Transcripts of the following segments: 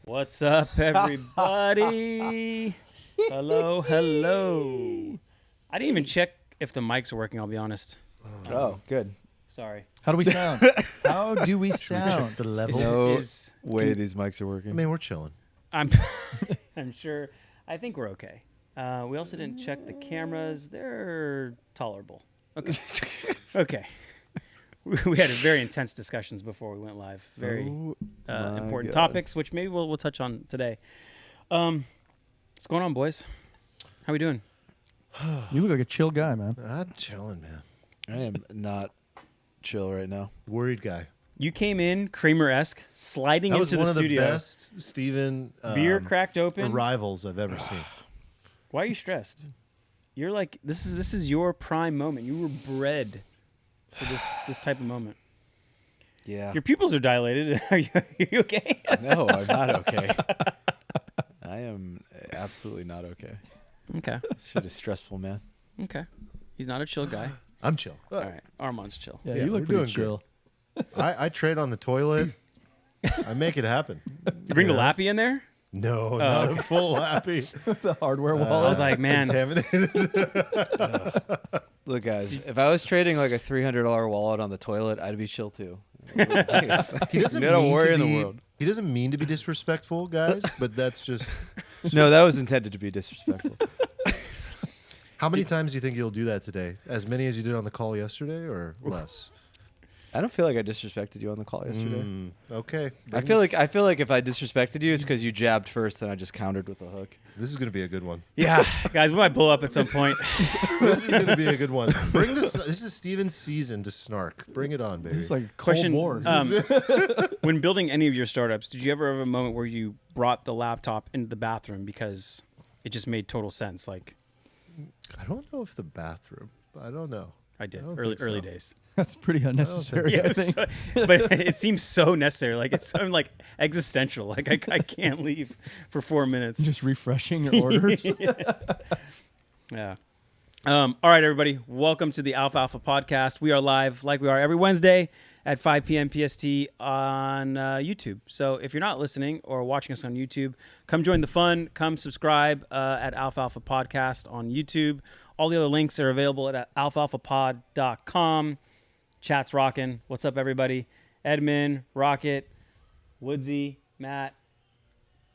What's up, everybody? Hello. I didn't even check if the mics are working, I'll be honest. Oh, good. Sorry. How do we sound? How do we sound? The level. No way these mics are working. I mean, we're chilling. I'm sure. I think we're okay. We also didn't check the cameras. They're tolerable. Okay. Okay. We had very intense discussions before we went live. Very important topics, which maybe we'll touch on today. What's going on, boys? How we doing? You look like a chill guy, man. I'm chilling, man. I am not chill right now. Worried guy. You came in Kramer-esque, sliding That was into one the of the studio. best Steven Beer cracked open. arrivals I've ever seen. Why are you stressed? You're like this is your prime moment. You were bred for this type of moment. Yeah. Your pupils are dilated. Are you okay? No, I'm not okay. I am absolutely not okay. Okay. This shit is stressful, man. Okay. He's not a chill guy. I'm chill. All right. Armand's chill. Yeah, Yeah, you look we're pretty doing chill. I trade on the toilet. I make it happen. You bring the Yeah. lappy in there? No, not okay. a full happy. The hardware wallet. I was like, man. Contaminated. Look, guys, if I was trading like a $300 wallet on the toilet, I'd be chill too. He doesn't No mean worry to in the be, world. He doesn't mean to be disrespectful, guys, but that's just... No, that was intended to be disrespectful. How many times do you think you'll do that today? As many as you did on the call yesterday or less? I don't feel like I disrespected you on the call yesterday. Okay. I feel like if I disrespected you, it's because you jabbed first and I just countered with a hook. This is going to be a good one. Yeah, guys, we might blow up at some point. This is going to be a good one. Bring this. This is Steven's season to snark. Bring it on, baby. This is like Question: Cold War. when building any of your startups, did you ever have a moment where you brought the laptop into the bathroom because it just made total sense? Like I don't know if the bathroom. I don't know. I did I don't early think so. days. That's pretty unnecessary, Yeah, I it was think. but it seems so necessary. Like it's so like existential. Like I can't leave for 4 minutes. Just refreshing your orders. Yeah. All right, everybody. Welcome to the Alfalfa podcast. We are live like we are every Wednesday at 5 p.m. PST on YouTube. So if you're not listening or watching us on YouTube, come join the fun. Come subscribe at Alfalfa Podcast on YouTube. All the other links are available at alfalfapod.com. Chat's rocking. What's up, everybody? Edmund, Rocket, Woodsy, Matt.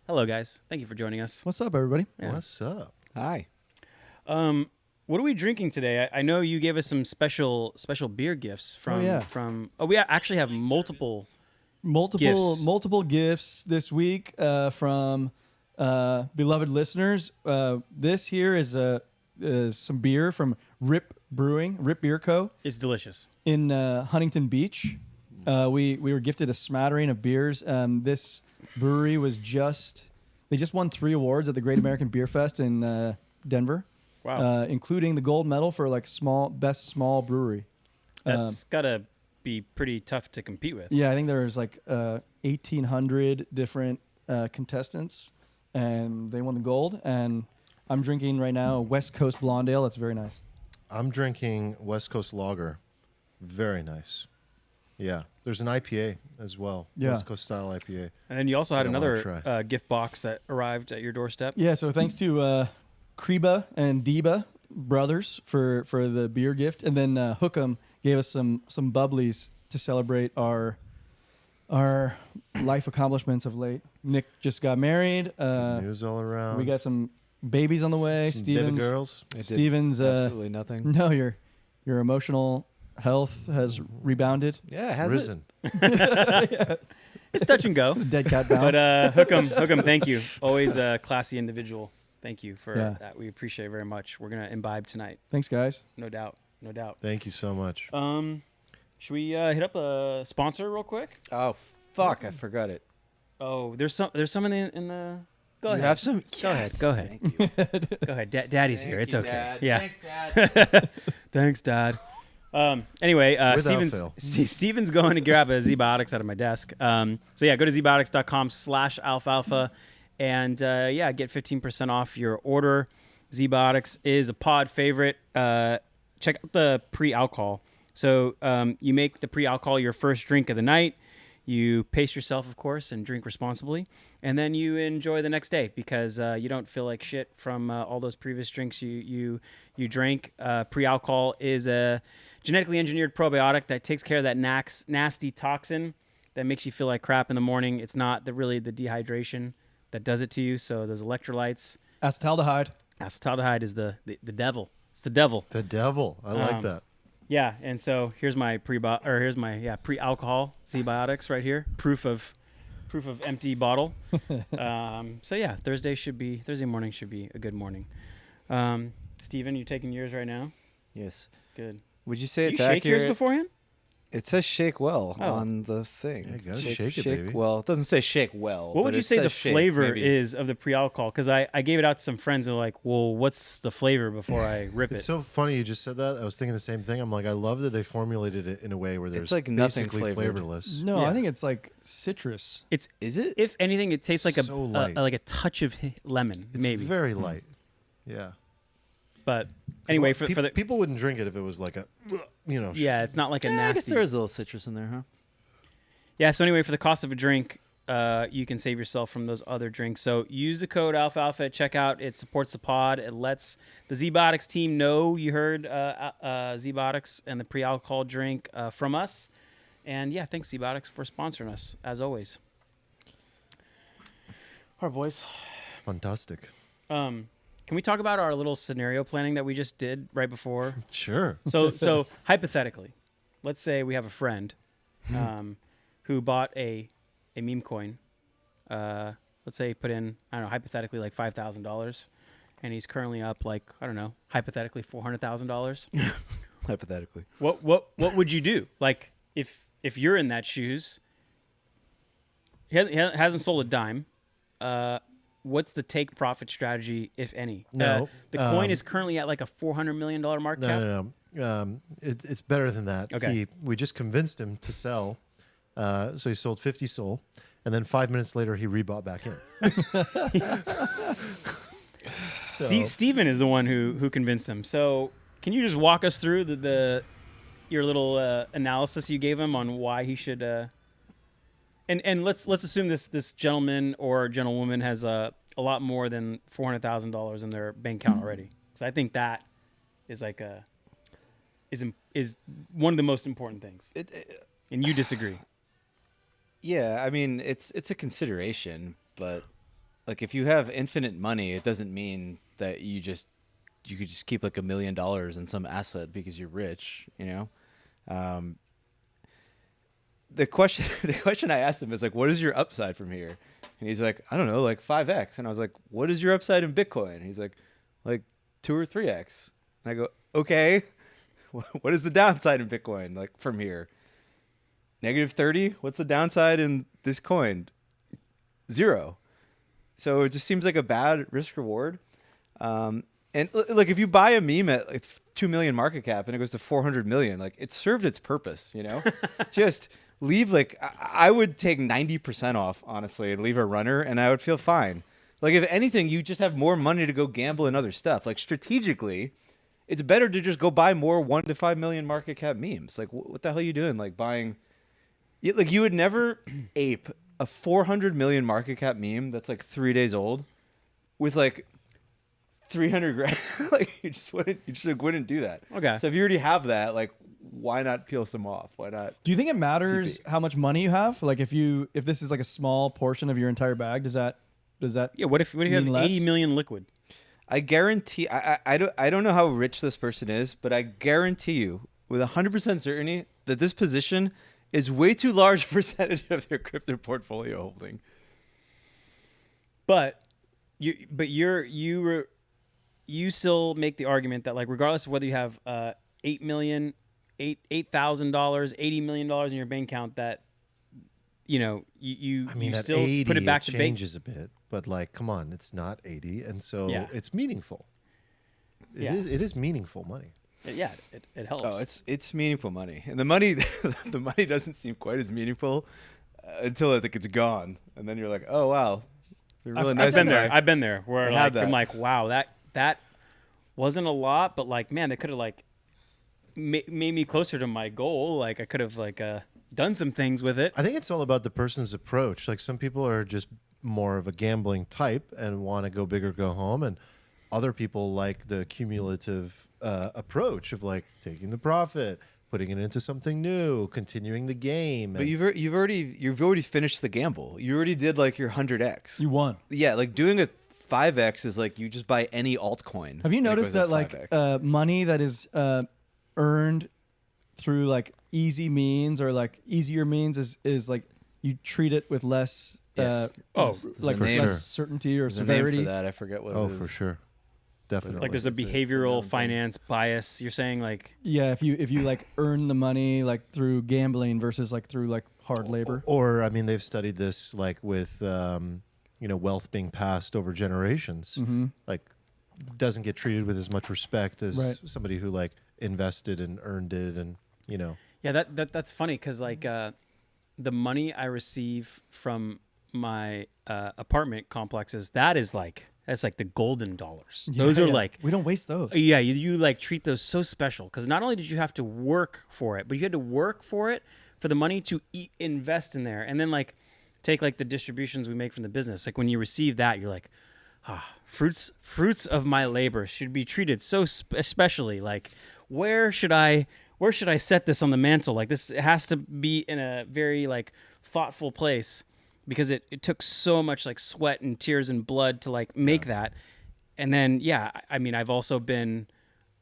Hello, guys. Thank you for joining us. What's up, everybody? Yeah. What's up? Hi. What are we drinking today? I know you gave us some special beer gifts from. yeah. We actually have multiple. Multiple gifts this week from beloved listeners. This here is some beer from Rip Beer Co. It's delicious. in Huntington Beach. We were gifted a smattering of beers. This brewery was they just won 3 awards at the Great American Beer Fest in Denver. Wow, Including the gold medal for like best small brewery. that's gotta be pretty tough to compete with. Yeah, I think there's like 1,800 different contestants, and they won the gold. And I'm drinking right now a West Coast Blonde Ale. That's very nice. I'm drinking West Coast Lager. Very nice. Yeah. There's an IPA as well. Yeah. West Coast style IPA. And then you also had I wanna another try. gift box that arrived at your doorstep. Yeah, so thanks to Kreba and Deba brothers for the beer gift, and then Hookem gave us some bubblies to celebrate our life accomplishments of late. Nick just got married. News all around. We got some babies on the way. Some baby Steven's girls. It did Steven's absolutely nothing. no, your emotional health has rebounded. Yeah, it has Risen. It's touch and go. Dead cat bounce. But Hookem, thank you. Always a classy individual. Thank you for Yeah. that. We appreciate it very much. We're gonna imbibe tonight, Thanks, guys. no doubt. Thank you so much. Should we hit up a sponsor real quick? Oh, fuck. I forgot it. Oh, there's some in the. Go You ahead. have some? Go ahead. Go ahead. Thank you. Go ahead. Daddy's here. It's you, okay. Dad. Yeah. Thanks, Dad. Thanks, Dad. Anyway, Without fail. Steven's going to grab a Z-Biotics out of my desk. So yeah, go to zbiotics.com/alfalfa and get 15% off your order. Z-Biotics is a pod favorite. Check out the pre-alcohol. So you make the pre-alcohol your first drink of the night. You pace yourself, of course, and drink responsibly, and then you enjoy the next day because you don't feel like shit from all those previous drinks you drank. Pre-alcohol is a genetically engineered probiotic that takes care of that nasty toxin that makes you feel like crap in the morning. It's not really the dehydration that does it to you. So those electrolytes. Acetaldehyde. Acetaldehyde is the devil. It's the devil. The devil. I like that. Yeah, and so here's my pre-alcohol Z-Biotics right here. Proof of empty bottle. So yeah, Thursday morning should be a good morning. Steven, you taking yours right now? Yes. Good. Would you say You it's shake accurate? yours beforehand? It says shake well Oh. on the thing. Yeah, you gotta shake it, baby. well. It doesn't say shake well. What would but you it say the says shake, flavor maybe. is of the pre-alcohol? Because I gave it out to some friends who are like, well, what's the flavor before I rip It's it? so funny you just said that. I was thinking the same thing. I'm like, I love that they formulated it in a way where there's like nothing basically flavored. flavorless. No, Yeah. I think it's like citrus. Is it? If anything, it tastes like So light. like a touch of lemon, It's maybe. very light. Yeah. But anyway, for the people wouldn't drink it if it was like a, yeah, it's not like a Yeah, I guess nasty. there is a little citrus in there, huh? Yeah. So anyway, for the cost of a drink, you can save yourself from those other drinks. So use the code Alfalfa at checkout. It supports the pod. It lets the Z-Biotics team know you heard Z-Biotics and the pre-alcohol drink from us. And yeah, thanks Z-Biotics for sponsoring us as always. All right, boys. Fantastic. Can we talk about our little scenario planning that we just did right before? Sure. So hypothetically, let's say we have a friend who bought a meme coin. Let's say he put in, I don't know, hypothetically like $5,000, and he's currently up like, I don't know, hypothetically $400,000. Hypothetically. What would you do? Like if you're in that shoes, he hasn't sold a dime. What's the take profit strategy, if any? No, the coin is currently at like a $400 million market cap. No. It's better than that. Okay. We just convinced him to sell. So he sold 50 SOL. And then 5 minutes later, he rebought back in. Steven is the one who convinced him. So can you just walk us through your little analysis you gave him on why he should? And let's assume this gentleman or gentlewoman has a lot more than $400,000 in their bank account already. So I think that is like is one of the most important things. And you disagree? Yeah, I mean it's a consideration, but like if you have infinite money, it doesn't mean that you could just keep like $1 million in some asset because you're rich, you know. The question I asked him is like, what is your upside from here? And he's like, I don't know, like 5x. And I was like, what is your upside in Bitcoin? And he's like 2 or 3x. And I go, okay, what is the downside in Bitcoin? Like from here, -30. What's the downside in this coin? 0. So it just seems like a bad risk reward. And like if you buy a meme at like 2 million market cap and it goes to 400 million, like it served its purpose, you know. Just leave, like I would take 90% off, honestly, and leave a runner and I would feel fine. Like if anything, you just have more money to go gamble in other stuff. Like strategically, it's better to just go buy more 1 to 5 million market cap memes. Like what the hell are you doing? Like buying, like you would never ape a 400 million market cap meme that's like 3 days old with like 300 grand. Like you just wouldn't do that. Okay. So if you already have that, like why not peel some off? Why not? Do you think it matters how much money you have? Like if this is like a small portion of your entire bag, does that Yeah. What if you have mean less? 80 million liquid? I guarantee. I don't know how rich this person is, but I guarantee you with 100% certainty that this position is way too large a percentage of their crypto portfolio holding. But you still make the argument that like regardless of whether you have $8,000, $80 million in your bank account, that you I mean, you at still 80, put it back it to bank. changes a bit, but like, come on, it's not 80, and so Yeah. it's meaningful. Yeah. It is meaningful money. Yeah, it helps. Oh, it's meaningful money, and the money doesn't seem quite as meaningful until I think it's gone, and then you're like, oh wow, they're really nice. I've been there where I had like I'm that. like, wow, that wasn't a lot, but like man, they could have like made me closer to my goal. Like I could have like done some things with it. I think it's all about the person's approach. Like some people are just more of a gambling type and want to go big or go home, and other people like the cumulative approach of like taking the profit, putting it into something new, continuing the game. But you've already finished the gamble. You already did like your 100x. You won. Yeah, like doing a 5x is like you just buy any altcoin. Have you and it noticed goes that up like 5x. money that is earned through like easy means or like easier means is like you treat it with less Yes. like For less sure. certainty or There's a name severity. for that. I forget what. Oh, it is. for sure. Definitely. Like there's a It's a behavioral random thing. finance bias. You're saying like, Yeah, if you like earn the money like through gambling versus like through like hard labor. Or I mean, they've studied this like with wealth being passed over generations. Mm-hmm. Like doesn't get treated with as much respect as Right. somebody who like invested and earned it, and yeah, that's funny because like the money I receive from my apartment complexes, that's like the golden dollars. Those are like, we don't waste those. yeah, you like treat those so special because not only did you have to work for it, but you had to work for it for the money to invest in there, and then like take like the distributions we make from the business. Like when you receive that, you're like, fruits of my labor should be treated so especially. Like where should I set this on the mantle? Like this has to be in a very like thoughtful place because it took so much like sweat and tears and blood to like make that. And then, yeah, I mean, I've also been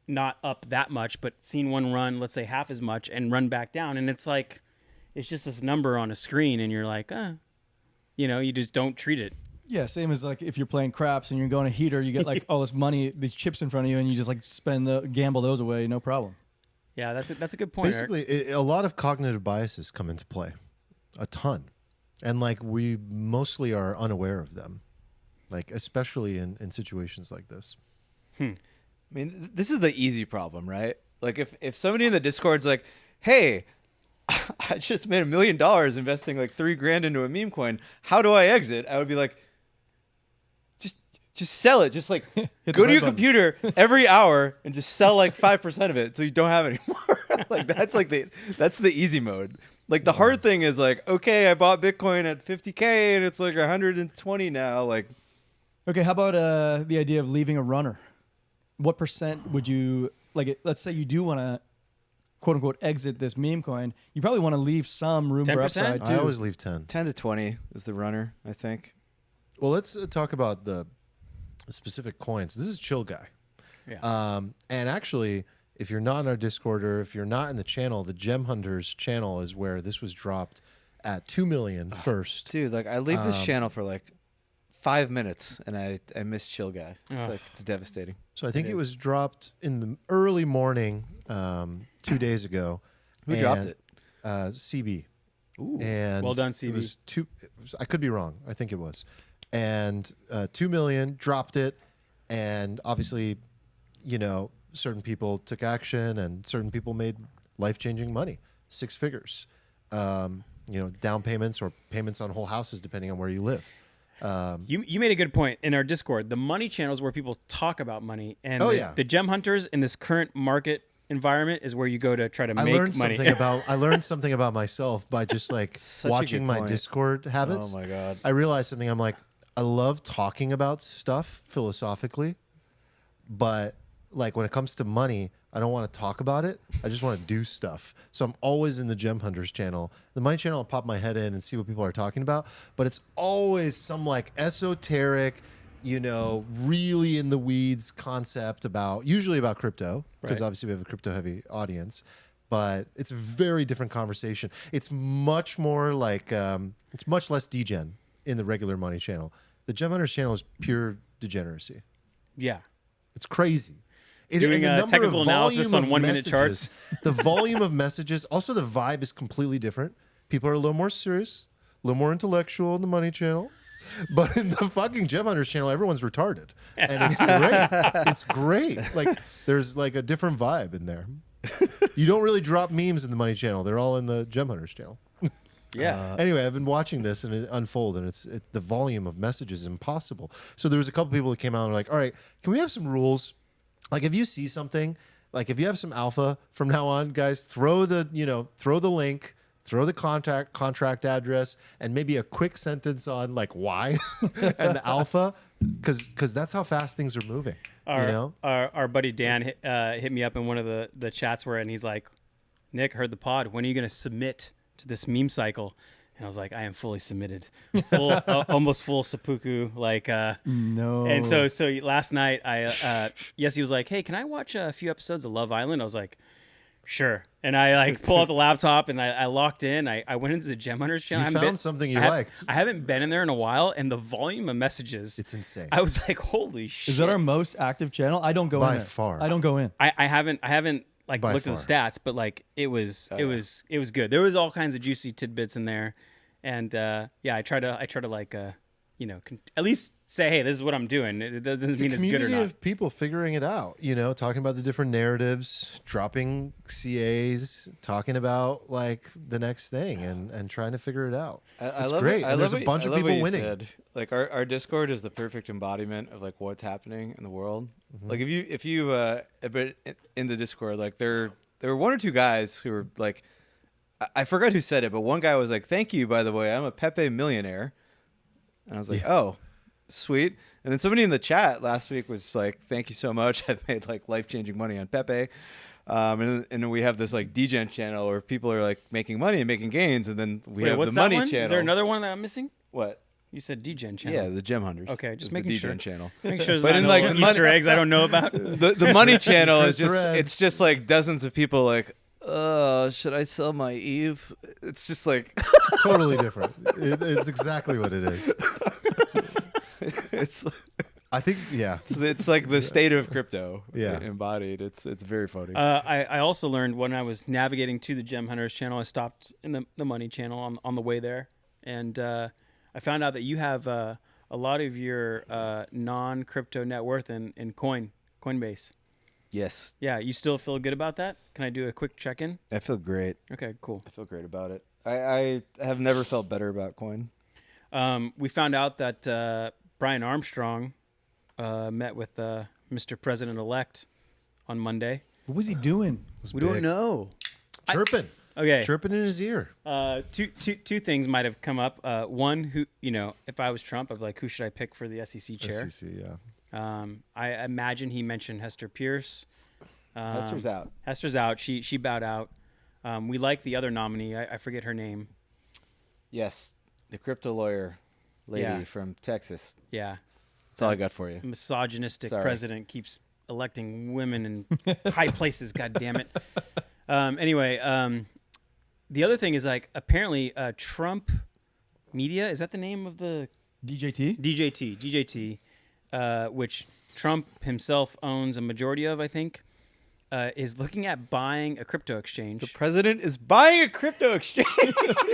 not up that much, but seen one run, let's say half as much and run back down. And it's like, it's just this number on a screen and you're like, you just don't treat it. Yeah, same as like if you're playing craps and you're going to heater, you get like all this money, these chips in front of you, and you just like gamble those away, no problem. Yeah, that's a good point. Eric. basically a lot of cognitive biases come into play, a ton, and like we mostly are unaware of them, like especially in situations like this. I mean, this is the easy problem, right? Like if somebody in the Discord's like, "Hey, I just made $1 million investing like $3,000 into a meme coin. How do I exit?" I would be like, just sell it. Just like the go to red your button. computer every hour and just sell like 5% of it so you don't have any more. Like that's the easy mode. Like the hard thing is like, okay, I bought Bitcoin at 50K and it's like 120 now. Like, Okay, how about the idea of leaving a runner? What percent would you like? Let's say you do want to quote unquote exit this meme coin. You probably want to leave some room for 10%? upside too. I always leave 10. 10 to 20 is the runner, I think. Well, let's talk about the specific coins. This is Chill Guy. Yeah. And actually, if you're not in our Discord or if you're not in the channel, the Gem Hunters channel is where this was dropped at 2 million first. Dude, like I leave this channel for like 5 minutes and I miss Chill Guy. It's like it's devastating. So I think It it, is. was dropped in the early morning 2 days ago. Who dropped it? CB. Ooh. And Well done, It CB. was I could be wrong. I think it was. And 2 million, dropped it. And obviously, certain people took action and certain people made life-changing money, 6 figures. Down payments or payments on whole houses, depending on where you live. You made a good point in our Discord. The money channels where people talk about money, and Oh, the gem hunters in this current market environment is where you go to try to I make learned money. something about myself by just like Such a watching good my point. Discord habits. Oh my God. I realized something. I'm like, I love talking about stuff philosophically, but like when it comes to money, I don't want to talk about it. I just want to do stuff. So I'm always in the Gem Hunters channel. The money channel, I'll pop my head in and see what people are talking about, but it's always some like esoteric, really in the weeds concept usually about crypto, because Right. obviously we have a crypto heavy audience, but it's a very different conversation. It's much more like, it's much less degen in the regular money channel. The Gem Hunters channel is pure degeneracy. Yeah. It's crazy. Doing and the a number technical of analysis volume on of 1 minute messages- charts. The volume of messages, also the vibe is completely different. People are a little more serious, a little more intellectual in the money channel. But in the fucking Gem Hunters channel, everyone's retarded. And it's great. It's great. Like there's like a different vibe in there. You don't really drop memes in the money channel. They're all in the Gem Hunters channel. Yeah. Anyway, I've been watching this and it unfold, and the volume of messages is impossible. So there was a couple people that came out and were like, all right, can we have some rules? Like if you see something, like if you have some alpha from now on, guys, throw the link, throw the contract address and maybe a quick sentence on like why and the alpha, because that's how fast things are moving. Our buddy Dan hit me up in one of the chats and he's like, Nick, heard the pod. When are you going to submit to this meme cycle? And I was like, I am fully submitted, almost full seppuku. Like, No. And so last night, he was like, hey, can I watch a few episodes of Love Island? I was like, sure. And I like pull out the laptop and I locked in. I went into the Gem Hunters channel. You found something you liked. I haven't been in there in a while, and the volume of messages, it's insane. I was like, holy shit. Is that our most active channel? I don't go in By there. far. I don't go in. I haven't like By looked at the stats, but like it was good. There was all kinds of juicy tidbits in there, and I try to like at least say, hey, this is what I'm doing. It doesn't mean it's good or community not. of people figuring it out, talking about the different narratives, dropping CAs, talking about like the next thing and trying to figure it out. It's great. And there's a bunch of people winning. Said. Like our Discord is the perfect embodiment of like what's happening in the world. Mm-hmm. Like if you but in the Discord, like there were one or two guys who were like, I forgot who said it, but one guy was like, thank you, by the way, I'm a Pepe millionaire. And I was like, oh, sweet. And then somebody in the chat last week was like, thank you so much. I've made like life-changing money on Pepe. And then we have this like DGen channel where people are like making money and making gains. And then we have what's the that money one? channel. Is there another one that I'm missing? What? You said DGen channel. Yeah, the Gem Hunters. Okay, just is making the sure. DGen channel. Make sure there's But not in, no like, Easter money- eggs I don't know about. The money channel is Secret just threads. it's just like dozens of people like, should I sell my ETH? It's just like Totally different. It's exactly what it is. it's I think, yeah. it's like the state of crypto Yeah. embodied. It's very funny. I also learned when I was navigating to the Gem Hunters channel, I stopped in the money channel on the way there, and I found out that you have a lot of your non-crypto net worth in Coinbase. Yes, Yeah, you still feel good about that? Can I do a quick check-in? I feel great. Okay, cool. I feel great about it. I have never felt better about coin. We found out that Brian Armstrong met with Mr. President-elect on Monday. What was he doing? We don't know. Chirping. Okay. Chirping in his ear. Two things might have come up. One, who if I was Trump, I'd be like, who should I pick for the SEC chair? SEC, yeah. I imagine he mentioned Hester Pierce. Hester's out. Hester's out. She bowed out. We like the other nominee. I forget her name. Yes, the crypto lawyer lady Yeah. from Texas. Yeah. That's all I got for you. Misogynistic Sorry. president keeps electing women in high places. God damn it. Anyway, the other thing is like apparently Trump Media, is that the name of the DJT? DJT, which Trump himself owns a majority of, I think, is looking at buying a crypto exchange. The president is buying a crypto exchange.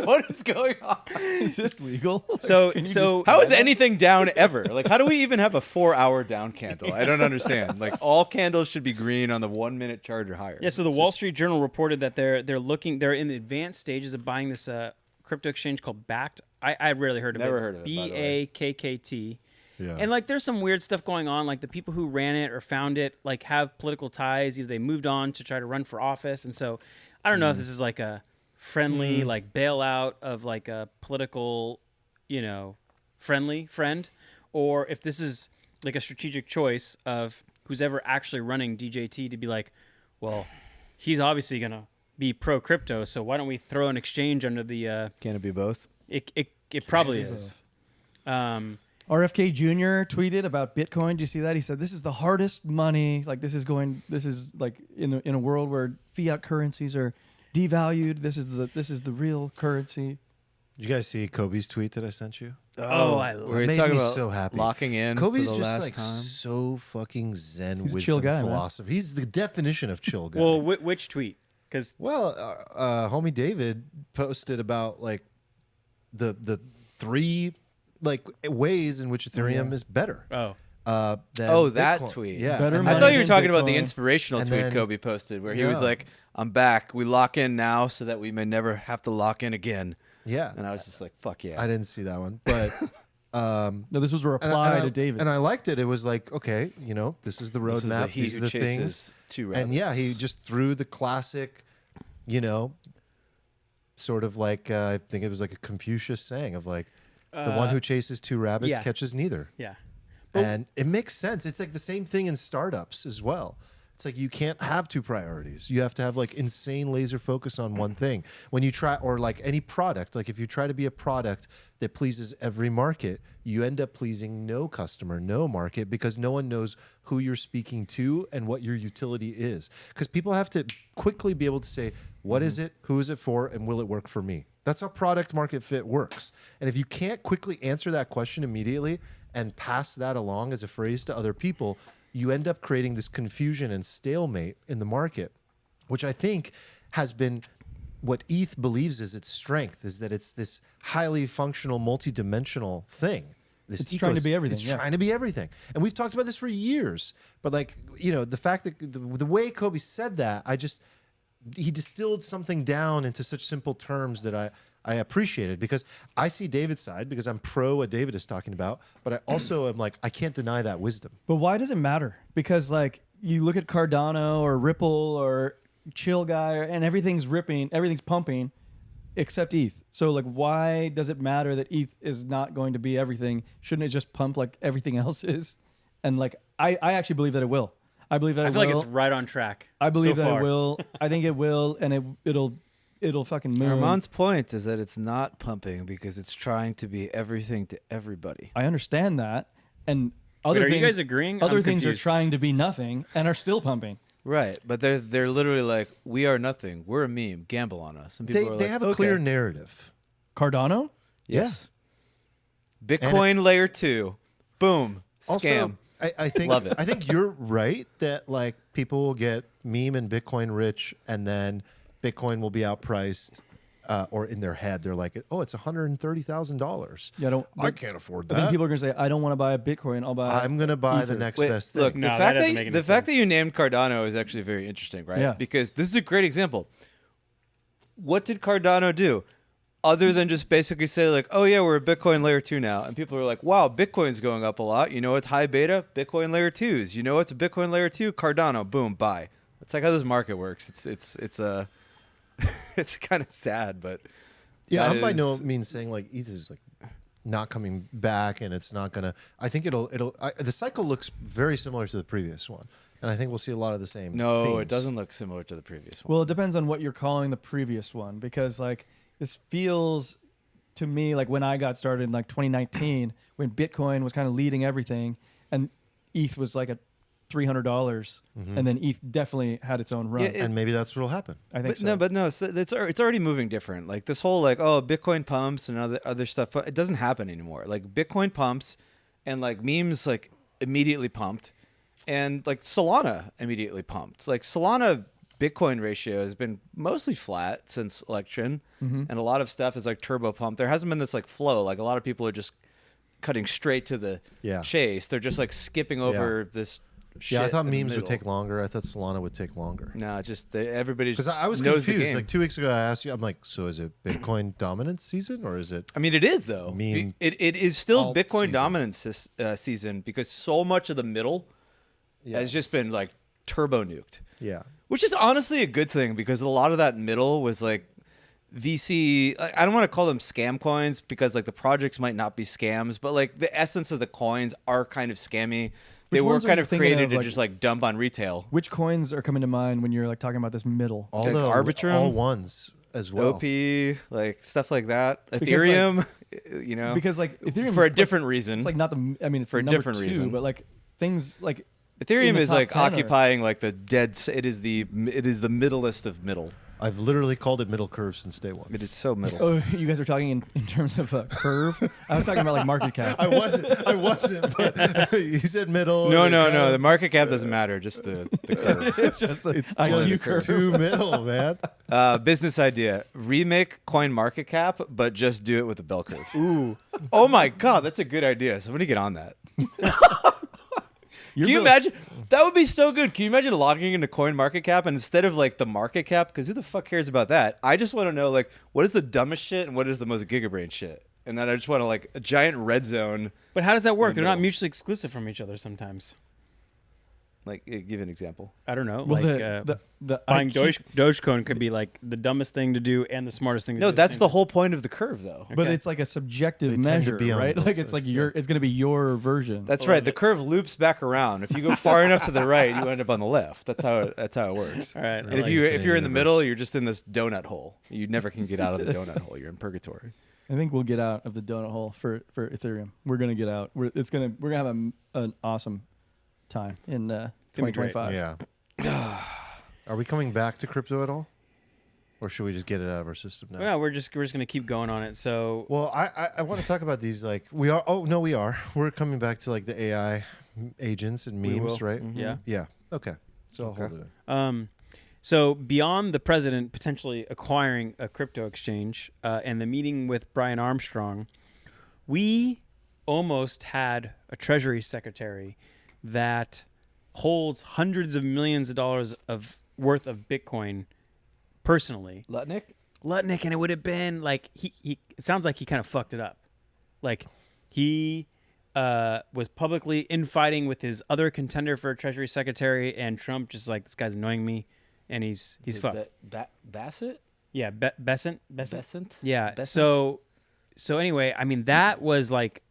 What is going on? Is this legal? So Can you so How is anything down ever? Like, how do we even have a 4-hour down candle? I don't understand. Like, all candles should be green on the 1-minute chart or higher. yeah, so the Wall Street Journal reported that they're in the advanced stages of buying this crypto exchange called Bakkt. I rarely heard of it. Never heard of it, by the way. BAKKT. Yeah. And like there's some weird stuff going on, like the people who ran it or found it like have political ties, either they moved on to try to run for office, and so I don't know if this is like a friendly like bailout of like a political, friendly friend, or if this is like a strategic choice of who's ever actually running DJT to be like, well, he's obviously gonna be pro crypto, so why don't we throw an exchange under the Can it be both? it probably is. RFK Jr. tweeted about Bitcoin. Do you see that? He said, "This is the hardest money. Like this is like in a world where fiat currencies are devalued. This is the real currency." Did you guys see Kobe's tweet that I sent you? Oh, I love Where he's made talking me about so happy. locking in Kobe's for the just last like time. so fucking zen He's a wisdom chill guy, man. philosophy. He's the definition of chill guy. Well, which tweet? Because Well, homie David posted about like the three like ways in which Ethereum is better. oh. Than That Bitcoin. tweet. Yeah, Better and I money thought you were than talking about the Bitcoin. inspirational And tweet then- Kobe posted where he was Yeah. like, I'm back. We lock in now so that we may never have to lock in again. yeah. And I was just like, fuck yeah. I didn't see that one, but No, this was a and reply I- to David. and I liked it. It was like, okay, this is the This is the roadmap. he These who are the things. chases two And yeah, he rabbits. just threw the classic, sort of like I think it was like a Confucius saying of like the one who chases two rabbits yeah. catches neither. Yeah. And it makes sense. It's like the same thing in startups as well. It's like you can't have two priorities. You have to have like insane laser focus on one thing. When you try, or like any product, like if you try to be a product that pleases every market, you end up pleasing no customer, no market, because no one knows who you're speaking to and what your utility is. Because people have to quickly be able to say, what is it, who is it for, and will it work for me? That's how product market fit works. And if you can't quickly answer that question immediately and pass that along as a phrase to other people, you end up creating this confusion and stalemate in the market, which I think has been what ETH believes is its strength, is that it's this highly functional, multi-dimensional thing. It's trying to be everything. It's trying to be everything. And we've talked about this for years. But like, the fact that the way Kobe said that, he distilled something down into such simple terms that I appreciated, because I see David's side because I'm pro what David is talking about, but I also am like, I can't deny that wisdom. But why does it matter? Because like you look at Cardano or Ripple or Chill Guy, and everything's pumping except ETH. So like, why does it matter that ETH is not going to be everything? Shouldn't it just pump like everything else is? And like, I actually believe that it will. I believe that I it feel will. like it's right on track. I believe so that far. it will. I think it will, and it'll fucking move. Armand's point is that it's not pumping because it's trying to be everything to everybody. I understand that, and Wait, other are things. you guys agreeing? Other I'm things are confused. trying to be nothing and are still pumping. Right, but they're literally like, we are nothing. We're a meme. Gamble on us. And people are They like, have a okay. clear narrative. Cardano? Yes. Bitcoin layer 2. Boom. Scam. Also, I think Love it. I think you're right that like people will get meme and Bitcoin rich, and then Bitcoin will be outpriced, or in their head they're like, oh, it's $130,000. Yeah, I can't afford I think that. people are gonna say, I don't want to buy a Bitcoin. I'll buy. I'm gonna buy the Ether. next Wait, best thing. look, No, the that fact doesn't that make any the fact sense. that you named Cardano is actually very interesting, right? Yeah. Because this is a great example. What did Cardano do? Other than just basically say like, oh yeah, we're a Bitcoin layer 2 now. And people are like, wow, Bitcoin's going up a lot. You know it's high beta? Bitcoin layer 2s. You know it's a Bitcoin layer 2? Cardano. Boom, buy. That's like how this market works. It's it's kind of sad, but Yeah, that I'm by is- no means saying like ETH is like not coming back, and it's not gonna. I think the cycle looks very similar to the previous one, and I think we'll see a lot of the same. No, themes. it doesn't look similar to the previous one. Well, it depends on what you're calling the previous one, because like this feels to me like when I got started in like 2019, when Bitcoin was kind of leading everything, and ETH was like at $300, and then ETH definitely had its own run. Yeah, And maybe that's what'll happen. I think so. But no, so it's already moving different. Like this whole like, oh, Bitcoin pumps and other stuff, but it doesn't happen anymore. Like Bitcoin pumps, and like memes like immediately pumped, and like Solana immediately pumped. Like Solana Bitcoin ratio has been mostly flat since election, and a lot of stuff is like turbo pumped. There hasn't been this like flow. Like a lot of people are just cutting straight to the chase. They're just like skipping over this. Shit Yeah, I thought in the memes would middle. take longer. I thought Solana would take longer. No, just everybody Because just I was knows the confused. game. Like 2 weeks ago, I asked you, I'm like, so is it Bitcoin dominance season, or is it? I mean, it is though. Meme It is still alt Bitcoin season. dominance season, because so much of the middle has just been like turbo nuked, Yeah. which is honestly a good thing, because a lot of that middle was like VC. I don't want to call them scam coins, because like the projects might not be scams, but like the essence of the coins are kind of scammy. They Which were ones are kind you of thinking created of, to like- just like dump on retail. Which coins are coming to mind when you're like talking about this middle? All Like the Arbitrum? all ones as well. OP, like stuff like that. Because, Ethereum, you know, Because like Ethereum for a is, different reason. It's like not the. I mean, it's For the a number different 2, reason. but like things like Ethereum the is top like 10 are- occupying like the dead. It is the middlest of middle. I've literally called it middle curve since day one. It is so middle. Oh, you guys are talking in terms of curve. I was talking about like market cap. I wasn't, but you said middle. No, and no, kinda- no. The market cap doesn't matter. Just the curve. It's just the It's IQ just curve. too middle, man. Business idea: remake Coin Market Cap, but just do it with a bell curve. Ooh. Oh my God, that's a good idea. Somebody get on that. Can you imagine? That would be so good. Can you imagine logging into Coin Market Cap, and instead of like the market cap, because who the fuck cares about that? I just want to know like what is the dumbest shit and what is the most gigabrain shit, and then I just want to like a giant red zone. But how does that work? In the They're not middle. mutually exclusive from each other sometimes. Like, give an example. I don't know. Well, like the buying IQ Dogecoin could be like the dumbest thing to do and the smartest thing to do. No, at that's same the time. whole point of the curve, though. But Okay. it's like a subjective They tend to measure, be on right? both Like it's like sides, it's going to be your version. That's Well, right. The curve loops back around. If you go far enough to the right, you end up on the left. That's how it works. All right. And I if like you it. if you're in the universe. middle, you're just in this donut hole. You never can get out of the donut hole. You're in purgatory. I think we'll get out of the donut hole for Ethereum. We're going to get out. We're going to have an awesome time in gonna be great. 2025. Yeah. Are we coming back to crypto at all, or should we just get it out of our system now? No, we're just gonna keep going on it. So Well, I want to talk about these. Like we are. Oh no, we are. We're coming back to like the AI agents and We memes, will. right? yeah. Yeah. Okay. So I'll Okay. hold it in. So beyond the president potentially acquiring a crypto exchange and the meeting with Brian Armstrong, we almost had a Treasury Secretary that holds hundreds of millions of dollars of worth of Bitcoin personally. Lutnick? Lutnick, and it would have been like he it sounds like he kind of fucked it up. Like he was publicly infighting with his other contender for Treasury Secretary, and Trump just like, this guy's annoying me, and he's fucked. Bassett? Yeah, Besant. Besant? Yeah. Besant? So anyway, I mean that was like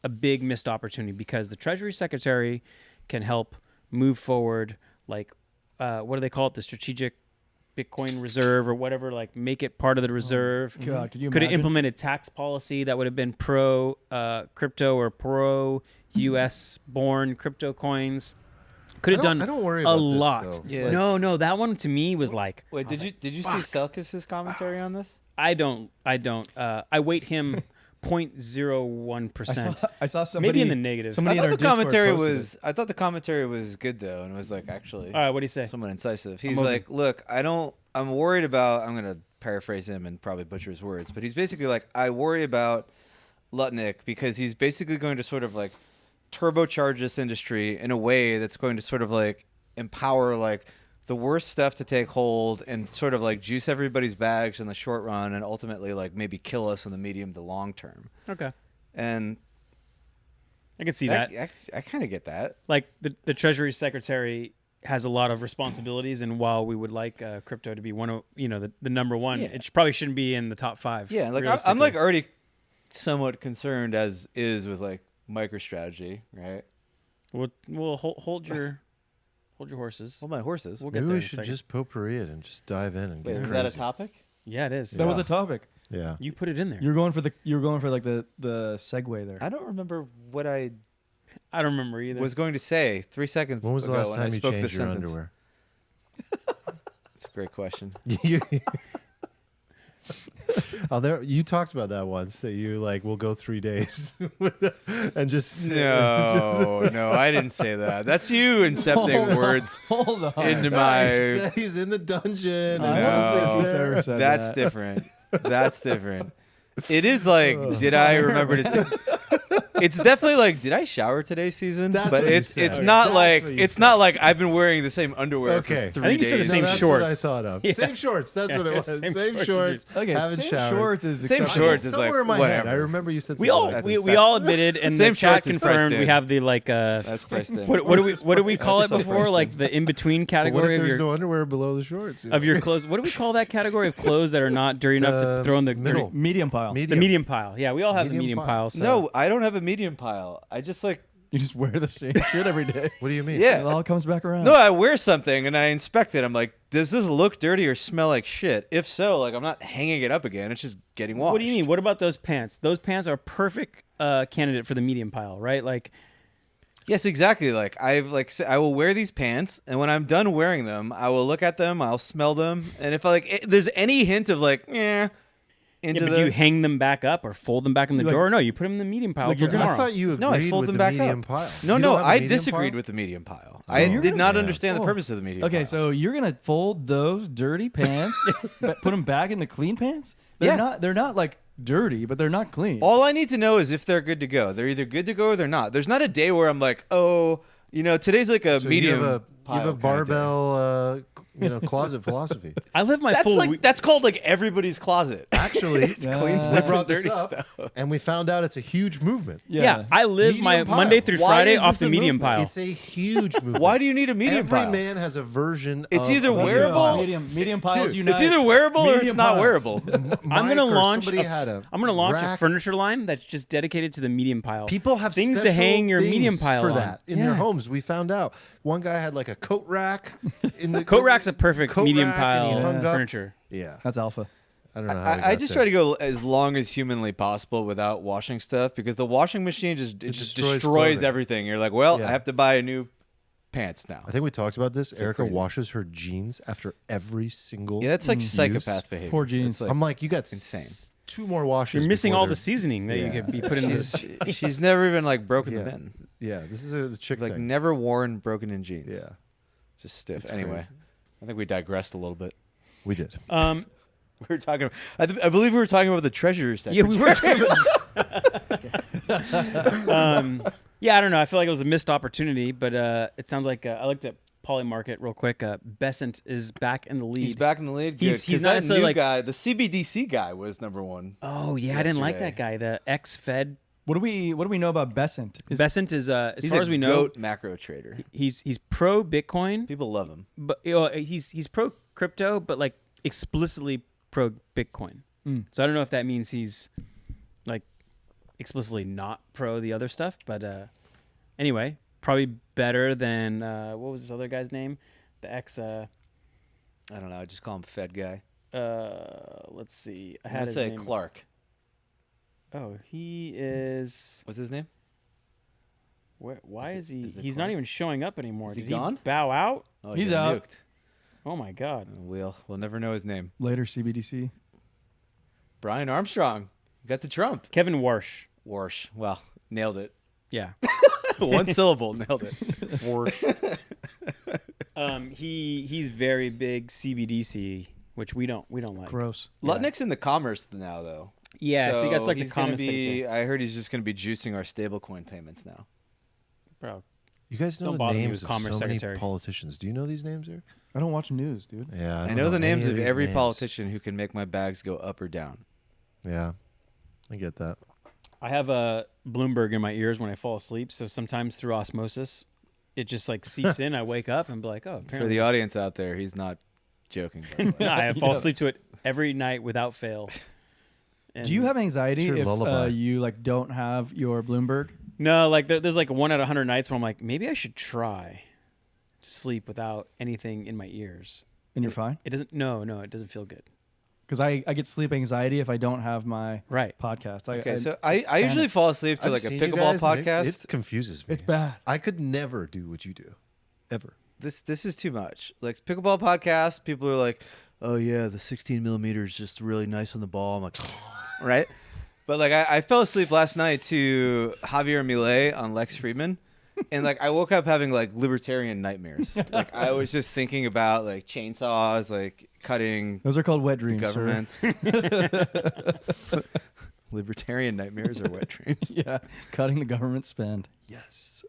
a big missed opportunity because the Treasury Secretary can help move forward, like what do they call it, the strategic Bitcoin reserve or whatever, like make it part of the reserve. God, could you Could have imagine? implemented tax policy that would have been pro crypto or pro U.S. born crypto coins. Could have done I don't worry a about this, lot. though. Yeah. No, that one to me was like, Wait, did you see Selkis's commentary on this? I don't. I weight him 0.01%. I saw somebody Maybe in the negative. Somebody I in thought our the commentary Discord posted was good though, and it was like actually All right, what do you say? somewhat incisive. He's open. like, look, I'm worried about, I'm gonna paraphrase him and probably butcher his words, but he's basically like, I worry about Lutnick because he's basically going to sort of like turbocharge this industry in a way that's going to sort of like empower like the worst stuff to take hold and sort of like juice everybody's bags in the short run and ultimately like maybe kill us in the medium to long term. Okay, And I can see that. I kind of get that. Like the Treasury Secretary has a lot of responsibilities, and while we would like crypto to be one of the number one, Yeah. it probably shouldn't be in the top 5. Yeah, like I'm realistically. like already somewhat concerned as is with like MicroStrategy, right? We'll hold your horses. Well, my horses. We'll get Maybe there we in a should second. just potpourri it and just dive in and Wait, get is crazy. that a topic? Yeah, it is. That was a topic. Yeah. You put it in there. You're going for like the segue there. I don't remember what I I don't remember either. was going to say 3 seconds When was the ago last when I time you spoke changed this your sentence. underwear? That's a great question. Oh, you talked about that once. That you like, we'll go 3 days and just No, I didn't say that. That's you incepting words Hold on. into He my. said he's in the dungeon. I don't think he's ever said That's that. different. That's different. It is like, did I remember to? It's definitely like, did I shower today season? That's but what you it's said. not That's like what you it's said. not like I've been wearing the same underwear Okay. for 3 I think you said the days. same that's shorts. what I thought of. Yeah. Same shorts. That's what it was. Same Same, shorts. shorts. Okay, Haven't same showered. shorts is Same acceptable. shorts is somewhere like, in my whatever. head. I remember you said We something all like we, that. we all admitted, and Same the chat shorts is priced confirmed we in. have the like That's priced in. what do we call it That's before, priced like in. the in between But what category if of there's your no underwear below the shorts? of your clothes? What do we call that category of clothes that are not dirty enough to throw in the middle. dirty- Medium pile. the medium pile? Yeah, we all have the Medium medium pile. pile. So. No, I don't have a medium pile. I just like You just wear the same shit every day. What do you mean? It yeah. all comes back around. No, I wear something and I inspect it. I'm like, does this look dirty or smell like shit? If so, like I'm not hanging it up again. It's just getting washed. What do you mean? What about those pants? Those pants are a perfect candidate for the medium pile, right? Like, Yes, exactly. Like I will wear these pants, and when I'm done wearing them, I will look at them, I'll smell them, and if there's any hint of like, into but the do you hang them back up or fold them back in the Like- drawer? No, you put them in the medium pile Like till you're gonna- tomorrow. I thought you agreed No, I fold with them the back medium up. pile. No, You no, don't have a I medium disagreed pile? with the medium pile. So I you're did gonna- not Yeah. understand the Oh. purpose of the medium Okay, pile. so you're gonna fold those dirty pants, put them back in the clean pants. They're Yeah. not. They're not like dirty, but they're not clean. all I need to know is if they're good to go. They're either good to go or they're not. There's not a day where I'm like, oh, today's like a So medium you have a pile. You have a kinda day. barbell, closet philosophy. I live my That's full like week. that's called like everybody's closet. Actually, Clean we stuff we and brought this dirty up, stuff. and we found out it's a huge movement. Yeah, I live Medium my pile. Monday through Why Friday is off this the a medium movement? pile. It's a huge movement. Why do you need a medium Every pile? man has a version. It's of either a medium wearable- pile. Medium piles Dude, unite. It's either wearable or it's Medium not piles. wearable. I'm Mike gonna or launch. somebody had a I'm gonna launch a rack. furniture line that's just dedicated to the medium pile. People have things to special hang your things medium pile for on. that in their homes. We found out one guy had like a coat rack. In the Coat rack's a perfect coat medium rack, and he pile hung up. furniture. Yeah, That's alpha. I don't know. How I just try to go as long as humanly possible without washing stuff because the washing machine just destroys destroys clothing. everything. You're like, well, Yeah. I have to buy a new pants now. I think we talked about this. like Erica crazy. washes her jeans after every single. Yeah, that's like use. psychopath behavior. Poor jeans. It's like- I'm like, you got insane. 2 more washes. You're missing before all the they're- seasoning that you Yeah. could be put in this. she's never even like broken Yeah. the bin. Yeah, this is the chick Like thing. never worn broken in jeans. Yeah, Just stiff. It's Anyway, crazy. I think we digressed a little bit. we did. We were talking. I believe we were talking about the treasury sector. Yeah, we were. Yeah, I don't know. I feel like it was a missed opportunity, but it sounds like I looked at Polymarket real quick. Besant is back in the lead. He's back in the lead. He's- Good, he's 'cause not that necessarily new like- guy. The CBDC guy was number one. Oh yeah, I didn't like Yesterday. that guy. The ex-Fed. What do we know about Besant? Besant is as He's far a as we know, goat macro trader. he's pro Bitcoin, People love him. but he's pro crypto, but like explicitly pro Bitcoin. So I don't know if that means he's like explicitly not pro the other stuff, but anyway, probably better than what was this other guy's name? The ex. I don't know. I just call him Fed guy. Let's see. I I had had his say name. Clark. Oh, he is. What's his name? Why is Is it- he? is it He's not Clark? even showing up anymore. Is he Did gone? bow out? Oh, He's he got out. nuked. Oh my God. We'll never know his name. Later CBDC. Brian Armstrong got the Trump. Kevin Warsh. Warsh. Well, nailed it. Yeah. One syllable, nailed it. He's very big CBDC, which we don't like. Gross. Lutnick's in the commerce now, though. Yeah, so he got like the he's gonna commerce be. sector. I heard he's just going to be juicing our stablecoin payments now. Bro, You guys know Don't the bother me names with of Commerce so Secretary. many politicians. Do you know these names, Eric? I don't watch news, dude. Yeah, I don't know the any names of these every names. politician who can make my bags go up or down. Yeah, I get that. I have a Bloomberg in my ears when I fall asleep, so sometimes through osmosis, it just like seeps in. I wake up and be like, oh, For apparently. the audience out there, he's not joking. By the way. I fall Yes. asleep to it every night without fail. Do you have anxiety It's your if lullaby. you like don't have your Bloomberg? No, like there's like 1 out of 100 nights where I'm like, maybe I should try to sleep without anything in my ears. And you're fine? It doesn't. No, it doesn't feel good. Because I get sleep anxiety if I don't have my Right. podcast. Okay, so I usually fall asleep to I've like a seen you pickleball guys, and podcast. It confuses me. it's bad. I could never do what you do, ever. This is too much. Like pickleball podcast, people are like, "Oh yeah, the 16 millimeter is just really nice on the ball." I'm like, right? But like I fell asleep last night to Javier Milei on Lex Friedman, and like I woke up having like libertarian nightmares. Like I was just thinking about like chainsaws, like cutting Those are called wet the dreams. sir. government. Libertarian nightmares or wet dreams. Yeah, cutting the government spend. Yes.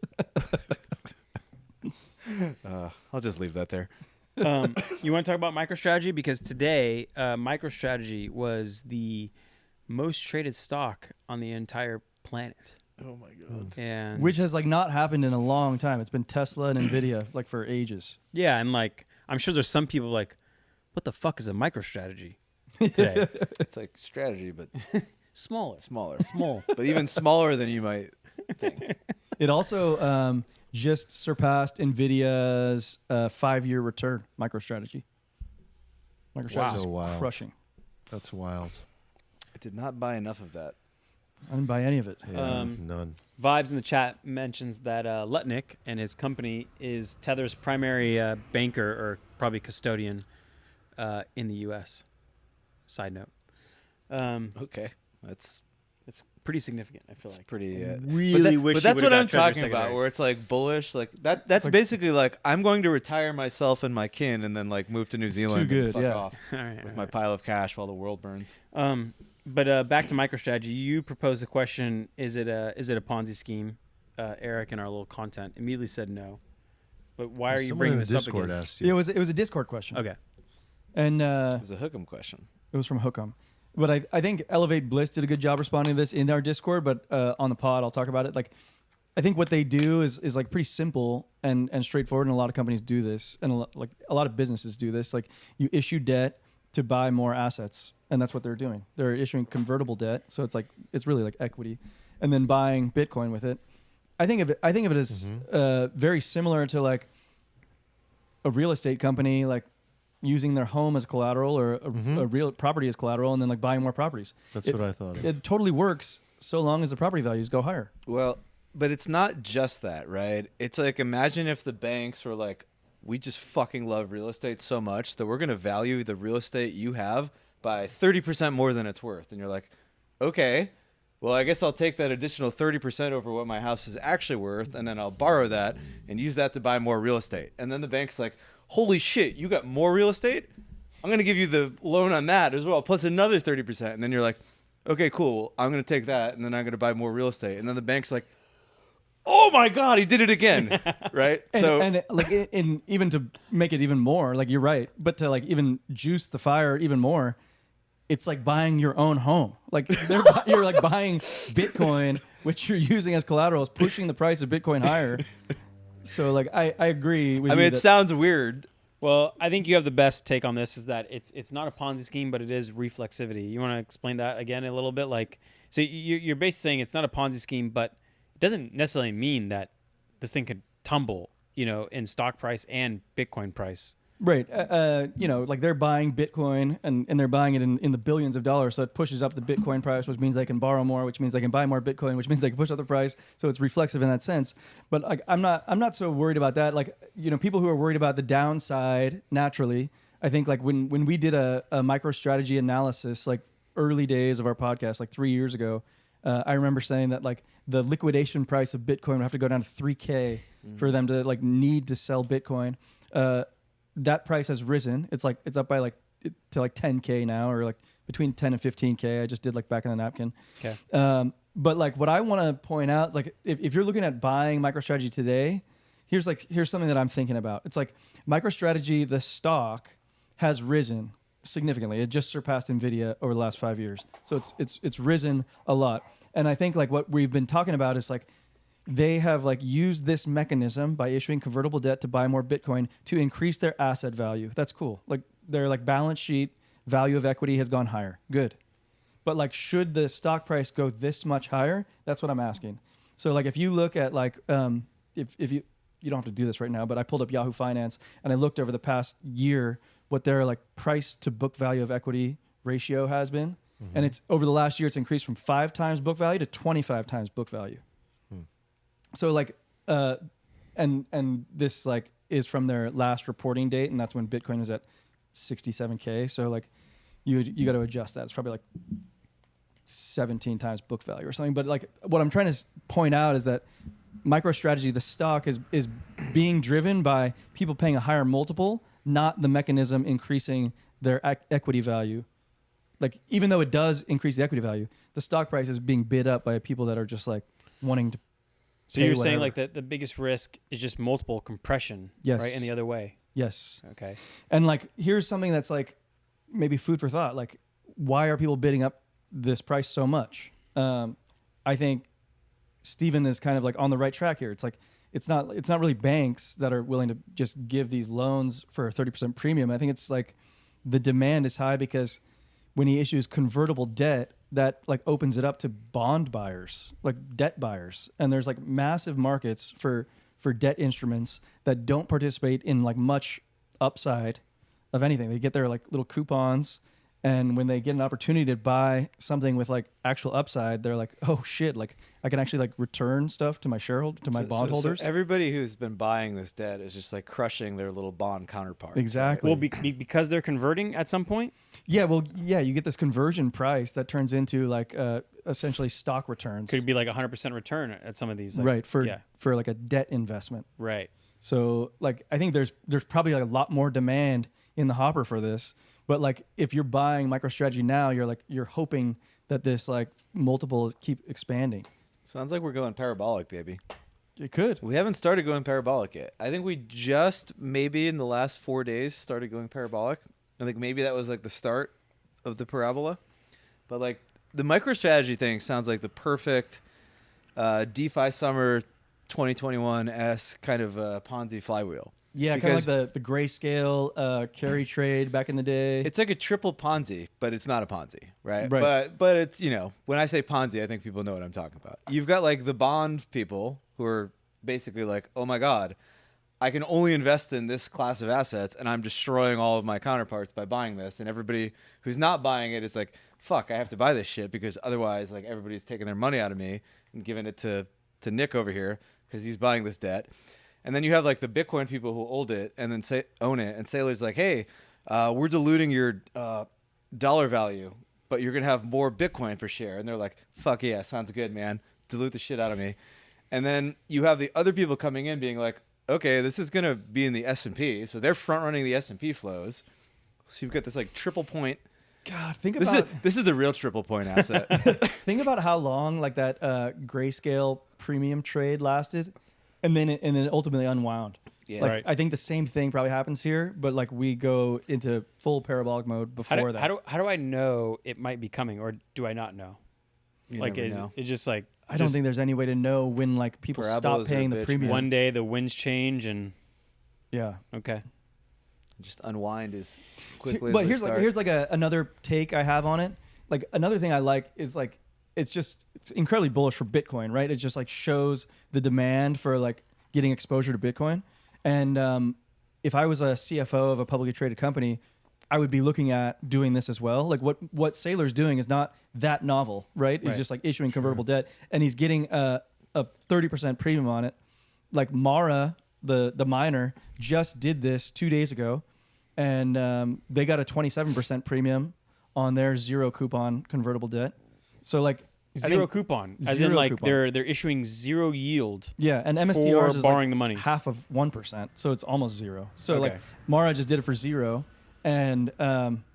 I'll just leave that there. You want to talk about MicroStrategy? Because today, MicroStrategy was the most traded stock on the entire planet. Oh my god. And Which has like not happened in a long time. It's been Tesla and Nvidia like for ages. yeah, and like I'm sure there's some people like, what the fuck is a MicroStrategy today? It's like strategy, but Smaller. smaller. Small. But even smaller than you might think. It also just surpassed Nvidia's 5-year return. MicroStrategy. MicroStrategy is So wild. crushing. That's wild. I did not buy enough of that. I didn't buy any of it. Yeah, none. Vibes in the chat mentions that Lutnick and his company is Tether's primary banker or probably custodian in the U.S. Side note. Okay, that's It's pretty significant, I feel like. pretty. Really wish but you that's would've what got I'm Treasury talking about, Secretary. where it's like bullish, like that. That's like- basically like I'm going to retire myself and my kin, and then like move to New Zealand. too and good, fuck yeah. off All right. with my pile of cash while the world burns. But back to MicroStrategy, you proposed a question: is it a Ponzi scheme? Eric in our little content immediately said no. But why are you Someone bringing in the this up Discord again? asked you. It was a Discord question. Okay. And It was a hook'em question. it was from Hook'em. But I think Elevate Bliss did a good job responding to this in our Discord, but on the pod, I'll talk about it. Like, I think what they do is like pretty simple and straightforward, and a lot of companies do this, and a lot of businesses do this. Like, you issue debt to buy more assets, and that's what they're doing. They're issuing convertible debt, so it's really like equity, and then buying Bitcoin with it. I think of it as very similar to like a real estate company, like using their home as collateral or a real property as collateral, and then like buying more properties. That's what I thought of. It totally works so long as the property values go higher. Well, but it's not just that, right? It's like, imagine if the banks were like, we just fucking love real estate so much that we're going to value the real estate you have by 30% more than it's worth. And you're like, okay, well, I guess I'll take that additional 30% over what my house is actually worth, and then I'll borrow that and use that to buy more real estate. And then the bank's like, holy shit, you got more real estate? I'm going to give you the loan on that as well, plus another 30%. And then you're like, okay, cool. I'm going to take that, and then I'm going to buy more real estate. And then the bank's like, oh my God, he did it again, right? And like, in even to make it even more, like, you're right, but to like even juice the fire even more, it's like buying your own home. Like, you're like buying Bitcoin, which you're using as collateral, is pushing the price of Bitcoin higher. So like, I agree with you. I mean, it sounds weird. Well, I think you have the best take on this, is that it's not a Ponzi scheme, but it is reflexivity. You want to explain that again a little bit? Like, so you're basically saying it's not a Ponzi scheme, but it doesn't necessarily mean that this thing could tumble, in stock price and Bitcoin price. Right. Like, they're buying Bitcoin and they're buying it in the billions of dollars. So it pushes up the Bitcoin price, which means they can borrow more, which means they can buy more Bitcoin, which means they can push up the price. So it's reflexive in that sense. But like, I'm not so worried about that. Like, people who are worried about the downside naturally, I think like when we did a MicroStrategy analysis, like early days of our podcast, like 3 years ago, I remember saying that like the liquidation price of Bitcoin would have to go down to 3K for them to like need to sell Bitcoin. That price has risen. It's up by like to like 10K now, or like between 10 and 15K. I just did like back in the napkin. Okay. But like, what I want to point out is like, if you're looking at buying MicroStrategy today, here's something that I'm thinking about. It's like MicroStrategy, the stock has risen significantly. It just surpassed Nvidia over the last 5 years. So it's risen a lot. And I think like what we've been talking about is like, they have like used this mechanism by issuing convertible debt to buy more Bitcoin to increase their asset value. That's cool. Like, their like balance sheet value of equity has gone higher. Good. But like, should the stock price go this much higher? That's what I'm asking. So like, if you look at like, if you don't have to do this right now, but I pulled up Yahoo Finance and I looked over the past year what their like price to book value of equity ratio has been. And it's over the last year, it's increased from 5 times book value to 25 times book value. So like, and this like is from their last reporting date, and that's when Bitcoin was at 67K. So like, you got to adjust that. It's probably like 17 times book value or something. But like, what I'm trying to point out is that MicroStrategy, the stock, is being driven by people paying a higher multiple, not the mechanism increasing their equity value. Like, even though it does increase the equity value, the stock price is being bid up by people that are just like wanting to. So you're saying like the biggest risk is just multiple compression, yes, right? And the other way. Yes. Okay. And like, here's something that's like maybe food for thought. Like, why are people bidding up this price so much? I think Steven is kind of like on the right track here. It's like, it's not really banks that are willing to just give these loans for a 30% premium. I think it's like the demand is high because when he issues convertible debt, that like opens it up to bond buyers, like debt buyers. And there's like massive markets for debt instruments that don't participate in like much upside of anything. They get their like little coupons, and when they get an opportunity to buy something with like actual upside, they're like, oh shit, like I can actually like return stuff to my bondholders. So everybody who's been buying this debt is just like crushing their little bond counterparts. Exactly. Well, because they're converting at some point. Yeah, well, yeah, you get this conversion price that turns into like essentially stock returns. Could be like 100% return at some of these. Like, right, for like a debt investment. Right. So like, I think there's probably like a lot more demand in the hopper for this. But like, if you're buying MicroStrategy now, you're hoping that this like multiple keep expanding. Sounds like we're going parabolic, baby. It could. We haven't started going parabolic yet. I think we just maybe in the last 4 days started going parabolic. I think maybe that was like the start of the parabola. But like the MicroStrategy thing sounds like the perfect DeFi summer 2021-esque kind of Ponzi flywheel. Yeah, kind of like the grayscale carry trade back in the day. It's like a triple Ponzi, but it's not a Ponzi, right? Right. But it's, you know, when I say Ponzi, I think people know what I'm talking about. You've got like the bond people who are basically like, oh my God, I can only invest in this class of assets and I'm destroying all of my counterparts by buying this. And everybody who's not buying it is like, fuck, I have to buy this shit because otherwise like everybody's taking their money out of me and giving it to Nick over here because he's buying this debt. And then you have like the Bitcoin people who own it and then own it. And Saylor's like, hey, we're diluting your dollar value, but you're going to have more Bitcoin per share. And they're like, fuck yeah, sounds good, man. Dilute the shit out of me. And then you have the other people coming in being like, okay, this is going to be in the S&P. So they're front running the S&P flows. So you've got this like triple point. God, think about this is the real triple point asset. think about how long like that grayscale premium trade lasted. And then it ultimately unwound. Yeah. Like Right. I think the same thing probably happens here, but like we go into full parabolic mode before that. How do I know it might be coming, or do I not know? You Like, never is know. it just like I don't think there's any way to know when like people Parabolas stop paying are a the bitch, premium. man. one day the winds change and Yeah. okay? Just unwind as quickly as But they here's start. like here's like another take I have on it. Like another thing I like is like it's incredibly bullish for Bitcoin, right? It just like shows the demand for like getting exposure to Bitcoin. And if I was a CFO of a publicly traded company, I would be looking at doing this as well. Like what Saylor's doing is not that novel, right? He's Right. just like issuing convertible debt and he's getting a 30% premium on it. Like Mara, the miner, just did this 2 days ago, and they got a 27% premium on their zero coupon convertible debt. So like I Zero think- coupon, as in zero like coupon. they're issuing zero yield. Yeah, and MSTR's is borrowing like the money. half of 1%, so it's almost zero. So like Okay. Mara just did it for zero, and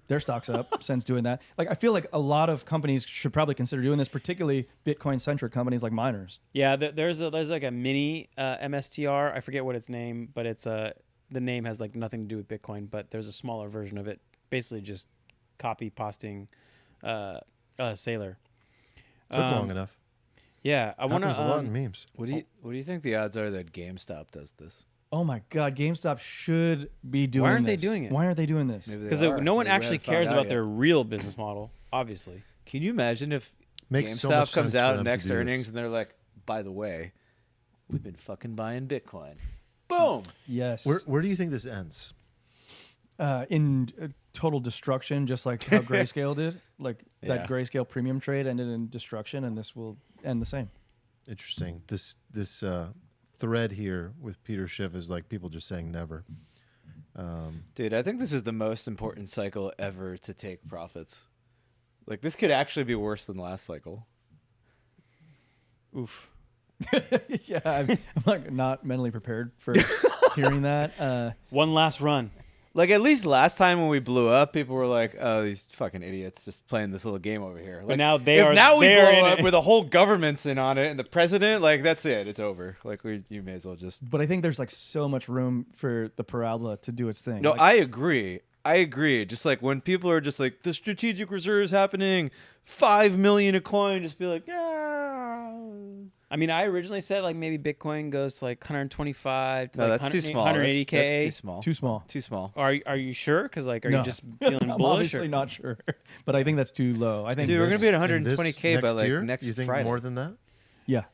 their stock's up since doing that. Like I feel like a lot of companies should probably consider doing this, particularly Bitcoin-centric companies like miners. Yeah, there's like a mini MSTR. I forget what its name, but it's the name has like nothing to do with Bitcoin, but there's a smaller version of it, basically just copy pasting Saylor. Took long enough. Yeah, I want Happens a lot in to. memes. What do you think the odds are that GameStop does this? Oh my God, GameStop should be doing. Why aren't they this. doing it? Why aren't they doing this? Maybe they Because are. no one Maybe we actually haven't found cares out about yet. their real business model, obviously. Can you imagine if Makes GameStop so much comes sense for out them to next do this. earnings and they're like, by the way, we've been fucking buying Bitcoin. Boom. Yes. Where do you think this ends? In total destruction, just like how Grayscale did. Like Yeah. that Grayscale premium trade ended in destruction, and this will end the same. Interesting. This thread here with Peter Schiff is like people just saying never. Dude, I think this is the most important cycle ever to take profits. Like, this could actually be worse than last cycle. Oof. Yeah, I'm like not mentally prepared for hearing that. One last run. Like, at least last time when we blew up, people were like, oh, these fucking idiots just playing this little game over here. Like, now they if are- now we they're blow in up it. with the whole government's in on it and the president, like, that's it. It's over. Like, you may as well just... But I think there's like so much room for the parabola to do its thing. No, Like, I agree. I agree. Just like when people are just like, the strategic reserve is happening, 5 million a coin, just be like, yeah. I mean, I originally said like maybe Bitcoin goes to like 125 to No, like that's too small. 180K. That's too small. too small. Too small. Are you sure? Because like, are No. you just feeling I'm bullish? obviously not sure, but I think that's too low. I think Dude, we're this- going to be at In this 120K by next like year? next You think Friday. more than that? yeah.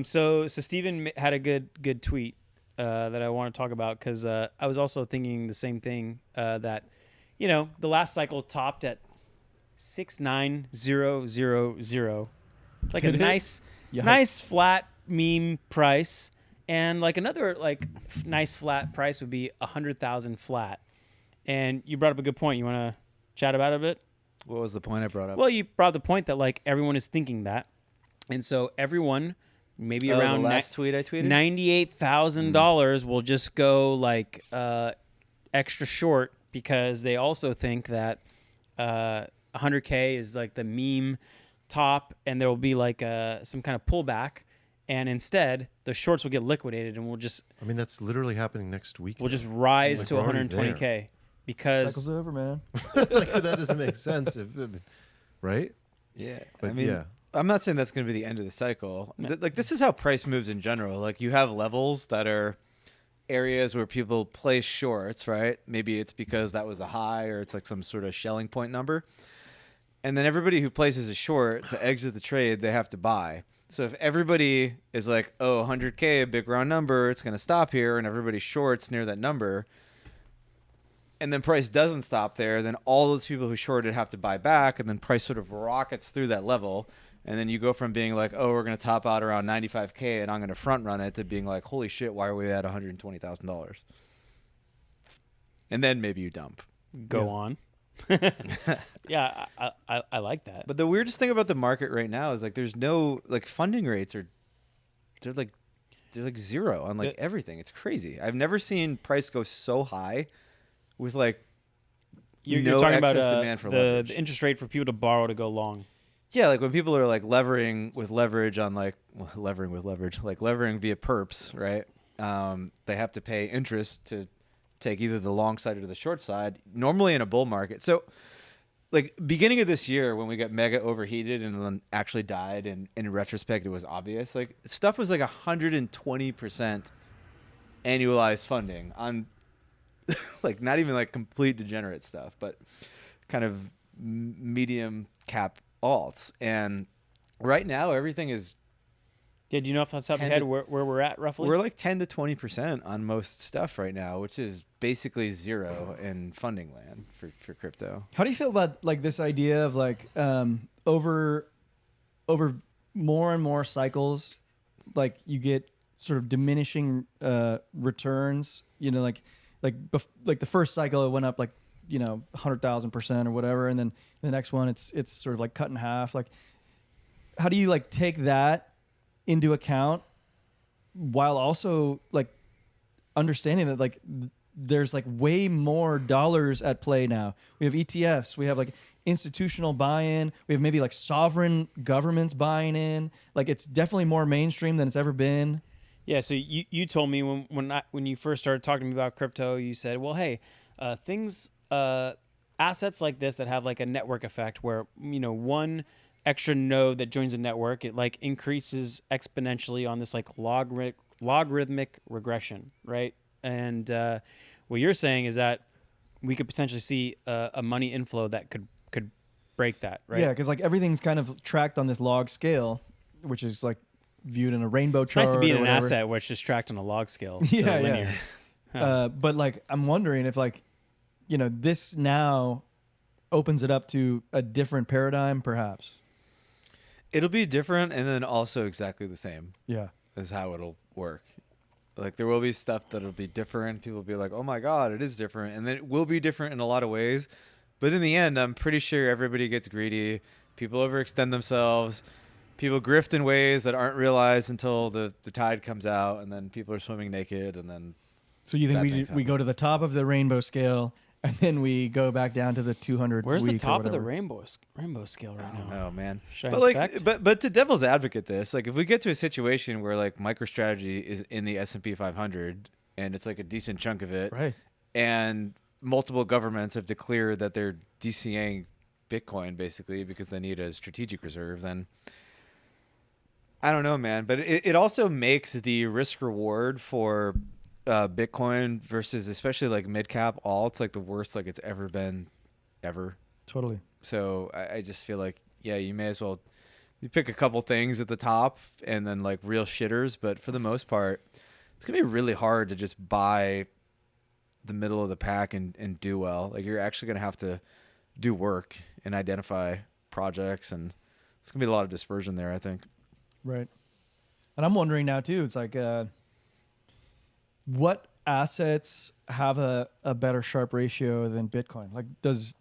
So Steven had a good tweet that I want to talk about because I was also thinking the same thing that, you know, the last cycle topped at 69000. Like Did a it? nice Yikes. nice flat meme price, and like another like nice flat price would be 100,000 flat. And you brought up a good point. You want to chat about it a bit? What was the point I brought up? Well, you brought up the point that like everyone is thinking that, and so everyone maybe around the last tweet I tweeted? $98,000 will just go like extra short because they also think that 100K is like the meme top, and there will be like some kind of pullback, and instead the shorts will get liquidated, and I mean, that's literally happening next week. we'll just rise Like, to we're already 120K because Cycle's over, man. Like, that doesn't make sense, right? Yeah, But I mean, yeah. I'm not saying that's going to be the end of the cycle. Like this is how price moves in general. Like you have levels that are areas where people place shorts, right? Maybe it's because that was a high, or it's like some sort of shelling point number. And then everybody who places a short to exit the trade, they have to buy. So if everybody is like, oh, 100K, a big round number, it's going to stop here, and everybody shorts near that number, and then price doesn't stop there, then all those people who shorted have to buy back, and then price sort of rockets through that level. And then you go from being like, oh, we're going to top out around 95K and I'm going to front run it, to being like, holy shit, why are we at $120,000? And then maybe you dump. go on. Yeah, I like that. But the weirdest thing about the market right now is like there's no like funding rates they're like zero on like everything. It's crazy. I've never seen price go so high with like You're no talking about excess demand for the leverage. interest rate for people to borrow to go long. Yeah, like when people are like levering with leverage on like levering via perps, right? They have to pay interest to take either the long side or the short side, normally in a bull market. So like beginning of this year when we got mega overheated and then actually died, and in retrospect it was obvious, like stuff was like 120% annualized funding on like not even like complete degenerate stuff, but kind of medium cap alts. And right now everything is Yeah, do you know off the top of your head where we're at roughly? we're like 10 to 20% on most stuff right now, which is basically zero in funding land for crypto. How do you feel about like this idea of like over more and more cycles, like you get sort of diminishing returns? You know, like the first cycle it went up like 100,000% or whatever, and then the next one it's sort of like cut in half. Like, how do you like take that into account while also like understanding that like there's like way more dollars at play now? We have ETFs, we have like institutional buy-in, we have maybe like sovereign governments buying in. Like it's definitely more mainstream than it's ever been. Yeah, so you told me when you first started talking to me about crypto, you said, well, hey, assets like this that have like a network effect where one extra node that joins the network, it like increases exponentially on this like logarithmic regression, right? And what you're saying is that we could potentially see a money inflow that could break that, right? Yeah, because like everything's kind of tracked on this log scale, which is like viewed in a rainbow It's chart. nice to be in or an whatever. asset where it's just tracked on a log scale. Yeah, instead of yeah. linear. But like I'm wondering if like this now opens it up to a different paradigm, perhaps. It'll be different, and then also exactly the same Yeah. is how it'll work. Like there will be stuff that'll be different. People will be like, oh my God, it is different. And then it will be different in a lot of ways. But in the end, I'm pretty sure everybody gets greedy. People overextend themselves. People grift in ways that aren't realized until the tide comes out, and then people are swimming naked, and then So you think bad things we go to the top of the rainbow scale and then we go back down to the 200? Where's the week or top of the whatever? rainbow scale right now? oh man. Should I But like inspect? but to devil's advocate this, like if we get to a situation where like MicroStrategy is in the S&P 500 and it's like a decent chunk of it, Right. and multiple governments have declared that they're DCAing Bitcoin basically because they need a strategic reserve, then I don't know, man. But it also makes the risk reward for Bitcoin versus especially like mid cap alts like the worst like it's ever been ever. Totally. So I just feel like, yeah, you may as well you pick a couple things at the top and then like real shitters. But for the most part, it's going to be really hard to just buy the middle of the pack and do well. Like you're actually going to have to do work and identify projects, and it's going to be a lot of dispersion there, I think. Right. And I'm wondering now too, it's like what assets have a better Sharpe ratio than Bitcoin? Like does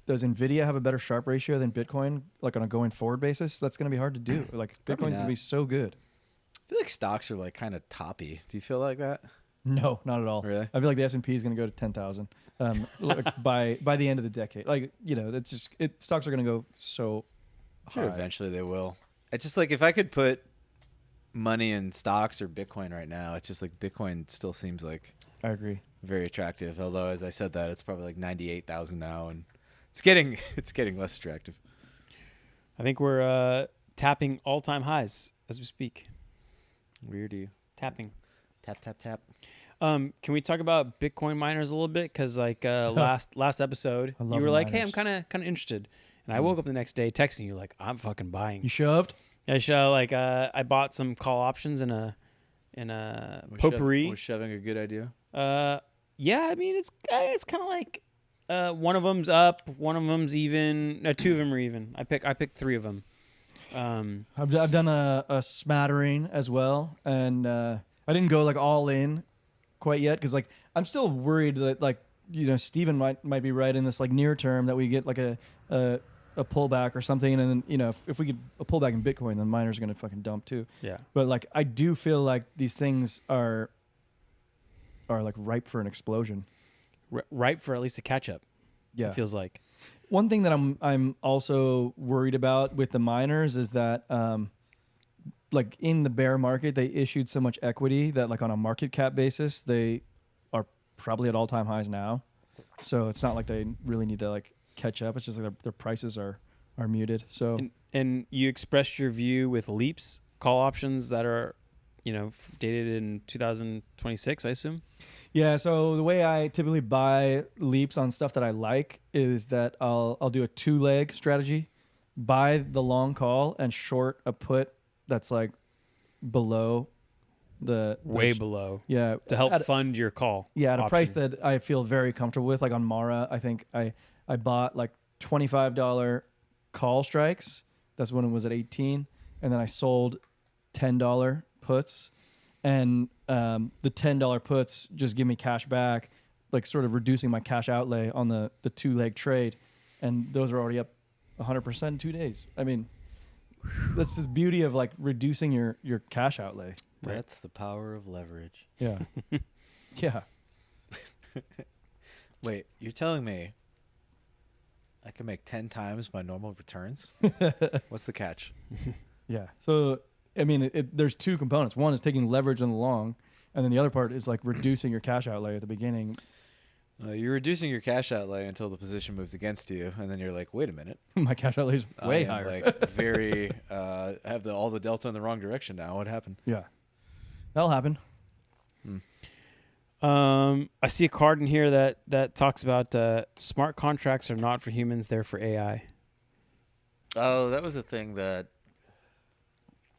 Nvidia have a better Sharpe ratio than Bitcoin, like on a going forward basis? That's going to be hard to do. Like Probably Bitcoin's going to not. be so good. I feel like stocks are like kind of toppy. Do you feel like that? No, not at all. Really? I feel like the S&P is going to go to 10,000 by the end of the decade. Like, it's just stocks are going to go so I'm sure high. eventually they will. It's just like if I could put money in stocks or Bitcoin right now. It's just like Bitcoin still seems like I agree. very attractive. Although, as I said that, it's probably like 98,000 now, and it's getting less attractive. I think we're tapping all-time highs as we speak. Weirdy. Tapping. Tap tap tap. Can we talk about Bitcoin miners a little bit? Because like last episode, I you love were like, "Hey, miners. I'm kind of interested," and I woke up the next day texting you like, "I'm fucking buying." You shoved? I show like I bought some call options in a potpourri. Was shoving a good idea? Yeah, I mean it's kind of like one of them's up, one of them's even. No, two of them are even. I picked three of them. I've done a smattering as well, and I didn't go like all in quite yet because like I'm still worried that like Steven might be right in this like near term that we get like a pullback or something, and then if we get a pullback in Bitcoin, then miners are gonna fucking dump too. Yeah, but like I do feel like these things are like ripe for an explosion. ripe for at least a catch up. Yeah, it feels like. One thing that I'm also worried about with the miners is that like in the bear market they issued so much equity that like on a market cap basis they are probably at all-time highs now. So it's not like they really need to like catch up. It's just like their prices are muted. So and you expressed your view with leaps call options that are dated in 2026, I assume. yeah, so the way I typically buy leaps on stuff that I like is that I'll do a two-leg strategy, buy the long call and short a put that's like below the Way below. Yeah, To help fund your call. yeah, at a option. price that I feel very comfortable with. Like on Mara, I think I bought like $25 call strikes. That's when it was at 18, and then I sold $10 puts, and the $10 puts just give me cash back, like sort of reducing my cash outlay on the two-leg trade, and those are already up 100% in 2 days. I mean, that's the beauty of like reducing your cash outlay. That's the power of leverage. Yeah, yeah. Wait, you're telling me I can make 10 times my normal returns? What's the catch? Yeah. So, I mean, there's two components. One is taking leverage on the long, and then the other part is like reducing your cash outlay at the beginning. You're reducing your cash outlay until the position moves against you, and then you're like, wait a minute. My cash outlay is way I am higher. like very, I have all the delta in the wrong direction now. What happened? Yeah. That'll happen. I see a card in here that talks about smart contracts are not for humans; they're for AI. Oh, that was a thing that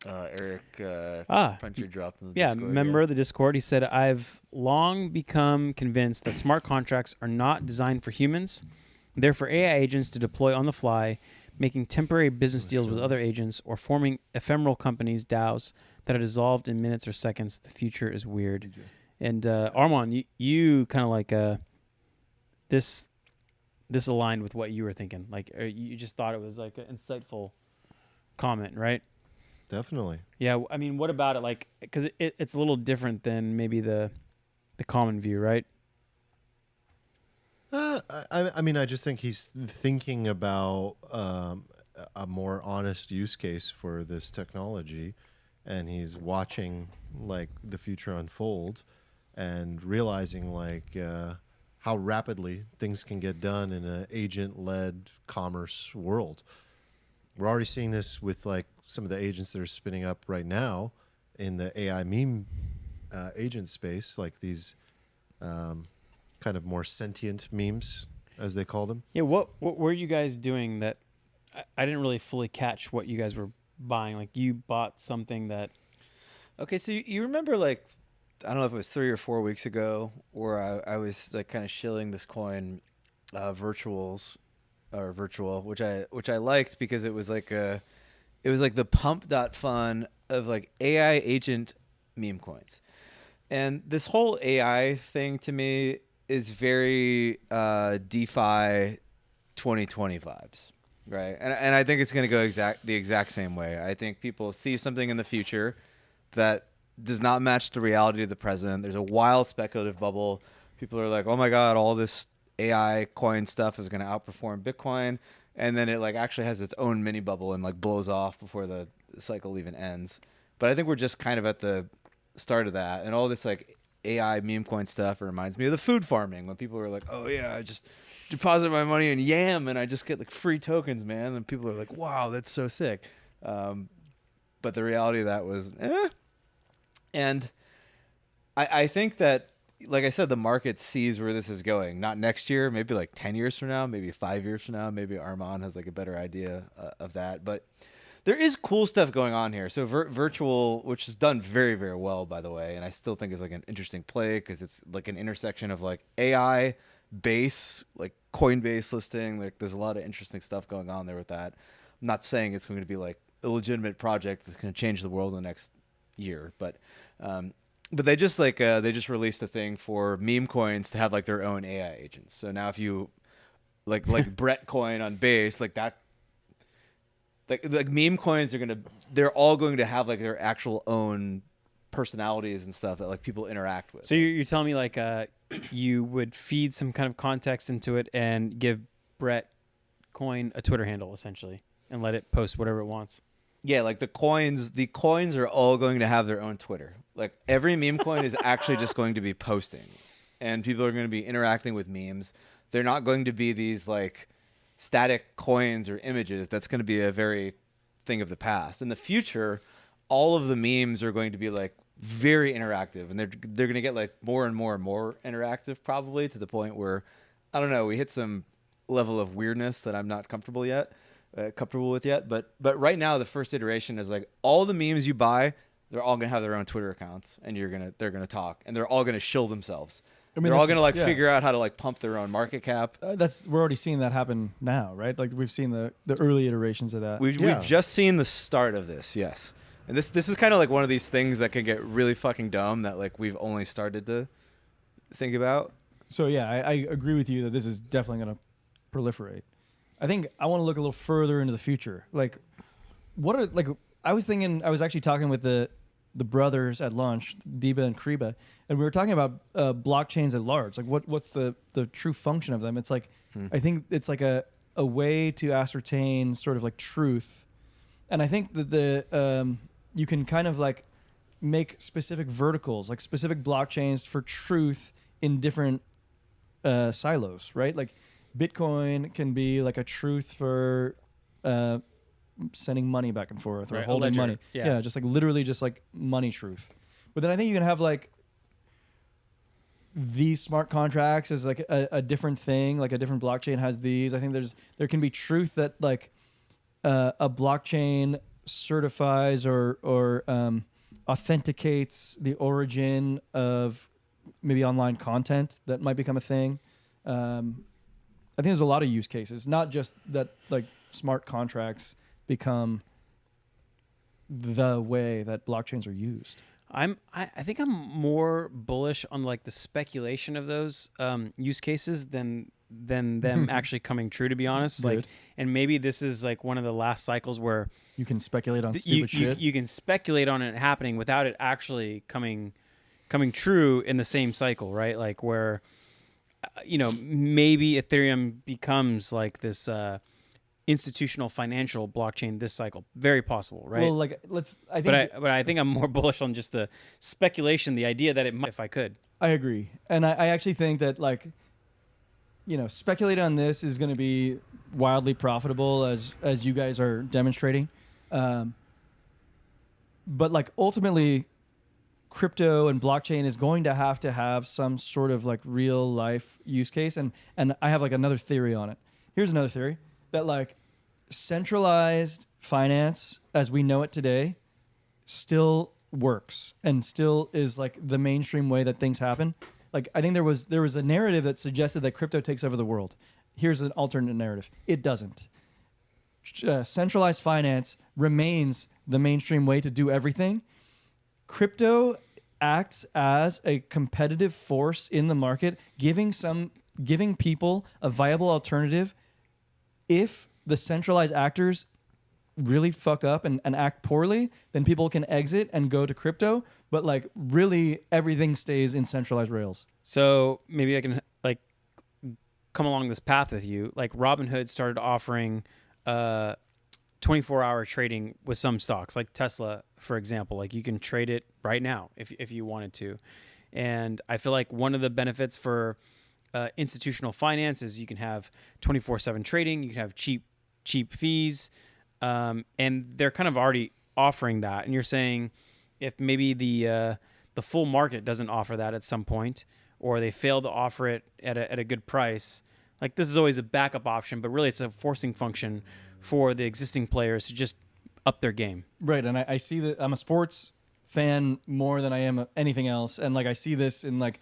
Eric Puncher dropped in the Yeah, Discord. member of the Discord. He said, "I've long become convinced that smart contracts are not designed for humans; they're for AI agents to deploy on the fly, making temporary business deals with other agents, or forming ephemeral companies (DAOs) that are dissolved in minutes or seconds. The future is weird." And Armand, you kind of like this aligned with what you were thinking. Like you just thought it was like an insightful comment, right? Definitely. Yeah, I mean, what about it? Like, because it's a little different than maybe the common view, right? I mean, I just think he's thinking about a more honest use case for this technology, and he's watching like the future unfold and realizing like how rapidly things can get done in an agent-led commerce world. We're already seeing this with like some of the agents that are spinning up right now in the AI meme agent space, like these kind of more sentient memes, as they call them. Yeah. What were you guys doing that I didn't really fully catch what you guys were buying? Like you bought something that. Okay, so you remember like, I don't know if it was 3 or 4 weeks ago, where I was like kind of shilling this coin, virtual, which I liked because it was like the pump.fun of like AI agent meme coins. And this whole AI thing to me is very DeFi 2020 vibes, right? And I think it's going to go the exact same way. I think people see something in the future that does not match the reality of the present. There's a wild speculative bubble. People are like, oh my God, all this AI coin stuff is going to outperform Bitcoin. And then it like actually has its own mini bubble and like blows off before the cycle even ends. But I think we're just kind of at the start of that, and all this like AI meme coin stuff reminds me of the food farming when people were like, "Oh yeah, I just deposit my money in Yam and I just get like free tokens, man." And people are like, "Wow, that's so sick." But the reality of that was, and I think that, like I said, the market sees where this is going. Not next year, maybe like 10 years from now, maybe 5 years from now. Maybe Armand has like a better idea of that. But there is cool stuff going on here. So virtual, which is done very, very well, by the way, and I still think is like an interesting play because it's like an intersection of like AI base, like Coinbase listing. Like there's a lot of interesting stuff going on there with that. I'm not saying it's going to be like a legitimate project that's going to change the world in the next year, but they just they just released a thing for meme coins to have like their own AI agents. So now if you like Brett coin on base, like that, like meme coins they're all going to have like their actual own personalities and stuff that like people interact with. So you're telling me like you would feed some kind of context into it and give Brett coin a Twitter handle essentially and let it post whatever it wants. Yeah, like the coins are all going to have their own Twitter. Like every meme coin is actually just going to be posting, and people are going to be interacting with memes. They're not going to be these like static coins or images. That's going to be a very thing of the past. In the future, all of the memes are going to be like very interactive, and they're going to get like more and more and more interactive, probably to the point where, I don't know, we hit some level of weirdness that I'm not comfortable with yet. But right now, the first iteration is like all the memes you buy, they're all gonna have their own Twitter accounts, and they're gonna talk, and they're all gonna shill themselves. I mean, they're all gonna like figure out how to like pump their own market cap. We're already seeing that happen now, right? Like we've seen the early iterations of that. We've just seen the start of this, yes. And this is kind of like one of these things that can get really fucking dumb that like we've only started to think about. So yeah, I agree with you that this is definitely gonna proliferate. I think I want to look a little further into the future. Like, I was actually talking with the brothers at lunch, Deba and Kriba, and we were talking about blockchains at large. Like, what's the true function of them? It's like, I think it's like a way to ascertain sort of like truth. And I think that you can kind of like make specific verticals, like specific blockchains for truth in different silos, right? Like, Bitcoin can be like a truth for sending money back and forth or holding money. Yeah, just like literally just like money truth. But then I think you can have like these smart contracts as like a different thing, like a different blockchain has these. I think there can be truth that like a blockchain certifies or authenticates the origin of maybe online content that might become a thing. I think there's a lot of use cases, not just that like smart contracts become the way that blockchains are used. I think I'm more bullish on like the speculation of those use cases than them actually coming true, to be honest. Dude. Like, and maybe this is like one of the last cycles where you can speculate on stupid shit. You can speculate on it happening without it actually coming true in the same cycle, right? Like where maybe Ethereum becomes like this institutional financial blockchain this cycle. Very possible, right? Well, like but I think I'm more bullish on just the speculation, the idea that it might, if I could. I agree. And I actually think that like, speculating on this is going to be wildly profitable as you guys are demonstrating. But like ultimately, crypto and blockchain is going to have some sort of like real life use case. And I have like another theory on it. Here's another theory that like centralized finance as we know it today still works and still is like the mainstream way that things happen. Like I think there was a narrative that suggested that crypto takes over the world. Here's an alternate narrative. It doesn't. Centralized finance remains the mainstream way to do everything. Crypto acts as a competitive force in the market, giving people a viable alternative. If the centralized actors really fuck up and act poorly, then people can exit and go to crypto. But like really everything stays in centralized rails. So maybe I can like come along this path with you. Like Robinhood started offering 24-hour trading with some stocks, like Tesla, for example. Like you can trade it right now if you wanted to. And I feel like one of the benefits for institutional finance is you can have 24/7 trading. You can have cheap fees, and they're kind of already offering that. And you're saying if maybe the full market doesn't offer that at some point, or they fail to offer it at a good price, like this is always a backup option. But really, it's a forcing function for the existing players to just up their game. Right, and I see that I'm a sports fan more than I am anything else, and like I see this in like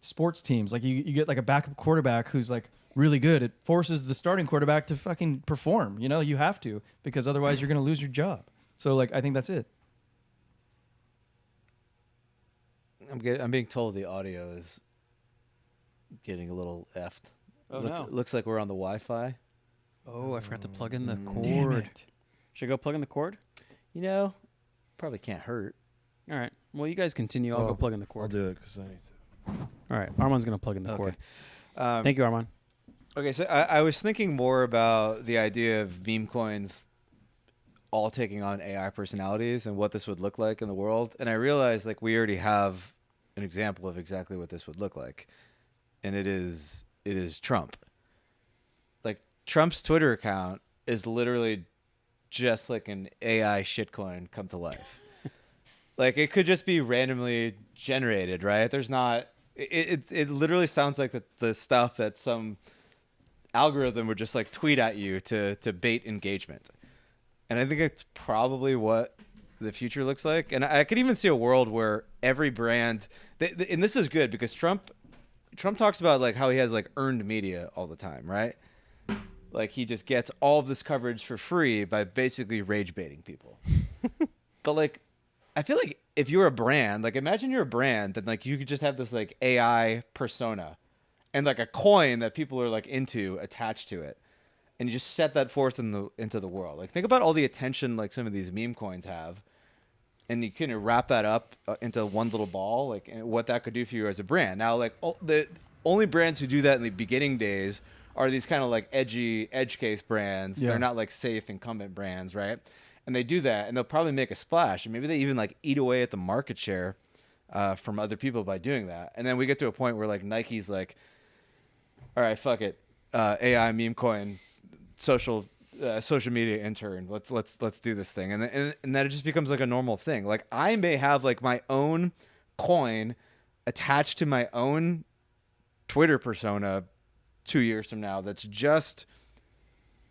sports teams. Like you get like a backup quarterback who's like really good. It forces the starting quarterback to fucking perform. You know, you have to, because otherwise you're going to lose your job. So like I think that's it. I'm being told the audio is getting a little effed. Oh, looks like we're on the Wi-Fi. Oh, I forgot to plug in the Damn cord. it. Should I go plug in the cord? You know, probably can't hurt. All right. Well, you guys continue. I'll go plug in the I'll cord. do it because I need to. All right. Armand's going to plug in the Okay. cord. Um, Thank you, Armand. Okay, so I was thinking more about the idea of meme coins all taking on AI personalities and what this would look like in the world. And I realized like we already have an example of exactly what this would look like. And it is Trump. Like Trump's Twitter account is literally just like an AI shitcoin come to life. Like it could just be randomly generated, right? There's not it literally sounds like the stuff that some algorithm would just like tweet at you to bait engagement. And I think it's probably what the future looks like. And I could even see a world where every brand, and this is good because Trump talks about like how he has like earned media all the time, right? Like he just gets all of this coverage for free by basically rage baiting people. But like, I feel like if you're a brand, like imagine you're a brand, then like you could just have this like AI persona and like a coin that people are like into attached to it. And you just set that forth into the world. Like think about all the attention like some of these meme coins have, and you can wrap that up into one little ball, like and what that could do for you as a brand. Now, like the only brands who do that in the beginning days are these kind of like edgy edge case brands. Yeah. They're not like safe incumbent brands, right? And they do that, and they'll probably make a splash, and maybe they even like eat away at the market share from other people by doing that. And then we get to a point where like Nike's like, all right, fuck it, AI meme coin. Social media intern. Let's do this thing, and then it just becomes like a normal thing. Like I may have like my own coin attached to my own Twitter persona 2 years from now. That's just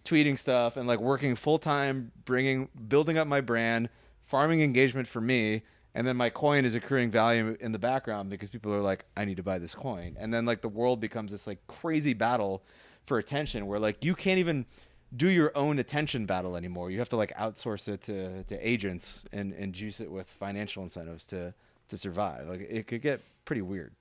tweeting stuff and like working full time, building up my brand, farming engagement for me, and then my coin is accruing value in the background because people are like, I need to buy this coin, and then like the world becomes this like crazy battle for attention where like you can't even do your own attention battle anymore. You have to like outsource it to agents and juice it with financial incentives to survive. Like it could get pretty weird.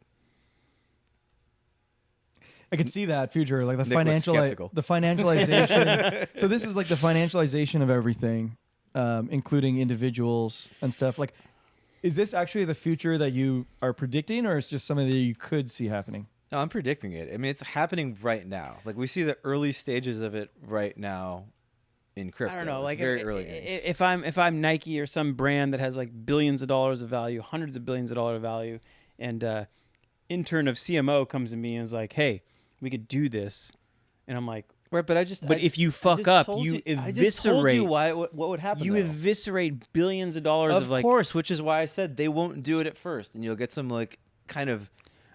I could see that future, like the Nick looks skeptical. financialization. So this is like the financialization of everything, including individuals and stuff. Like, is this actually the future that you are predicting, or is it just something that you could see happening? No, I'm predicting it. I mean, it's happening right now. Like we see the early stages of it right now in crypto. I don't know, like very early innings. if I'm Nike or some brand that has like billions of dollars of value, hundreds of billions of dollars of value, and intern of CMO comes to me and is like, "Hey, we could do this," and I'm like, right, but if you fuck up, you eviscerate. I just told you what would happen. You though. eviscerate billions of dollars Of like. course, which is why I said they won't do it at first, and you'll get some like kind of.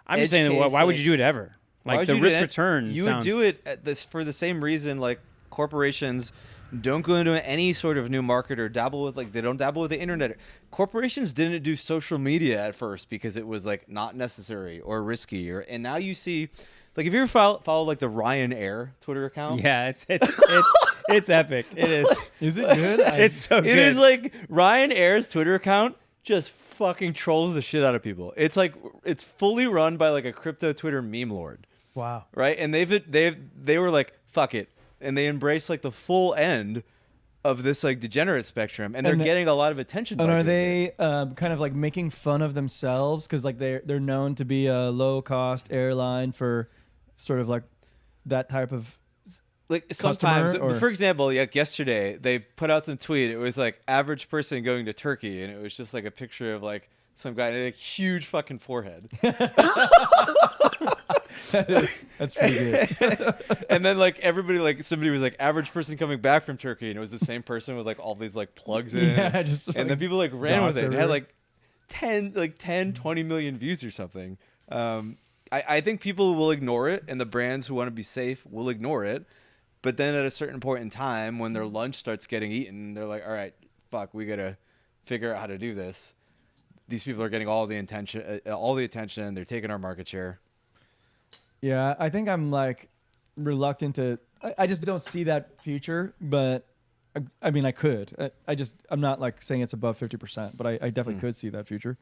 I'm just edge saying, case, why would like- you do it ever? Why Like would the you do risk it? return. You sounds, would do it at this for the same reason like corporations don't go into any sort of new market or dabble with like they don't dabble with the internet. Corporations didn't do social media at first because it was like not necessary or risky and now you see like if you ever follow like the Ryanair Twitter account. Yeah, it's epic. It is. Is it good? It's so good. It is like Ryanair's Twitter account just fucking trolls the shit out of people. It's like it's fully run by like a crypto Twitter meme lord. Wow. Right? And they were like, fuck it. And they embraced like the full end of this like degenerate spectrum. And they're And- getting a lot of attention. And by are doing it. they kind of like making fun of themselves because like they're known to be a low cost airline for sort of like that type of like sometimes, Customer, or- for example, like yesterday they put out some tweet. It was like average person going to Turkey, and it was just like a picture of like some guy with a huge fucking forehead. That's pretty good. And then like everybody, like somebody was like average person coming back from Turkey, and it was the same person with like all these like plugs in. Yeah, just and then like people like ran with dots it. It had everywhere. like 10, 20 million views or something. I think people will ignore it, and the brands who want to be safe will ignore it. But then at a certain point in time, when their lunch starts getting eaten, they're like, all right, fuck, we got to figure out how to do this. These people are getting all the attention. They're taking our market share. Yeah, I think I'm like reluctant to. I just don't see that future, but I mean, I could. I'm not like saying it's above 50%, but I definitely could see that future.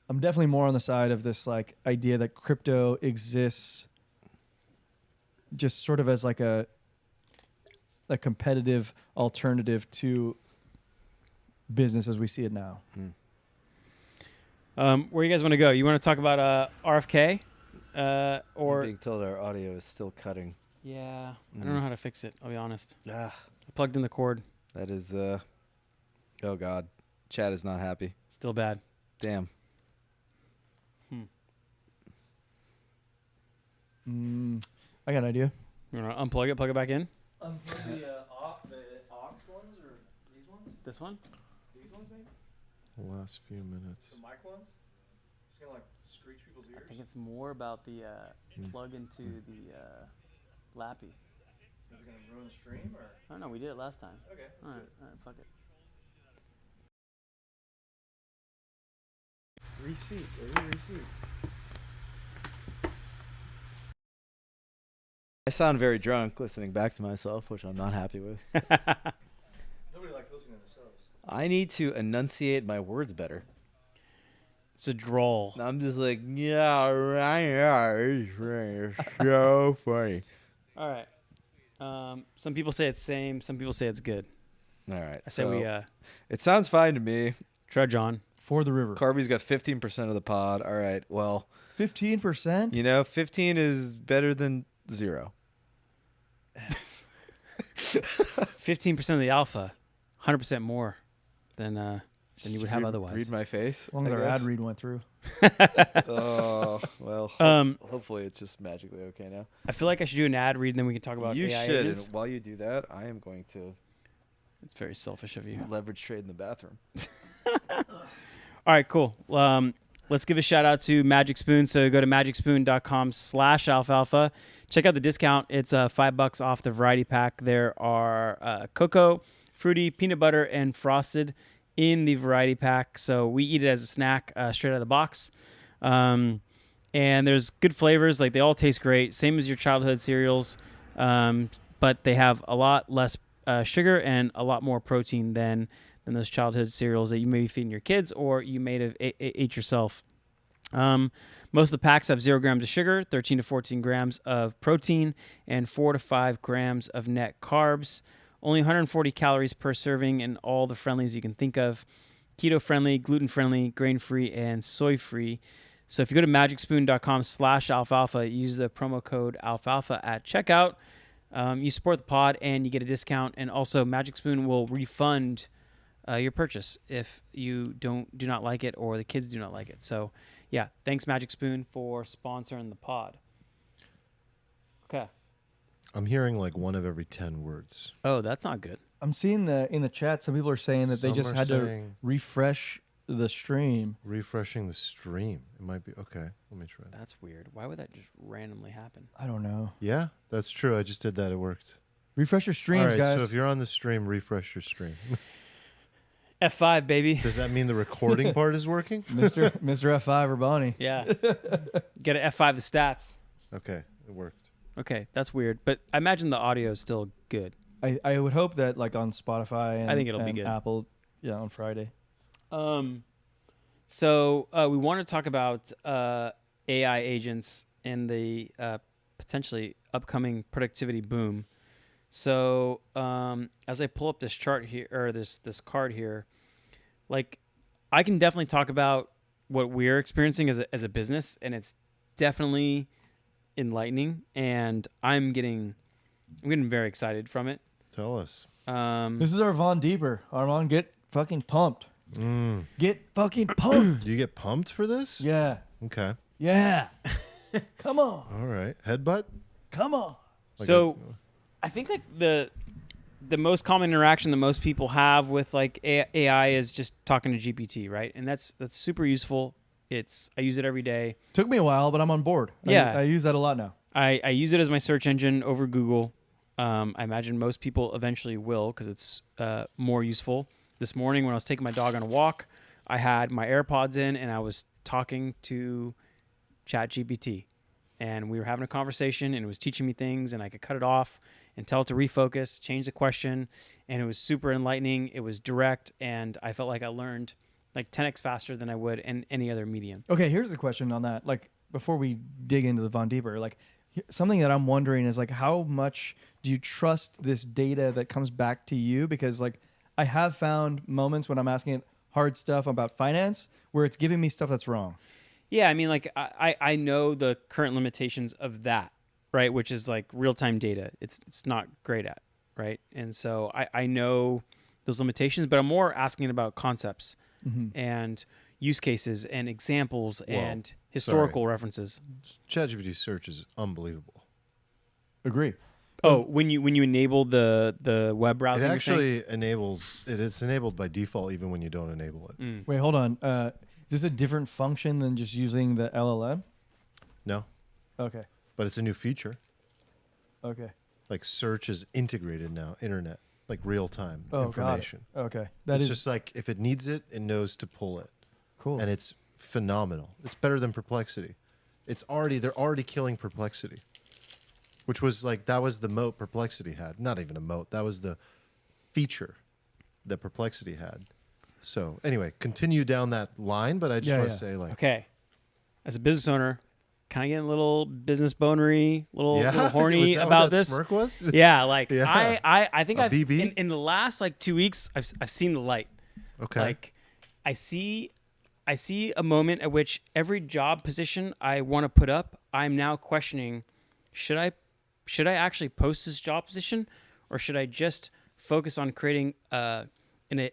I'm definitely more on the side of this like idea that crypto exists just sort of as like a competitive alternative to business as we see it now. Where you guys want to go? You want to talk about RFK? I'm Or being told our audio is still cutting. yeah, I don't know how to fix it. I'll be honest. Ah, I plugged in the cord. that is oh god, Chad is not happy. Still bad. Damn. I got an idea. You want to unplug it? Plug it back in. Unplug the aux ones or these ones? This one. These ones maybe? The last few minutes. The mic ones? It's gonna like screech people's ears. I think it's more about the plug into the Lappy. Is it gonna ruin the stream or? I don't know. We did it last time. Okay. All right, fuck it. Reseat, baby, reseat. I sound very drunk listening back to myself, which I'm not happy with. Nobody likes listening to themselves. I need to enunciate my words better. It's a drawl. I'm just like, yeah, right, it's so funny. All right. Some people say it's same. Some people say it's good. All right. I say so we it sounds fine to me. trudge on. For the river. Carby's got 15% of the pod. All right. Well, 15%? you know, 15 is better than 0. 15% of the alpha, 100% more than you would have otherwise. Read my face. As long as I our guess. ad read went through. Oh, well. Hopefully it's just magically okay now. I feel like I should do an ad read, and then we can talk about You AI should. agents. And while you do that, I am going to It's very selfish of you. leverage trade in the bathroom. All right, cool. Let's give a shout out to Magic Spoon. So go to magicspoon.com/alfalfa. Check out the discount. It's $5 off the variety pack. There are cocoa, fruity, peanut butter, and frosted in the variety pack. So we eat it as a snack straight out of the box. And there's good flavors. Like they all taste great. Same as your childhood cereals. But they have a lot less sugar and a lot more protein than those childhood cereals that you may be feeding your kids or you may have ate yourself. Most of the packs have 0 grams of sugar, 13 to 14 grams of protein, and 4 to 5 grams of net carbs. Only 140 calories per serving, and all the friendlies you can think of. Keto-friendly, gluten-friendly, grain-free, and soy-free. So if you go to magicspoon.com/alfalfa, use the promo code alfalfa at checkout. You support the pod and you get a discount. And also Magic Spoon will refund your purchase if you do not like it or the kids do not like it. So yeah, thanks Magic Spoon for sponsoring the pod. Okay. I'm hearing like 1 of every 10 words. Oh, that's not good. I'm seeing in the chat some people are saying that they Some just are had to saying- refresh the stream. Refreshing the stream. It might be okay. Let me try. That's weird. Why would that just randomly happen? I don't know. Yeah, that's true. I just did that. It worked. Refresh your streams, All right, guys. so if you're on the stream, refresh your stream. F5, baby. Does that mean the recording part is working? Mr. F5 or Bonnie. Yeah. Get an F5 the stats. Okay, it worked. Okay, that's weird. But I imagine the audio is still good. I would hope that like on Spotify and I think it'll be and good. Apple, yeah, on Friday. So we want to talk about AI agents and the potentially upcoming productivity boom. So as I pull up this chart here, or this card here, like I can definitely talk about what we're experiencing as a business, and it's definitely enlightening, and I'm getting very excited from it. Tell us. This is our Von Deeper. Armand, get fucking pumped. Get fucking pumped. Do you get pumped for this? Yeah. Okay. Yeah. Come on. All right. Headbutt? Come on. So I think like the most common interaction that most people have with like AI is just talking to GPT, right? And that's super useful. I use it every day. Took me a while, but I'm on board. Yeah. I use that a lot now. I use it as my search engine over Google. I imagine most people eventually will because it's more useful. This morning when I was taking my dog on a walk, I had my AirPods in and I was talking to ChatGPT. And we were having a conversation and it was teaching me things and I could cut it off and tell it to refocus, change the question. And it was super enlightening. It was direct. And I felt like I learned like 10x faster than I would in any other medium. Okay, here's the question on that. Like, before we dig into the Von Deeper, like, something that I'm wondering is, like, how much do you trust this data that comes back to you? Because, like, I have found moments when I'm asking it hard stuff about finance where it's giving me stuff that's wrong. Yeah, I mean, like, I know the current limitations of that, right? Which is, like, real-time data. It's not great at, right? And so I know those limitations, but I'm more asking about concepts and use cases and examples and historical references. ChatGPT search is unbelievable. Agree. Oh, when you enable the web browsing, It actually enables. It is enabled by default even when you don't enable it. Wait, hold on. Is this a different function than just using the LLM? No, Okay. but it's a new feature. Okay. Like search is integrated now, internet, like real time information. Got it. Okay. It's just like if it needs it, it knows to pull it. cool. And it's phenomenal. It's better than Perplexity. They're already killing Perplexity, which was like, that was the moat Perplexity had. Not even a moat. That was the feature that Perplexity had. So anyway, continue down that line, but I just want to say, like, okay, as a business owner, kind of getting a little business bonery, little horny Was that what about that this. smirk was? Yeah, like Yeah. I think A I've BB? in the last like 2 weeks I've seen the light. Okay. Like I see a moment at which every job position I want to put up, I'm now questioning, should I actually post this job position, or should I just focus on creating an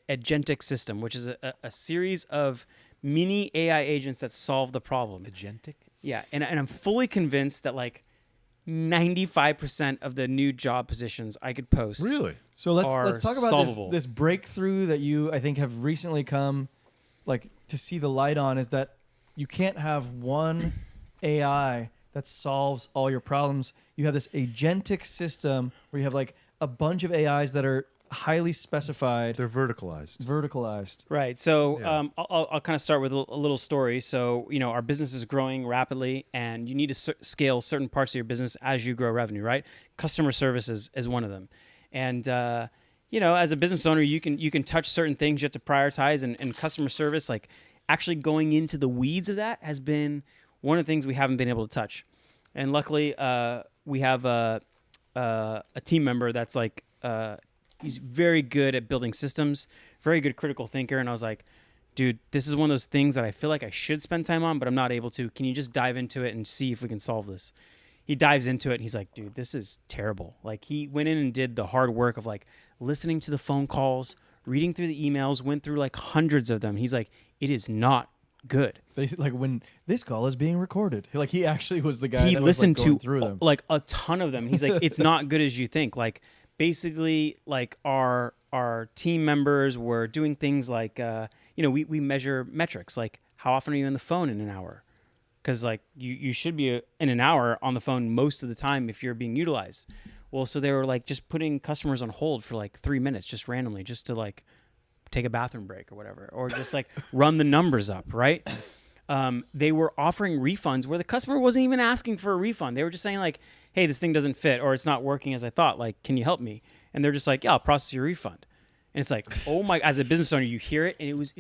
agentic system, which is a series of mini AI agents that solve the problem. Agentic? Yeah, and I'm fully convinced that like 95% of the new job positions I could post. Really? So let's talk about solvable. this breakthrough that you, I think, have recently come like to see the light on, is that you can't have one AI that solves all your problems. You have this agentic system where you have like a bunch of AIs that are highly specified, They're verticalized. Right. So Yeah. I'll kind of start with a little story. So, our business is growing rapidly and you need to scale certain parts of your business as you grow revenue, right? Customer service is one of them. And, as a business owner, you can touch certain things you have to prioritize, and customer service, like actually going into the weeds of that, has been one of the things we haven't been able to touch. And luckily, we have a team member that's like, he's very good at building systems, very good critical thinker. And I was like, dude, this is one of those things that I feel like I should spend time on, but I'm not able to. Can you just dive into it and see if we can solve this? He dives into it and he's like, dude, this is terrible. Like, he went in and did the hard work of like listening to the phone calls, reading through the emails, went through like hundreds of them. He's like, it is not good. they like, when this call is being recorded, like he actually was the guy He that listened was, like, going to through them. like a ton of them. He's like, it's not good as you think. Like, basically, like our team members were doing things like, we measure metrics, like how often are you on the phone in an hour? Because like you should be in an hour on the phone most of the time if you're being utilized. Well, so they were like just putting customers on hold for like 3 minutes, just randomly, just to like take a bathroom break or whatever, or just like run the numbers up, right? They were offering refunds where the customer wasn't even asking for a refund. They were just saying like, hey, this thing doesn't fit, or it's not working as I thought. Like, can you help me? And they're just like, yeah, I'll process your refund. And it's like, oh my, as a business owner, you hear it, and it was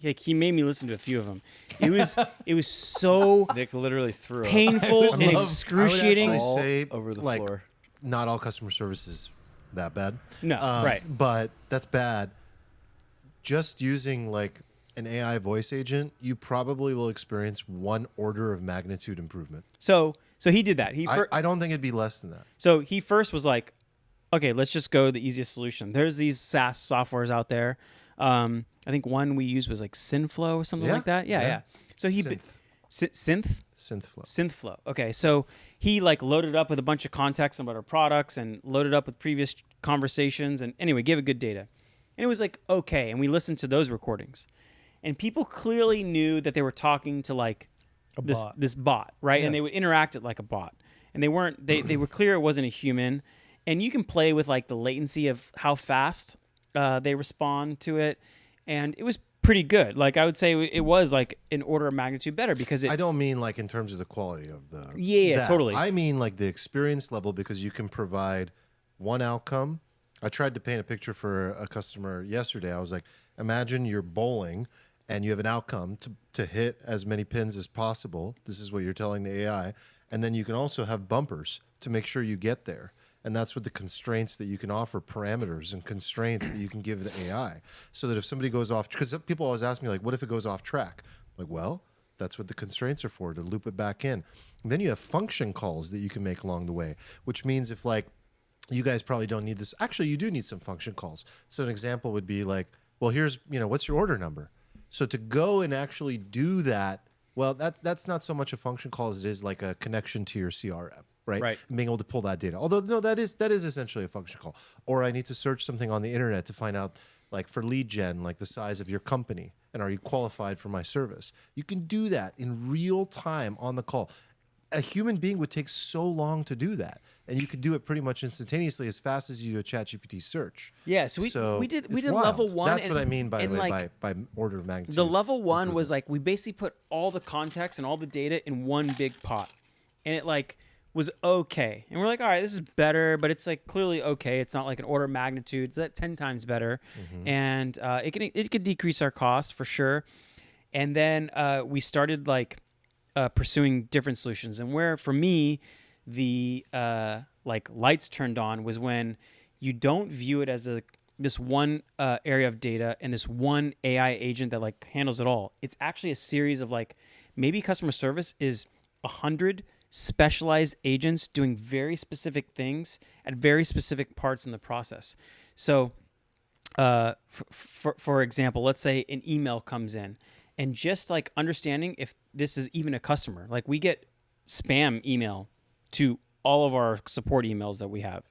like, he made me listen to a few of them. It was so Nick literally threw up painful and excruciating. I would actually say, over the like, floor. not all customer service is that bad. No, right. But that's bad. Just using like an AI voice agent, you probably will experience 1 order of magnitude improvement. So he did that. I don't think it'd be less than that. So he first was like, okay, let's just go the easiest solution. There's these SaaS softwares out there. I think one we used was like Synflow or something like that. Yeah. So he Synthflow. Okay, so he like loaded up with a bunch of context about our products and loaded up with previous conversations, and anyway, gave it good data. And it was like okay, and we listened to those recordings, and people clearly knew that they were talking to like this bot, right? Yeah. And they would interact it like a bot, and they weren't they were clear it wasn't a human. And you can play with like the latency of how fast they respond to it, and it was pretty good. Like I would say it was like an order of magnitude better because I don't mean like in terms of the quality of the Yeah, totally. I mean like the experience level, because you can provide one outcome. I tried to paint a picture for a customer yesterday. I was like, imagine you're bowling and you have an outcome to hit as many pins as possible. This is what you're telling the AI. And then you can also have bumpers to make sure you get there. And that's what the constraints that you can offer, parameters and constraints that you can give the AI, so that if somebody goes off, because people always ask me like, what if it goes off track? I'm like, well, that's what the constraints are for, to loop it back in. And then you have function calls that you can make along the way, which means if like, you guys probably don't need this. Actually, you do need some function calls. So an example would be like, well, here's, what's your order number? So to go and actually do that, well, that's not so much a function call as it is like a connection to your CRM. Right. And being able to pull that data. Although no, that is essentially a function call. Or I need to search something on the internet to find out, like for lead gen, like the size of your company and are you qualified for my service. You can do that in real time on the call. A human being would take so long to do that, and you could do it pretty much instantaneously, as fast as you do a ChatGPT search. Yeah, so we did level one. That's what I mean by by order of magnitude. The level one was like we basically put all the context and all the data in one big pot, and it like was okay. And we're like, all right, this is better, but it's like clearly okay. It's not like an order of magnitude. It's that 10 times better. And it could decrease our cost for sure. And then we started like pursuing different solutions. And where for me the like lights turned on was when you don't view it as this one area of data and this one AI agent that like handles it all. It's actually a series of like maybe customer service is 100 specialized agents doing very specific things at very specific parts in the process. So, for example, let's say an email comes in, and just like understanding if this is even a customer. Like we get spam email to all of our support emails that we have.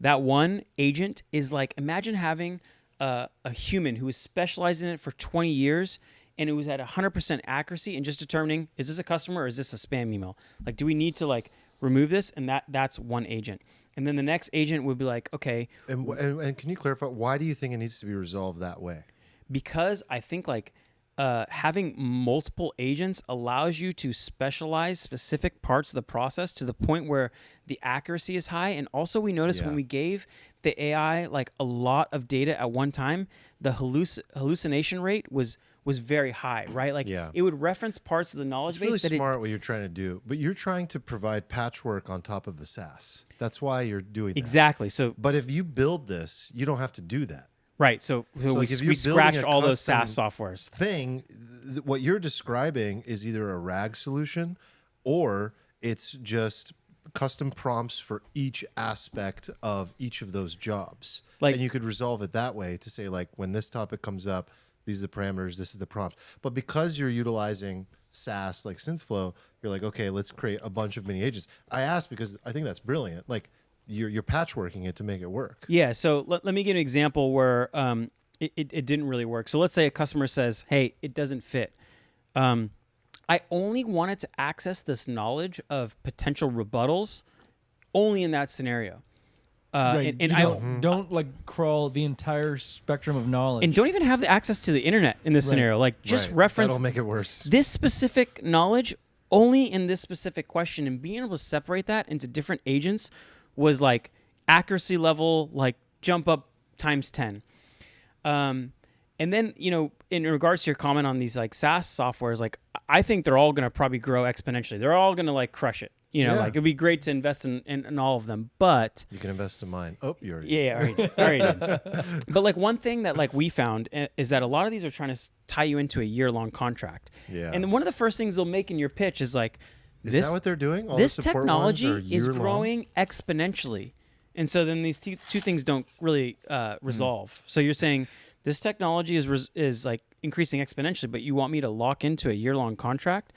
That one agent is like, imagine having a human who is specialized in it for 20 years and it was at 100% accuracy and just determining, is this a customer or is this a spam email? Like, do we need to like remove this? And that's one agent. And then the next agent would be like, okay. And can you clarify, why do you think it needs to be resolved that way? Because I think like having multiple agents allows you to specialize specific parts of the process to the point where the accuracy is high. And also we noticed when we gave the AI like a lot of data at one time, the hallucination rate was very high, right? Like it would reference parts of the knowledge base. It's really smart what you're trying to do, but you're trying to provide patchwork on top of a SaaS. That's why you're doing that. Exactly. So, but if you build this, you don't have to do that. Right. So we scratched all those SaaS softwares. What you're describing is either a RAG solution or it's just custom prompts for each aspect of each of those jobs. And you could resolve it that way to say, like, when this topic comes up, these are the parameters, this is the prompt. But because you're utilizing SaaS like Synthflow, you're like, okay, let's create a bunch of mini agents. I asked because I think that's brilliant. Like, you're patchworking it to make it work. Yeah. So let me give an example where it didn't really work. So let's say a customer says, hey, it doesn't fit. I only wanted to access this knowledge of potential rebuttals only in that scenario. Right. And don't like crawl the entire spectrum of knowledge. And don't even have the access to the internet in this scenario. Like just reference. That'll make it worse. This specific knowledge only in this specific question, and being able to separate that into different agents was like accuracy level, like jump up times 10. And then, in regards to your comment on these like SaaS softwares, like I think they're all going to probably grow exponentially. They're all going to like crush it. You know, Yeah. like it'd be great to invest in all of them, but You can invest in mine. Oh, you already. yeah, already did. But like one thing that like we found is that a lot of these are trying to tie you into a year-long contract. Yeah. And then one of the first things they'll make in your pitch is like, Is this that what they're doing? All this the support ones are technology is year-long? growing exponentially. And so then these two things don't really resolve. So you're saying this technology is like increasing exponentially, but you want me to lock into a year-long contract?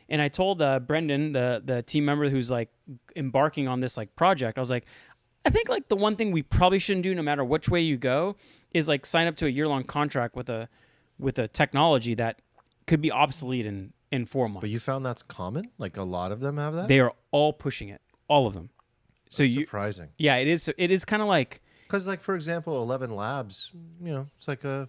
And I told Brendan, the team member who's like embarking on this like project, I was like, I think like the one thing we probably shouldn't do, no matter which way you go, is like sign up to a year-long contract with a technology that could be obsolete in 4 months. But you found that's common? Like a lot of them have that? They are all pushing it, all of them. So That's you, surprising. yeah, it is. It is kind of like, Because, like, for example, 11 Labs, you know, it's like a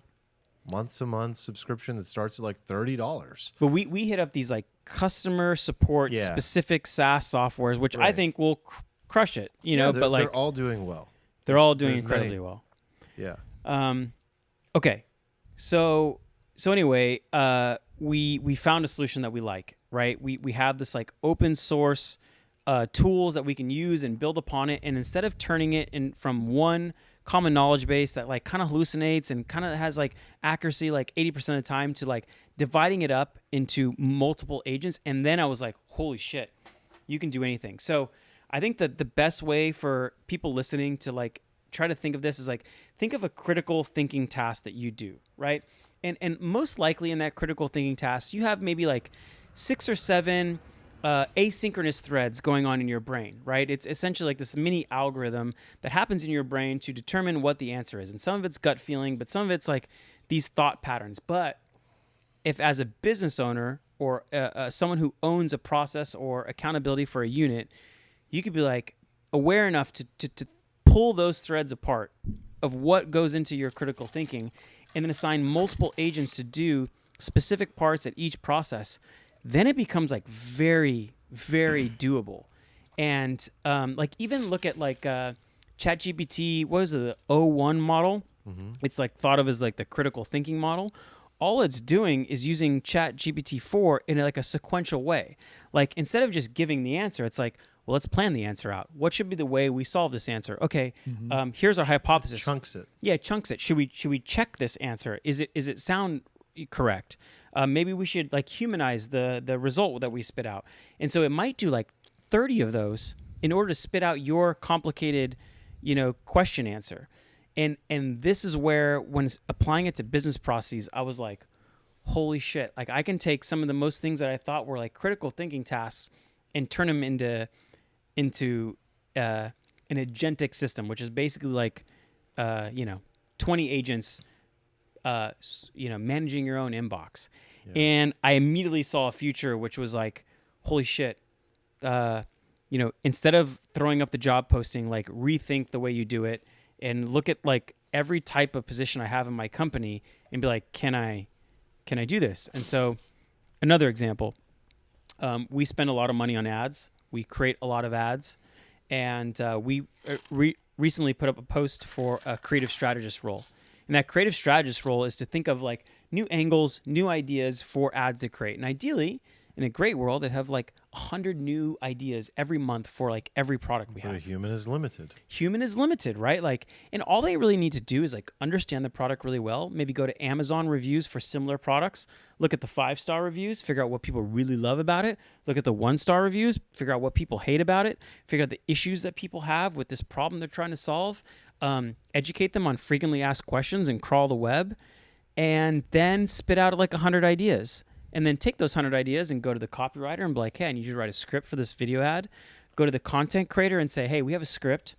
month-to-month subscription that starts at like $30. but we hit up these like customer support Yeah. specific SaaS softwares, which I Right. think will crush it. You know, they're, but like they're all doing well. they're all doing there's incredibly many. well. Yeah. Okay, so anyway, we found a solution that we like, right? We have this like open source tools that we can use and build upon it, and instead of turning it in from one common knowledge base that like kind of hallucinates and kind of has like accuracy like 80% of the time, to like dividing it up into multiple agents. And then I was like, holy shit, you can do anything. So I think that the best way for people listening to like try to think of this is like, think of a critical thinking task that you do, right? And most likely in that critical thinking task, you have maybe like 6 or 7 asynchronous threads going on in your brain, right? It's essentially like this mini algorithm that happens in your brain to determine what the answer is. And some of it's gut feeling, but some of it's like these thought patterns. But if as a business owner or someone who owns a process or accountability for a unit, you could be like aware enough to pull those threads apart of what goes into your critical thinking, and then assign multiple agents to do specific parts at each process, then it becomes like very, very doable. And like even look at like ChatGPT, what is it, the O1 model? It's like thought of as like the critical thinking model. All it's doing is using ChatGPT 4 in like a sequential way. Like instead of just giving the answer, it's like, well, let's plan the answer out. What should be the way we solve this answer? Okay, here's our hypothesis. Chunks it. Yeah, chunks it. Should we check this answer? Is it sound correct? Maybe we should like humanize the result that we spit out. And so it might do like 30 of those in order to spit out your complicated, question answer. And this is where, when applying it to business processes, I was like, holy shit. Like I can take some of the most things that I thought were like critical thinking tasks and turn them into an agentic system, which is basically like, 20 agents, managing your own inbox. Yeah. And I immediately saw a future which was like, holy shit, instead of throwing up the job posting, like rethink the way you do it and look at like every type of position I have in my company and be like, can I do this? And so another example, we spend a lot of money on ads. We create a lot of ads, and we recently put up a post for a creative strategist role. And that creative strategist role is to think of like new angles, new ideas for ads to create. And ideally, in a great world, it'd have like 100 new ideas every month for like every product we have. But a human is limited. Human is limited, right? Like, and all they really need to do is like understand the product really well. Maybe go to Amazon reviews for similar products. Look at the 5-star reviews. Figure out what people really love about it. Look at the 1-star reviews. Figure out what people hate about it. Figure out the issues that people have with this problem they're trying to solve. Educate them on frequently asked questions and crawl the web, and then spit out like 100 ideas. And then take those 100 ideas and go to the copywriter and be like, hey, I need you to write a script for this video ad. Go to the content creator and say, hey, we have a script.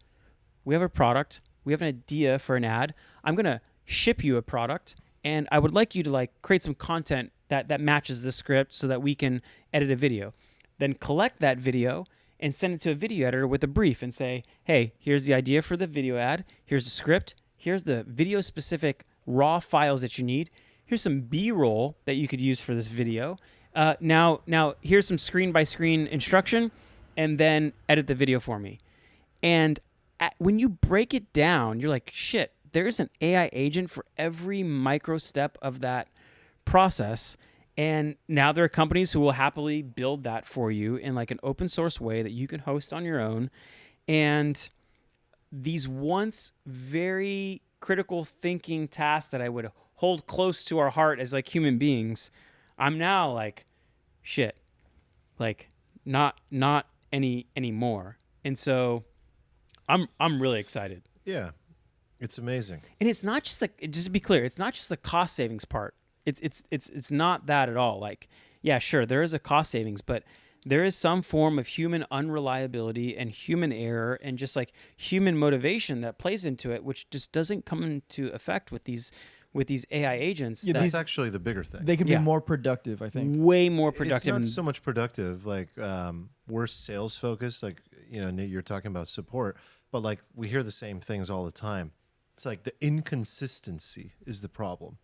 We have a product. We have an idea for an ad. I'm going to ship you a product, and I would like you to like create some content that matches the script so that we can edit a video. Then collect that video and send it to a video editor with a brief and say, hey, here's the idea for the video ad. Here's the script. Here's the video-specific raw files that you need. Here's some B-roll that you could use for this video. Now here's some screen-by-screen instruction, and then edit the video for me. And when you break it down, you're like, shit, there's an AI agent for every micro step of that process. And now there are companies who will happily build that for you in like an open source way that you can host on your own. And these once very critical thinking tasks that I would hold close to our heart as like human beings, I'm now like, shit, like not anymore. And so I'm really excited. Yeah, it's amazing. And it's not just like, just to be clear, it's not just the cost savings part. It's not that at all. Like, yeah, sure, there is a cost savings, but there is some form of human unreliability and human error and just like human motivation that plays into it, which just doesn't come into effect with these AI agents. Yeah, That's actually the bigger thing. They can Yeah. be more productive, I think. way more productive. It's not so much productive. Like we're sales focused. Like Nate, you're talking about support, but like we hear the same things all the time. It's like the inconsistency is the problem.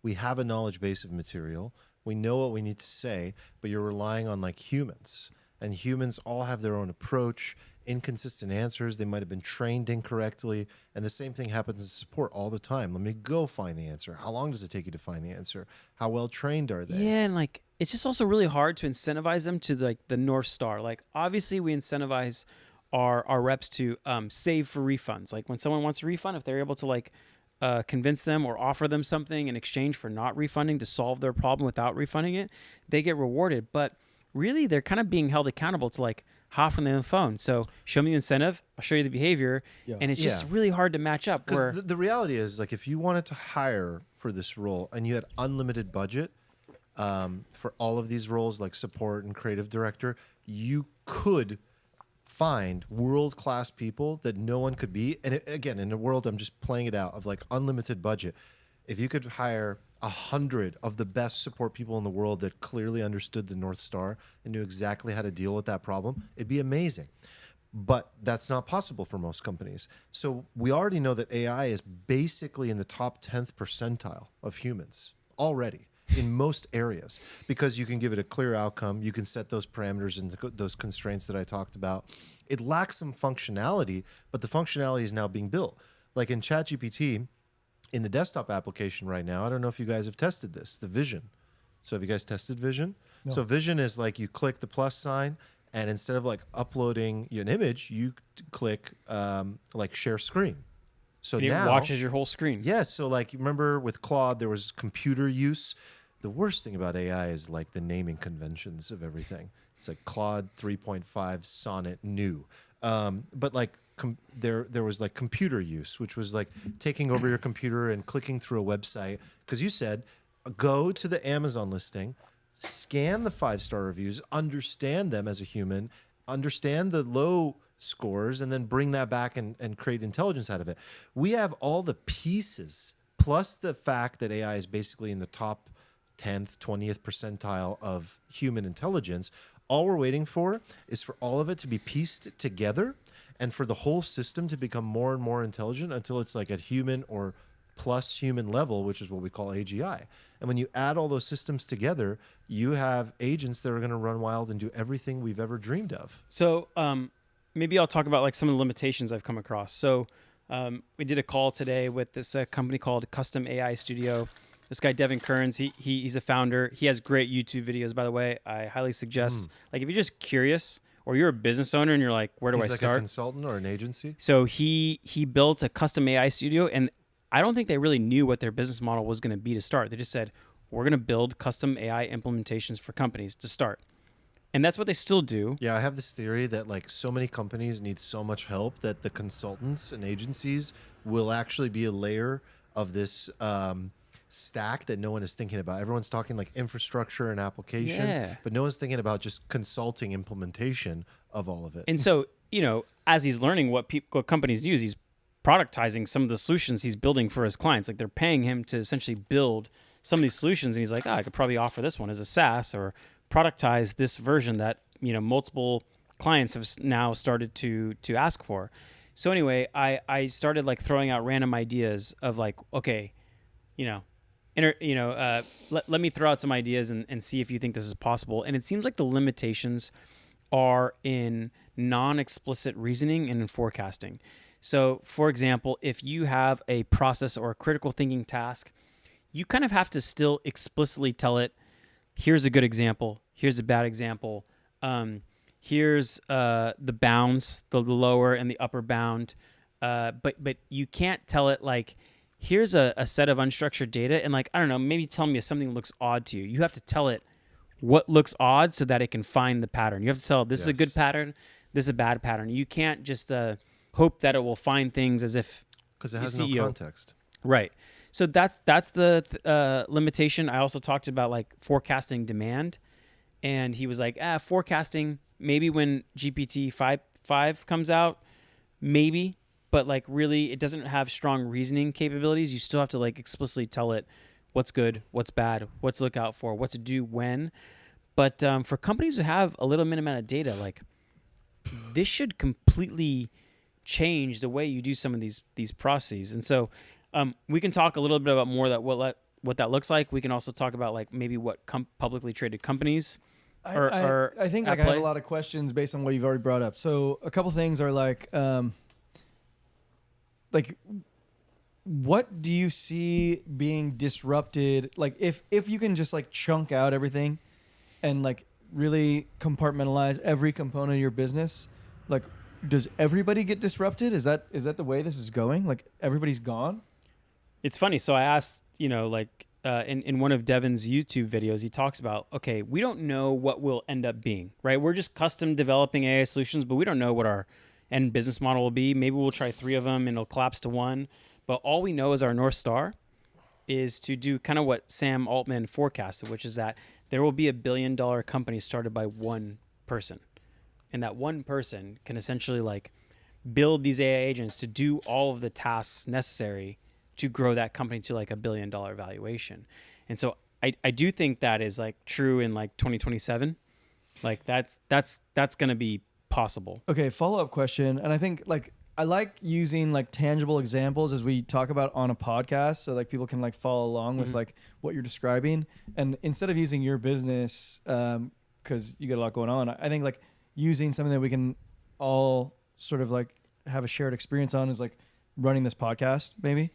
We have a knowledge base of material. We know what we need to say, but you're relying on like humans, and humans all have their own approach, inconsistent answers. They might have been trained incorrectly, and the same thing happens in support all the time. Let me go find the answer. How long does it take you to find the answer? How well trained are they? Yeah, and like it's just also really hard to incentivize them to like the North Star. Like obviously we incentivize our reps to save for refunds. Like when someone wants a refund, if they're able to like convince them or offer them something in exchange for not refunding to solve their problem without refunding it, they get rewarded. But really, they're kind of being held accountable to like hop on the phone. So show me the incentive, I'll show you the behavior, Yeah. and it's just really hard to match up. Where Because the reality is, like, if you wanted to hire for this role and you had unlimited budget for all of these roles, like support and creative director, you could find world-class people that no one could be. And again, in a world, I'm just playing it out, of like unlimited budget. If you could hire 100 of the best support people in the world that clearly understood the North Star and knew exactly how to deal with that problem, it'd be amazing. But that's not possible for most companies. So we already know that AI is basically in the top 10th percentile of humans already in most areas, because you can give it a clear outcome. You can set those parameters and those constraints that I talked about. It lacks some functionality, but the functionality is now being built. Like in ChatGPT, in the desktop application right now, I don't know if you guys have tested this, the Vision. So have you guys tested Vision? No. So Vision is like you click the plus sign, and instead of like uploading an image, you click like share screen. So it now watches your whole screen. yes. So like you remember with Claude, there was computer use. The worst thing about AI is like the naming conventions of everything. It's like Claude 3.5 Sonnet new. But like there was like computer use, which was like taking over your computer and clicking through a website. Because you said, go to the Amazon listing, scan the 5-star reviews, understand them as a human, understand the low scores, and then bring that back and create intelligence out of it. We have all the pieces, plus the fact that AI is basically in the top 10th, 20th percentile of human intelligence. All we're waiting for is for all of it to be pieced together and for the whole system to become more and more intelligent until it's like at human or plus human level, which is what we call AGI. And when you add all those systems together, you have agents that are going to run wild and do everything we've ever dreamed of. So maybe I'll talk about like some of the limitations I've come across. So we did a call today with this company called Custom AI Studio. This guy, Devin Kearns, he's a founder. He has great YouTube videos, by the way. I highly suggest, like if you're just curious or you're a business owner and you're like, where do He's I like start? a consultant or an agency? So he built a custom AI studio, and I don't think they really knew what their business model was going to be to start. They just said, we're going to build custom AI implementations for companies to start. And that's what they still do. Yeah, I have this theory that like so many companies need so much help that the consultants and agencies will actually be a layer of this stack that no one is thinking about. Everyone's talking like infrastructure and applications, Yeah. but no one's thinking about just consulting implementation of all of it. And so, as he's learning what companies use, he's productizing some of the solutions he's building for his clients. Like they're paying him to essentially build some of these solutions. And he's like, I could probably offer this one as a SaaS or productize this version that, multiple clients have now started to ask for. So anyway, I started like throwing out random ideas of like, okay, let me throw out some ideas and see if you think this is possible. And it seems like the limitations are in non-explicit reasoning and in forecasting. So, for example, if you have a process or a critical thinking task, you kind of have to still explicitly tell it, here's a good example, here's a bad example, here's the bounds, the lower and the upper bound, but you can't tell it like, here's a set of unstructured data, and like, I don't know, maybe tell me if something looks odd to you. You have to tell it what looks odd so that it can find the pattern. You have to tell it, this is a good pattern, this is a bad pattern. You can't just hope that it will find things as if, because it has CEO. no context. Right. So that's the limitation. I also talked about like forecasting demand, and he was like, forecasting maybe when GPT 5 comes out, maybe, but like really it doesn't have strong reasoning capabilities. You still have to like explicitly tell it what's good, what's bad, what to look out for, what to do when. But for companies who have a little amount of data, like this should completely change the way you do some of these processes. And so we can talk a little bit about more that what that looks like. We can also talk about like maybe what publicly traded companies are I think like I have a lot of questions based on what you've already brought up. So a couple things are like what do you see being disrupted? Like if you can just like chunk out everything and like really compartmentalize every component of your business, like does everybody get disrupted? Is that the way this is going? Like everybody's gone? It's funny. So I asked, like in one of Devin's YouTube videos, he talks about, okay, we don't know what we'll end up being, right? We're just custom developing AI solutions, but we don't know what our end business model will be. Maybe we'll try 3 of them and it'll collapse to 1. But all we know is our North Star is to do kind of what Sam Altman forecasted, which is that there will be $1 billion company started by one person. And that one person can essentially like build these AI agents to do all of the tasks necessary to grow that company to like $1 billion valuation. And so I do think that is like true in like 2027. Like that's going to be possible. Okay, follow-up question. And I think like I like using like tangible examples as we talk about on a podcast, so like people can like follow along with like what you're describing. And instead of using your business, because you got a lot going on, I think like using something that we can all sort of like have a shared experience on is like running this podcast, maybe.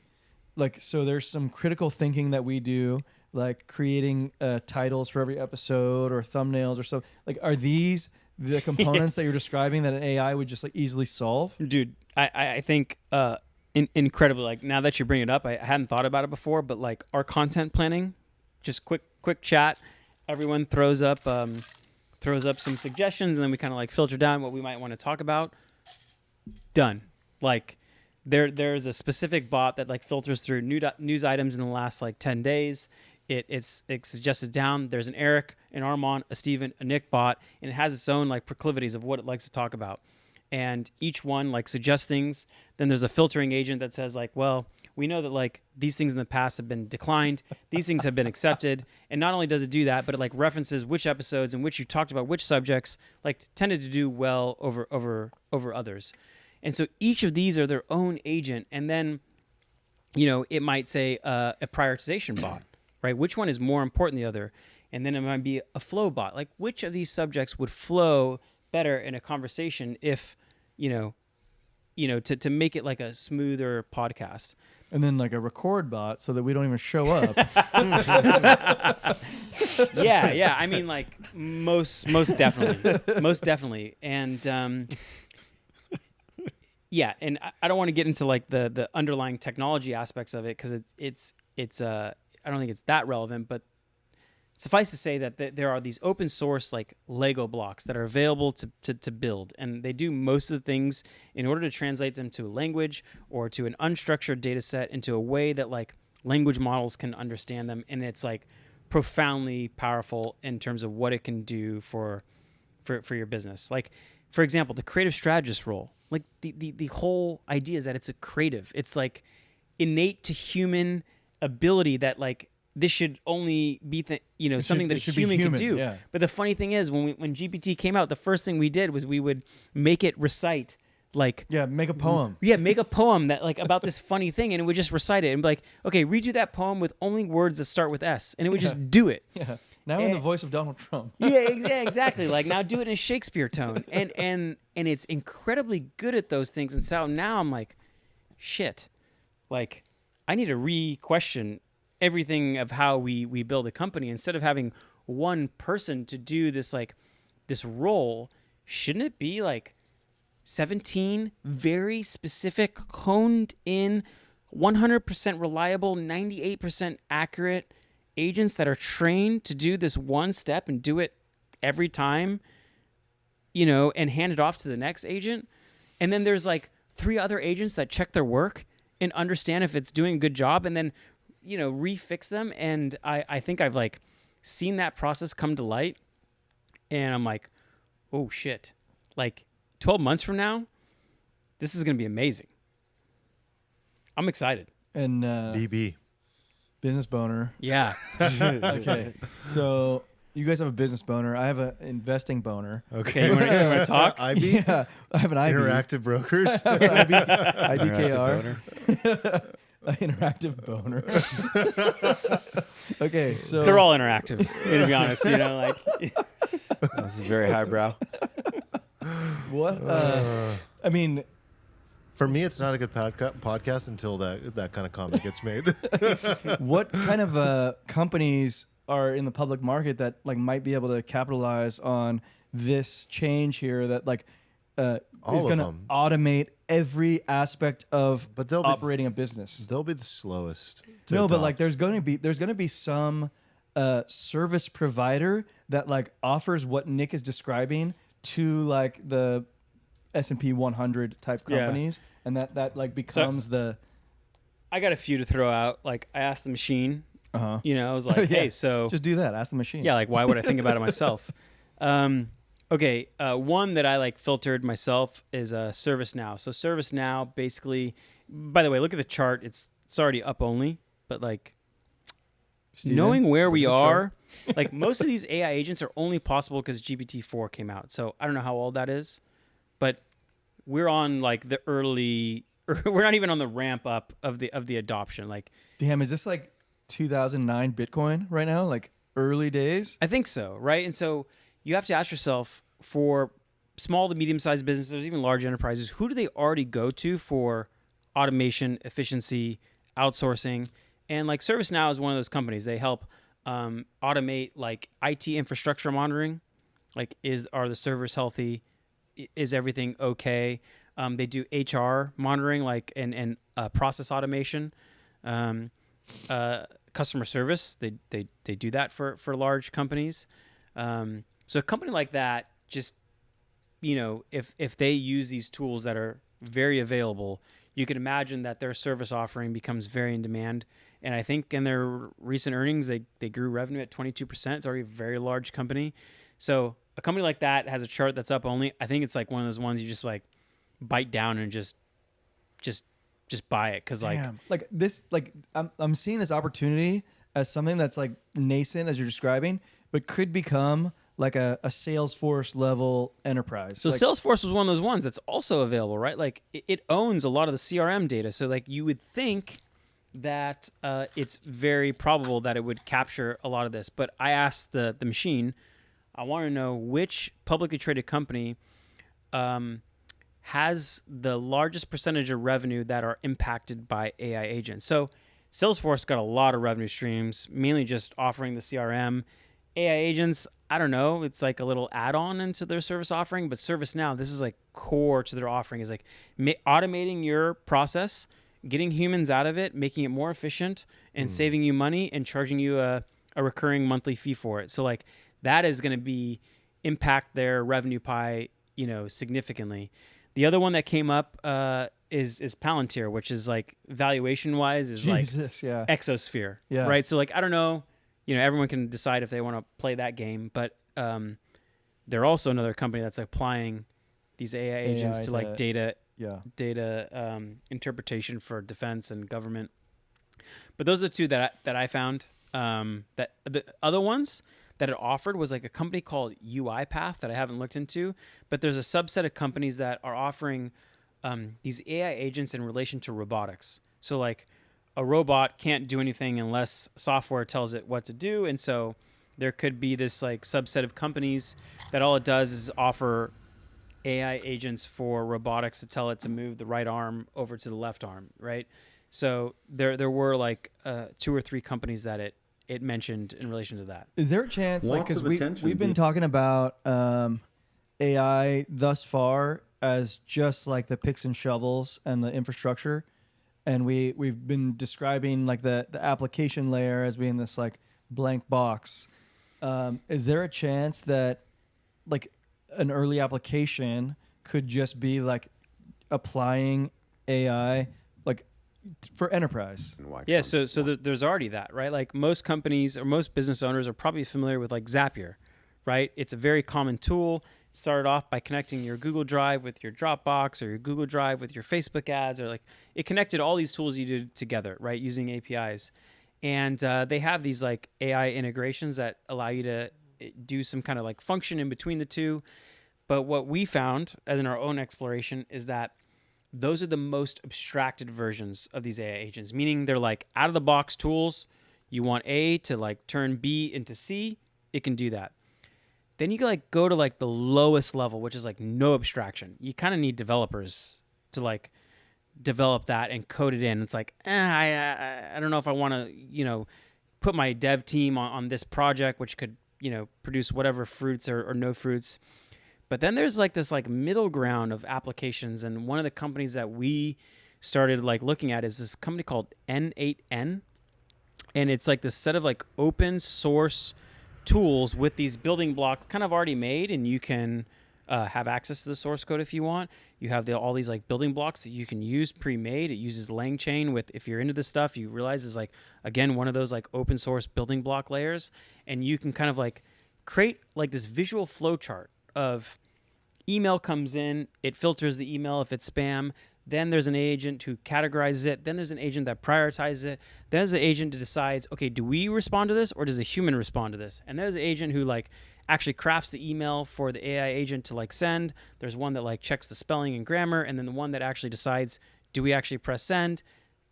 Like, so there's some critical thinking that we do, like creating titles for every episode or thumbnails or so. Like, are these the components that you're describing that an AI would just like easily solve? Dude, I think incredibly, like now that you bring it up, I hadn't thought about it before, but like our content planning, just quick chat, everyone throws up some suggestions, and then we kind of like filter down what we might want to talk about. Done. Like there's a specific bot that like filters through news items in the last like 10 days. It suggests down. There's an Eric, an Armand, a Steven, a Nick bot, and it has its own like proclivities of what it likes to talk about. And each one like suggests things. Then there's a filtering agent that says like, well, we know that like these things in the past have been declined. These things have been accepted. And not only does it do that, but it like references which episodes in which you talked about which subjects like tended to do well over others. And so each of these are their own agent. And then, it might say a prioritization bot, right? Which one is more important than the other? And then it might be a flow bot. Like which of these subjects would flow better in a conversation if, to make it like a smoother podcast. And then like a record bot so that we don't even show up. Yeah. I mean, like most definitely. And yeah, and I don't want to get into like the underlying technology aspects of it because it's I don't think it's that relevant, but suffice to say that there are these open source like Lego blocks that are available to build, and they do most of the things in order to translate them to a language or to an unstructured data set into a way that like language models can understand them, and it's like profoundly powerful in terms of what it can do for your business. Like, for example, the creative strategist role. Like the whole idea is that it's a creative. It's like innate to human ability that like this should only be something that a human can do. Yeah. But the funny thing is when GPT came out, the first thing we did was we would make it recite like make a poem. Make a poem that like about this funny thing, and it would just recite it and be like, okay, redo that poem with only words that start with S, and it would just do it. Yeah. Now in the voice of Donald Trump. Yeah, exactly. Like now do it in a Shakespeare tone. And it's incredibly good at those things. And so now I'm like, shit. Like I need to re-question everything of how we build a company instead of having one person to do this like this role, shouldn't it be like 17 very specific, honed in, 100% reliable, 98% accurate agents that are trained to do this one step and do it every time, and hand it off to the next agent? And then there's like 3 other agents that check their work and understand if it's doing a good job, and then, refix them. And I think I've like seen that process come to light, and I'm like, oh shit, like 12 months from now, this is going to be amazing. I'm excited. And BB. business boner. Yeah. Okay, so you guys have a business boner. I have an investing boner. Okay, you want to talk? IB? Yeah, I have an IB. Interactive Brokers. IBKR. Interactive boner. Okay, so They're all interactive, to be honest. Like This is very highbrow. what? I mean, For me, it's not a good podcast until that kind of comment gets made. what kind of companies are in the public market that like might be able to capitalize on this change here that like is All of going to them. automate every aspect of But they'll be- operating a business? They'll be the slowest. To No, but like adopt. there's going to be some service provider that like offers what Nick is describing to like the S&P 100 type Yeah. companies, and that like becomes I got a few to throw out. Like I asked the machine, uh-huh. I was like, Yeah. hey, so Just do that. Ask the machine. yeah, like why would I think about it myself? Okay, one that I like filtered myself is ServiceNow. So ServiceNow basically, by the way, look at the chart. It's already up only, but like Steven, knowing where look we at the chart. are, like most of these AI agents are only possible because GPT-4 came out. So I don't know how old that is, but we're on like the early. We're not even on the ramp up of the adoption. Like Damn, is this like 2009 Bitcoin right now? Like early days? I think so, right? And so you have to ask yourself, for small to medium-sized businesses, even large enterprises, who do they already go to for automation, efficiency, outsourcing? And like ServiceNow is one of those companies. They help automate like IT infrastructure monitoring. Like, are the servers healthy? Is everything okay? They do HR monitoring, like and process automation, customer service. They do that for large companies. So a company like that, just if they use these tools that are very available, you can imagine that their service offering becomes very in demand. And I think in their recent earnings, they grew revenue at 22%. It's already a very large company. So a company like that has a chart that's up only. I think it's like one of those ones you just like bite down and just buy it, because like Damn. Like this, like I'm seeing this opportunity as something that's like nascent as you're describing, but could become like a Salesforce level enterprise. So like, Salesforce was one of those ones that's also available, right? Like it owns a lot of the CRM data. So like you would think that it's very probable that it would capture a lot of this. But I asked the machine, I want to know which publicly traded company has the largest percentage of revenue that are impacted by AI agents. So Salesforce got a lot of revenue streams, mainly just offering the CRM. AI agents, I don't know, it's like a little add-on into their service offering, but ServiceNow, this is like core to their offering, is like automating your process, getting humans out of it, making it more efficient, and saving you money and charging you a recurring monthly fee for it. So like that is going to impact their revenue pie, significantly. The other one that came up is Palantir, which is like valuation-wise is Jesus, yeah. like Exosphere, Yeah. right? So like I don't know. Everyone can decide if they want to play that game, but they're also another company that's applying these AI agents to like data interpretation for defense and government. But those are the two that I found. That the other ones that it offered was like a company called UiPath that I haven't looked into, but there's a subset of companies that are offering these AI agents in relation to robotics. So like a robot can't do anything unless software tells it what to do. And so there could be this like subset of companies that all it does is offer AI agents for robotics to tell it to move the right arm over to the left arm, right? So there were like 2 or 3 companies that it mentioned in relation to that. Is there a chance, like, Lots because of attention, we've been dude. talking about AI thus far as just like the picks and shovels and the infrastructure, and we've been describing like the application layer as being this like blank box. Is there a chance that like an early application could just be like applying AI like for enterprise? And why Yeah, Trump- there's already that, right? Like most companies or most business owners are probably familiar with like Zapier, right? It's a very common tool. It started off by connecting your Google Drive with your Dropbox or your Google Drive with your Facebook ads, or like it connected all these tools you did together, right, using APIs. And they have these like AI integrations that allow you to do some kind of like function in between the two. But what we found, as in our own exploration, is that those are the most abstracted versions of these AI agents, meaning they're like out of the box tools. You want A to like turn B into C, it can do that. Then you like go to like the lowest level, which is like no abstraction. You kind of need developers to like develop that and code it in. It's like, I don't know if I want to, put my dev team on this project, which could, produce whatever fruits or no fruits. But then there's like this like middle ground of applications. And one of the companies that we started like looking at is this company called N8N. And it's like this set of like open source tools with these building blocks kind of already made, and you can have access to the source code if you want. You have all these like building blocks that you can use pre-made. It uses LangChain with, if you're into this stuff, you realize is like, again, one of those like open source building block layers. And you can kind of like create like this visual flow chart of email comes in, it filters the email if it's spam. Then there's an agent who categorizes it. Then there's an agent that prioritizes it. Then there's an agent that decides, okay, do we respond to this or does a human respond to this? And there's an agent who like actually crafts the email for the AI agent to like send. There's one that like checks the spelling and grammar, and then the one that actually decides, do we actually press send?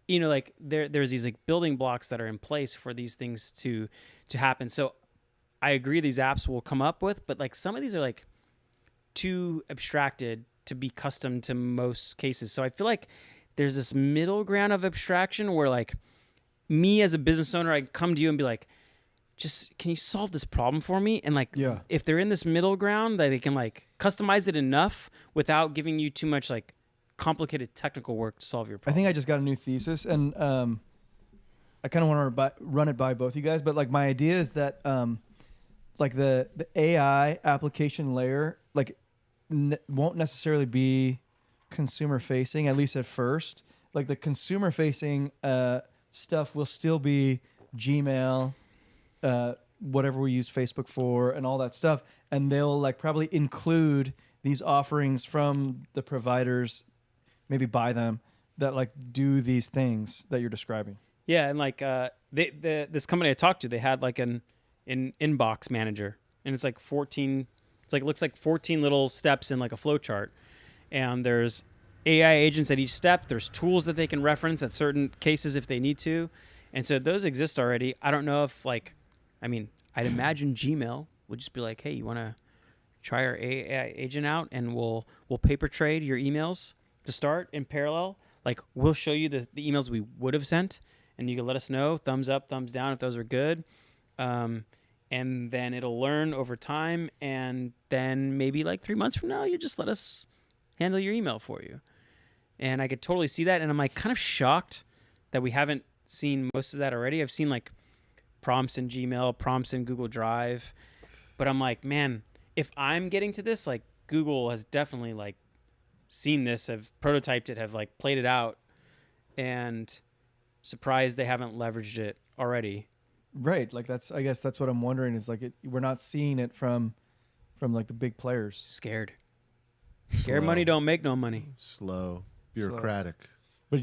Like there's these like building blocks that are in place for these things to happen. So I agree these apps will come up with, but like some of these are like too abstracted to be custom to most cases. So I feel like there's this middle ground of abstraction where like me as a business owner, I come to you and be like, just can you solve this problem for me? And like, Yeah. if they're in this middle ground that they can like customize it enough without giving you too much like complicated technical work to solve your I problem. think I just got a new thesis, and I kind of want to run it by both you guys. But like my idea is that like the AI application layer like won't necessarily be consumer facing, at least at first. Like the consumer facing stuff will still be Gmail, whatever we use Facebook for, and all that stuff. And they'll like probably include these offerings from the providers, maybe buy them, that like do these things that you're describing. Yeah, and like this company I talked to, they had like an inbox manager, and it's like 14. It's like looks like 14 little steps in like a flow chart, and there's AI agents at each step. There's tools that they can reference at certain cases if they need to, and so those exist already. I don't know if like, I mean, I'd imagine Gmail would just be like, hey, you want to try our AI agent out, and we'll paper trade your emails to start in parallel. Like we'll show you the emails we would have sent, and you can let us know, thumbs up, thumbs down if those are good. And then it'll learn over time, and then maybe like 3 months from now, you just let us handle your email for you. And I could totally see that, and I'm like kind of shocked that we haven't seen most of that already. I've seen like prompts in Gmail, prompts in Google Drive, but I'm like, man, if I'm getting to this, like Google has definitely like seen this, have prototyped it, have like played it out, and surprised they haven't leveraged it already. Right. Like I guess that's what I'm wondering is like we're not seeing it from like the big players. Scared Slow. money don't make no money. Slow, bureaucratic. But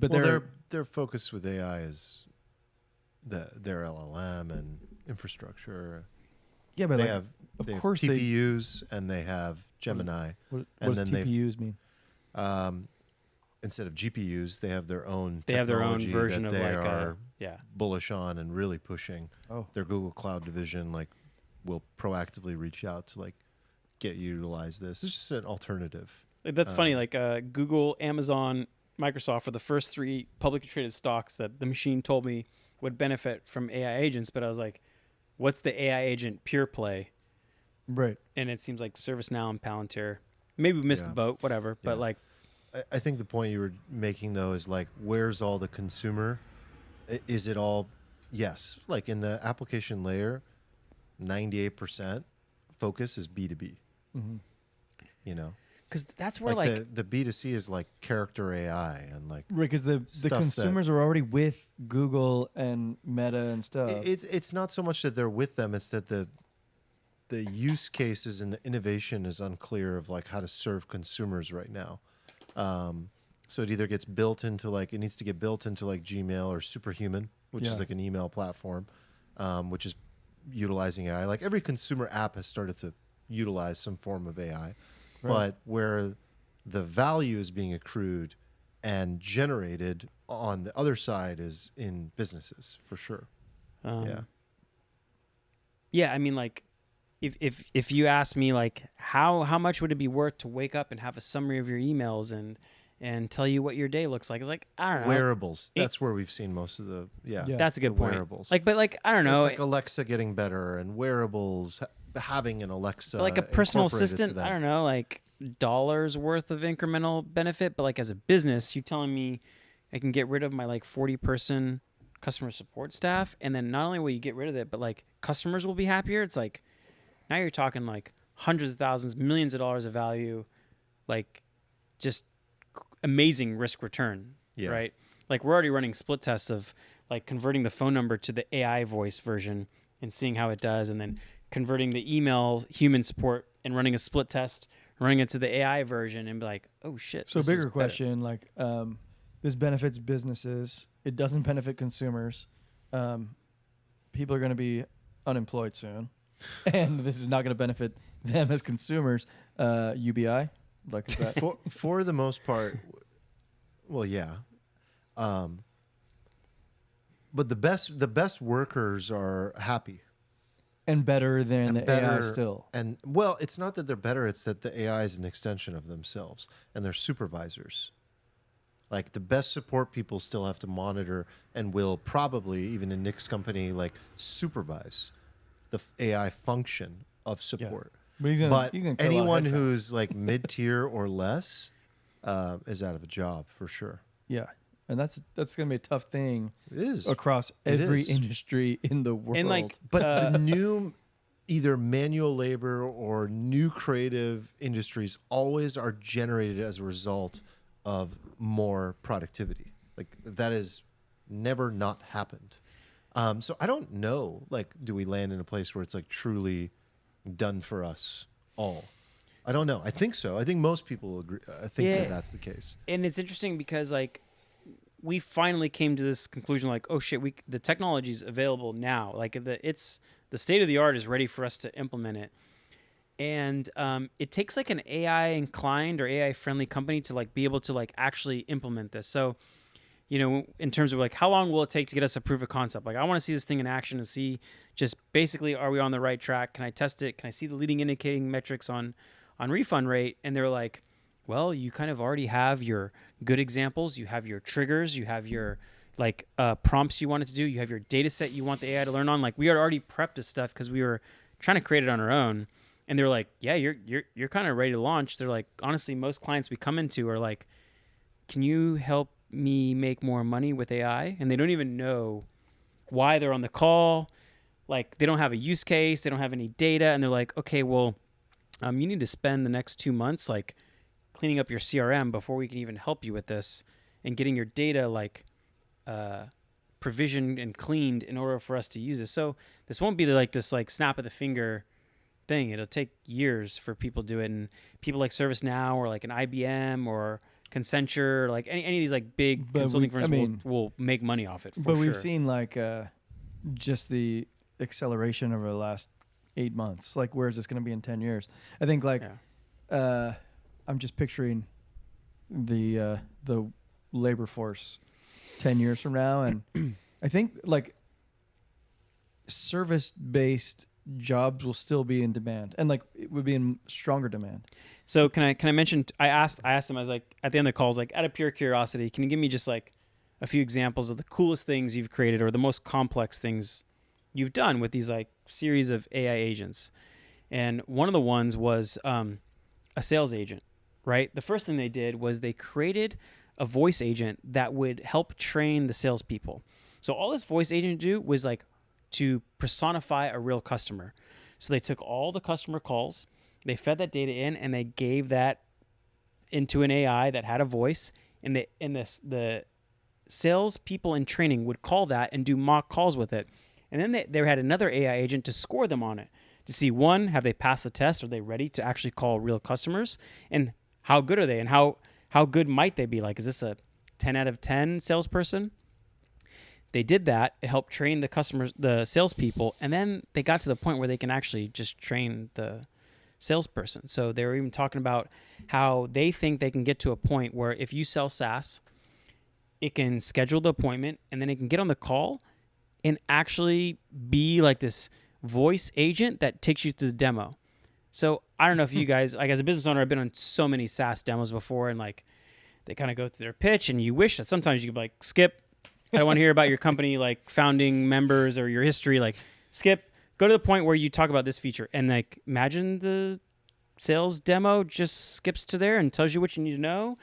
Well, their focus with AI is their LLM and infrastructure. yeah, but They like, have of they have course they. TPUs and they have Gemini. What and does then TPUs mean? Instead of GPUs, they have their own. They have their own technology version that of they like are yeah. bullish on and really pushing. Oh, Their Google Cloud division like will proactively reach out to like get you to utilize this. It's just an alternative. Like, that's funny. Like Google, Amazon, Microsoft for the first 3 publicly traded stocks that the machine told me would benefit from AI agents, but I was like, what's the AI agent pure play? Right. And it seems like ServiceNow and Palantir. Maybe we missed the boat, whatever. But Yeah. like, I think the point you were making though is like, where's all the consumer? Is it all? Yes, like in the application layer, 98% focus is B2B. Mm-hmm. You know, because that's where like the B2C is like character AI and like Right, because the stuff consumers are already with Google and Meta and stuff. it's not so much that they're with them; it's that the use cases and the innovation is unclear of like how to serve consumers right now. So it either gets built into like it needs to get built into like Gmail or Superhuman, which is like an email platform, which is utilizing AI. Like every consumer app has started to utilize some form of AI, but where the value is being accrued and generated on the other side is in businesses for sure. Yeah, I mean, like, if you ask me, like, how much would it be worth to wake up and have a summary of your emails and tell you what your day looks like I don't know. Wearables. That's where we've seen most of the That's a good point. wearables. Like, but like I don't know, It's like Alexa getting better and wearables having an Alexa, like a personal incorporated to assistant. them. I don't know, like dollars worth of incremental benefit. But like as a business, you telling me I can get rid of my like 40-person customer support staff, and then not only will you get rid of it, but like customers will be happier. It's like now you're talking like hundreds of thousands, millions of dollars of value, like just amazing risk return, right? Like we're already running split tests of like converting the phone number to the AI voice version and seeing how it does, and then converting the email human support and running a split test, running it to the AI version, and be like, oh shit. So bigger question, like this benefits businesses. It doesn't benefit consumers. People are going to be unemployed soon, and this is not going to benefit them as consumers. UBI, like is that? for the most part, well, yeah. But the best workers are happy and better than and the better AI still. And well, it's not that they're better; it's that the AI is an extension of themselves and they're supervisors. Like the best support people still have to monitor and will probably, even in Nick's company, like supervise the AI function of support. But he's gonna kill a lot of anyone headcount. who's like mid-tier or less is out of a job for sure. Yeah, and that's going to be a tough thing It is. across It every is. industry in the world. And like, But the new either manual labor or new creative industries always are generated as a result of more productivity. Like that has never not happened. So I don't know, like, do we land in a place where it's like truly done for us all? I don't know. I think so. I think most people agree. I think that that's the case. and it's interesting because like we finally came to this conclusion, like, oh shit, the technology is available now. Like the state of the art is ready for us to implement it. And it takes like an AI inclined or AI friendly company to like be able to like actually implement this. So, you know, in terms of like how long will it take to get us a proof of concept? Like I want to see this thing in action and see just basically, are we on the right track? Can I test it? Can I see the leading indicating metrics on refund rate? And they're like, well, you kind of already have your good examples. You have your triggers. You have your like prompts you want it to do. You have your data set you want the AI to learn on. Like we had already prepped this stuff because we were trying to create it on our own. And they're like, yeah, you're kind of ready to launch. They're like, honestly, most clients we come into are like, can you help me make more money with AI? And they don't even know why they're on the call. Like they don't have a use case. They don't have any data. And they're like, okay, well, you need to spend the next 2 months like cleaning up your CRM before we can even help you with this and getting your data like provisioned and cleaned in order for us to use this. So this won't be like this like snap of the finger thing. It'll take years for people to do it, and people like ServiceNow or like an IBM or Concenture, like any of these like big consulting firms will make money off it. But we've seen like just the acceleration over the last 8 months. Like, where is this going to be in 10 years? I think like I'm just picturing the labor force 10 years from now, and I think like service-based jobs will still be in demand, and like it would be in stronger demand. So can I mention? I asked them. I was like, at the end of the call, I was like, out of pure curiosity, can you give me just like a few examples of the coolest things you've created or the most complex things you've done with these like series of AI agents? And one of the ones was a sales agent, right? The first thing they did was they created a voice agent that would help train the salespeople. So all this voice agent do was like to personify a real customer. So they took all the customer calls, they fed that data in, and they gave that into an AI that had a voice, and the sales people in training would call that and do mock calls with it. And then they had another AI agent to score them on it to see, one, have they passed the test? Are they ready to actually call real customers? And how good are they? And how good might they be? Like, is this a 10 out of 10 salesperson? They did that. It helped train the customers, the salespeople. And then they got to the point where they can actually just train the salesperson. So they were even talking about how they think they can get to a point where if you sell SaaS, it can schedule the appointment and then it can get on the call and actually be like this voice agent that takes you through the demo. So I don't know if you guys, like as a business owner, I've been on so many SaaS demos before, and like they kind of go through their pitch, and you wish that sometimes you could like skip. I don't want to hear about your company, like founding members or your history. Like skip, go to the point where you talk about this feature, and like imagine the sales demo just skips to there and tells you what you need to know.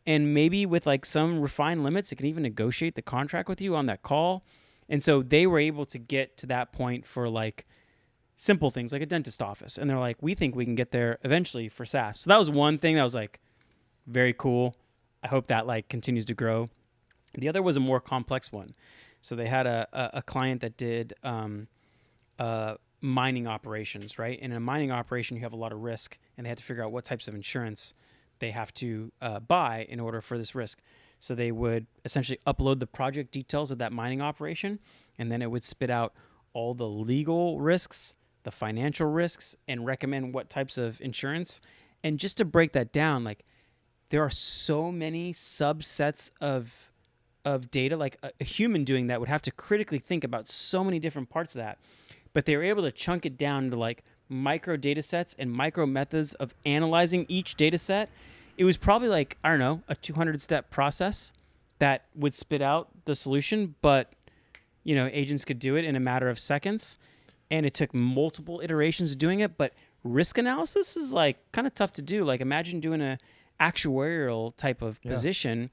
And maybe with like some refined limits, it can even negotiate the contract with you on that call. And so they were able to get to that point for like simple things like a dentist office. And they're like, we think we can get there eventually for SaaS. So that was one thing that was like very cool. I hope that like continues to grow. The other was a more complex one. So they had a client that did mining operations, right? And in a mining operation, you have a lot of risk, and they had to figure out what types of insurance they have to buy in order for this risk. So they would essentially upload the project details of that mining operation, and then it would spit out all the legal risks, the financial risks, and recommend what types of insurance. And just to break that down, like there are so many subsets of data, like a human doing that would have to critically think about so many different parts of that. But they were able to chunk it down to like micro data sets and micro methods of analyzing each data set. It was probably like, I don't know, a 200-step process that would spit out the solution, but you know, agents could do it in a matter of seconds, and it took multiple iterations of doing it. But risk analysis is like kind of tough to do. Like imagine doing a actuarial type of position,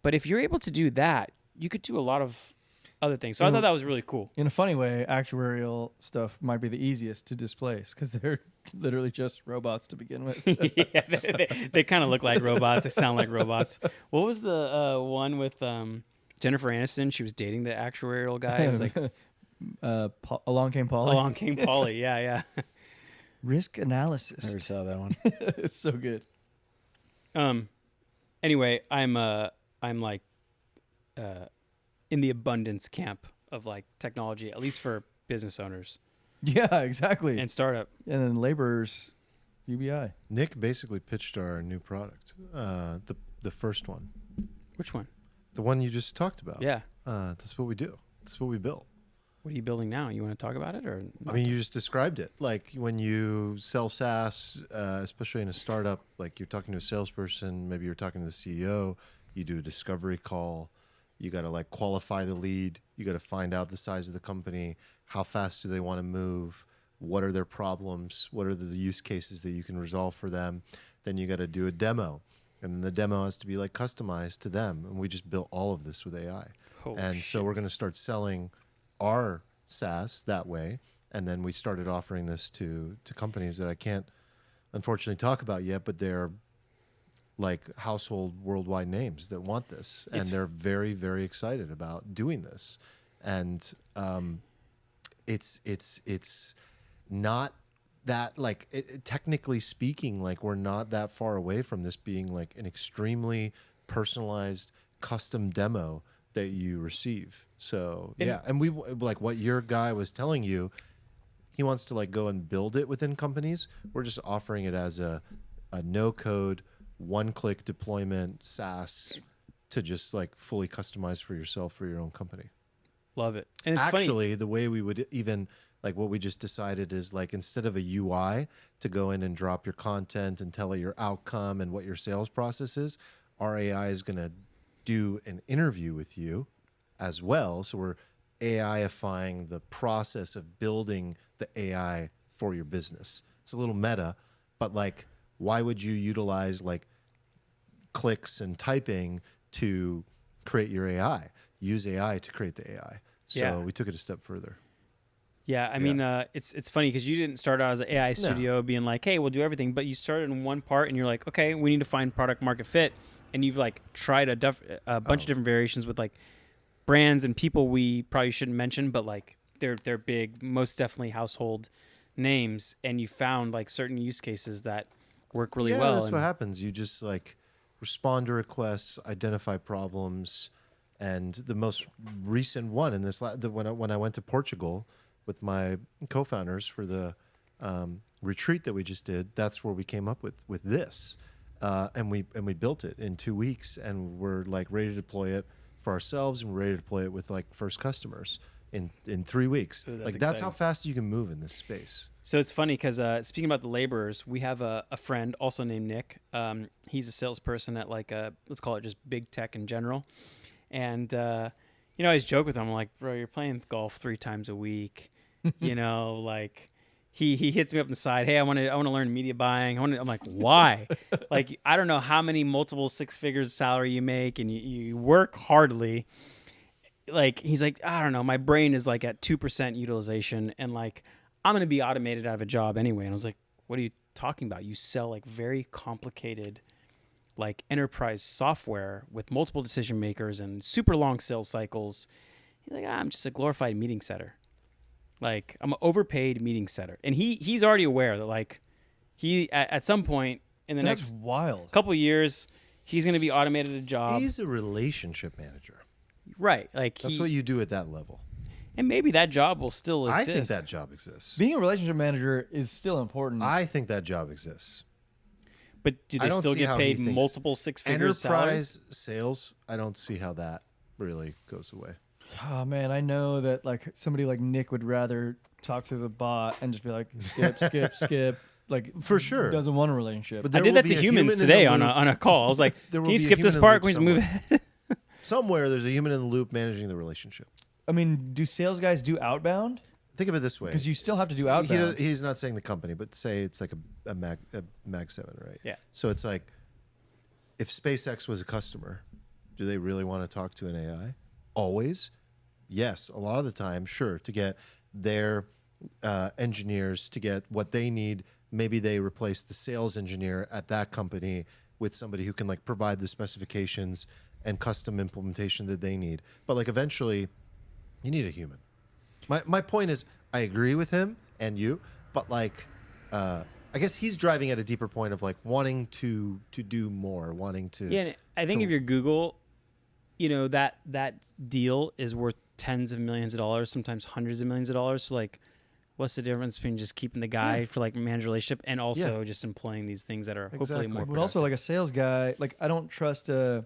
but if you're able to do that, you could do a lot of other things. So I thought that was really cool. In a funny way, actuarial stuff might be the easiest to displace because they're literally just robots to begin with. Yeah, they kind of look like robots. They sound like robots. What was the one with Jennifer Aniston? She was dating the actuarial guy. It was like Along Came Polly. Along Came Polly. Yeah. Risk analysis. Never saw that one. It's so good. Anyway, I'm like in the abundance camp of like technology, at least for business owners. Yeah, exactly. And startup. And then laborers, UBI. Nick basically pitched our new product, the first one. Which one? The one you just talked about. Yeah. That's what we do. That's what we built. What are you building now? You want to talk about it, or? I mean, you just described it. Like when you sell SaaS, especially in a startup, like you're talking to a salesperson, maybe you're talking to the CEO, you do a discovery call. You got to like qualify the lead. You got to find out the size of the company. How fast do they want to move? What are their problems? What are the use cases that you can resolve for them? Then you got to do a demo. And then the demo has to be like customized to them. And we just built all of this with AI. So we're going to start selling our SaaS that way. And then we started offering this to companies that I can't unfortunately talk about yet, but they're like household worldwide names that want this, and they're very, very excited about doing this. And it's not that like technically speaking, like we're not that far away from this being like an extremely personalized custom demo that you receive. So and we like what your guy was telling you, he wants to like go and build it within companies. We're just offering it as a no code, one-click deployment SaaS to just like fully customize for yourself for your own company. Love it. And it's actually funny. the way we would even Like what we just decided is like instead of a UI to go in and drop your content and tell it your outcome and what your sales process is, our AI is going to do an interview with you as well. So we're AIifying the process of building the AI for your business. It's a little meta, but like, why would you utilize like clicks and typing to create your AI? Use AI to create the AI. So we took it a step further. Yeah, I mean, it's funny because you didn't start out as an AI studio being like, hey, we'll do everything, but you started in one part and you're like, okay, we need to find product market fit, and you've like tried a bunch of different variations with like brands and people we probably shouldn't mention, but like they're big, most definitely household names, and you found like certain use cases that work really well. That's what happens. You just like respond to requests, identify problems, and the most recent one in this when I went to Portugal with my co-founders for the retreat that we just did, that's where we came up with this, and we built it in 2 weeks, and we're like ready to deploy it for ourselves, and we're ready to deploy it with like first customers in 3 weeks. Ooh, that's how fast you can move in this space. So it's funny because speaking about the laborers, we have a friend also named Nick. He's a salesperson at like let's call it just big tech in general, and I always joke with him, I'm like, bro, you're playing golf 3 times a week. Like he hits me up on the side. Hey, I want to learn media buying. I'm like, why? Like, I don't know how many multiple 6 figures salary you make, and you work hardly. Like, he's like, I don't know. My brain is like at 2% utilization, and like, I'm going to be automated out of a job anyway. And I was like, what are you talking about? You sell like very complicated like enterprise software with multiple decision makers and super long sales cycles. He's like, I'm just a glorified meeting setter. Like, I'm an overpaid meeting setter. And he's already aware that like he at some point in the next wild couple of years, he's going to be automated a job. He's a relationship manager. Right. Like that's what you do at that level. And maybe that job will still exist. I think that job exists. Being a relationship manager is still important. I think that job exists. But do they still get paid multiple 6-figure salaries? Enterprise sales, I don't see how that really goes away. Oh man, I know that like somebody like Nick would rather talk to the bot and just be like skip. Like, for sure, doesn't want a relationship. But I did that to humans today on a call. I was like, can you skip this part? Can we just move ahead? Somewhere there's a human in the loop managing the relationship. I mean, do sales guys do outbound? Think of it this way. Because you still have to do outbound. He's not saying the company, but say it's like a Mag 7, right? Yeah. So it's like, if SpaceX was a customer, do they really want to talk to an AI? Always? Yes. A lot of the time, sure, to get their engineers to get what they need. Maybe they replace the sales engineer at that company with somebody who can like provide the specifications and custom implementation that they need. But like eventually, you need a human. My point is, I agree with him and you, but like, I guess he's driving at a deeper point of like wanting to do more, wanting to. Yeah, and I think if you're Google, that deal is worth tens of millions of dollars, sometimes hundreds of millions of dollars. So like, what's the difference between just keeping the guy for like manager relationship and also just employing these things that are hopefully more productive? But also like a sales guy, like I don't trust a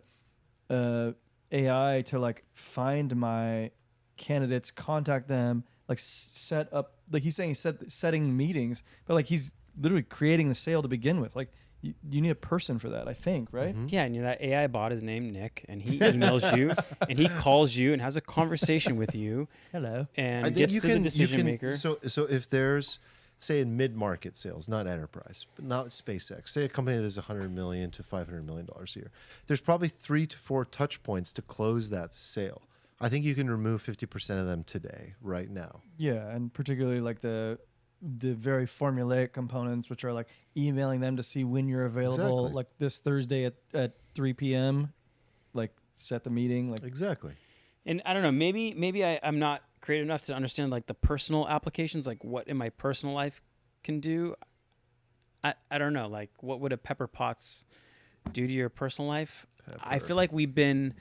AI to like find my candidates, contact them, like set up, like he's saying setting meetings, but like he's literally creating the sale to begin with. Like you need a person for that, I think, right? Mm-hmm. Yeah, and that AI bot is named Nick, and he emails you, and he calls you and has a conversation with you. Hello. And gets to the decision maker. So if there's, say, in mid-market sales, not enterprise, but not SpaceX, say a company that's $100 million to $500 million a year, there's probably 3 to 4 touch points to close that sale. I think you can remove 50% of them today, right now. Yeah, and particularly like the very formulaic components, which are like emailing them to see when you're available, like this Thursday at 3 p.m., like set the meeting. Like exactly. And I don't know, maybe I'm not creative enough to understand like the personal applications, like what in my personal life can do. I don't know, like what would a Pepper Potts do to your personal life? I feel like we've been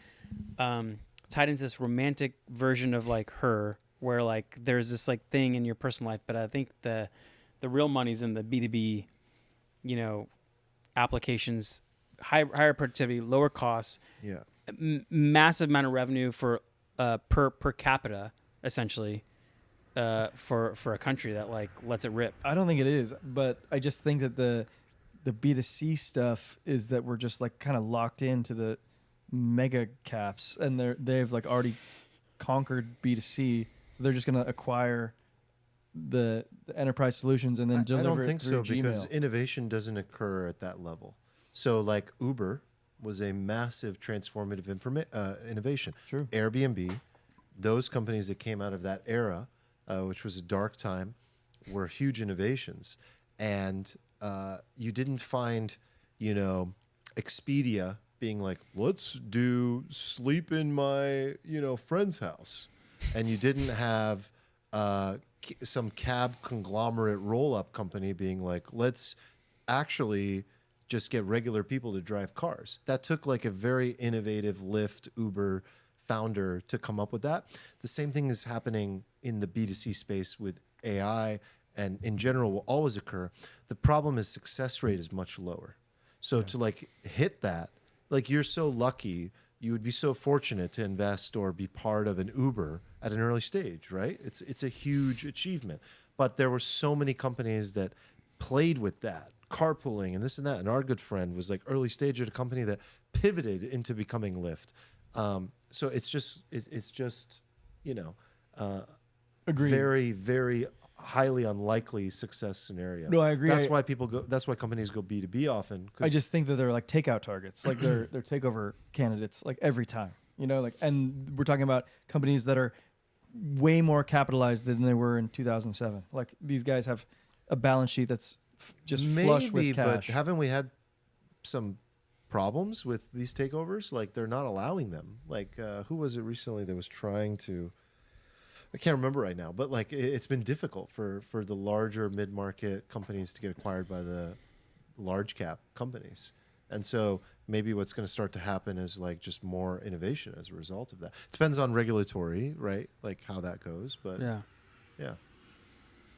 tied into this romantic version of like her, where like there's this like thing in your personal life, but I think the real money's in the B2B, applications, higher productivity, lower costs, massive amount of revenue for per capita, essentially, for a country that like lets it rip. I don't think it is, but I just think that the B2C stuff is that we're just like kind of locked into the mega caps, and they've like already conquered B2C, so they're just going to acquire the enterprise solutions and then deliver I don't think it through so Gmail. because innovation doesn't occur at that level. So like Uber was a massive transformative innovation. True. Airbnb, those companies that came out of that era, which was a dark time, were huge innovations. And you didn't find, Expedia being like, let's do sleep in my, friend's house. And you didn't have some cab conglomerate roll-up company being like, let's actually just get regular people to drive cars. That took like a very innovative Lyft, Uber founder to come up with that. The same thing is happening in the B2C space with AI, and in general will always occur. The problem is success rate is much lower. So to like hit that, like you're so lucky, you would be so fortunate to invest or be part of an Uber at an early stage, right? It's a huge achievement. But there were so many companies that played with that, carpooling and this and that. And our good friend was like early stage at a company that pivoted into becoming Lyft. So it's just Agreed. very, very highly unlikely success scenario. No, I agree. That's why people go. That's why companies go B2B often. I just think that they're like takeout targets, like they're takeover candidates, like every time, and we're talking about companies that are way more capitalized than they were in 2007. Like these guys have a balance sheet that's just flush with cash. But haven't we had some problems with these takeovers? Like they're not allowing them. Like who was it recently that was trying to? I can't remember right now, but like it's been difficult for the larger mid-market companies to get acquired by the large cap companies. And so maybe what's going to start to happen is like just more innovation as a result of that. Depends on regulatory, right? Like how that goes, but yeah.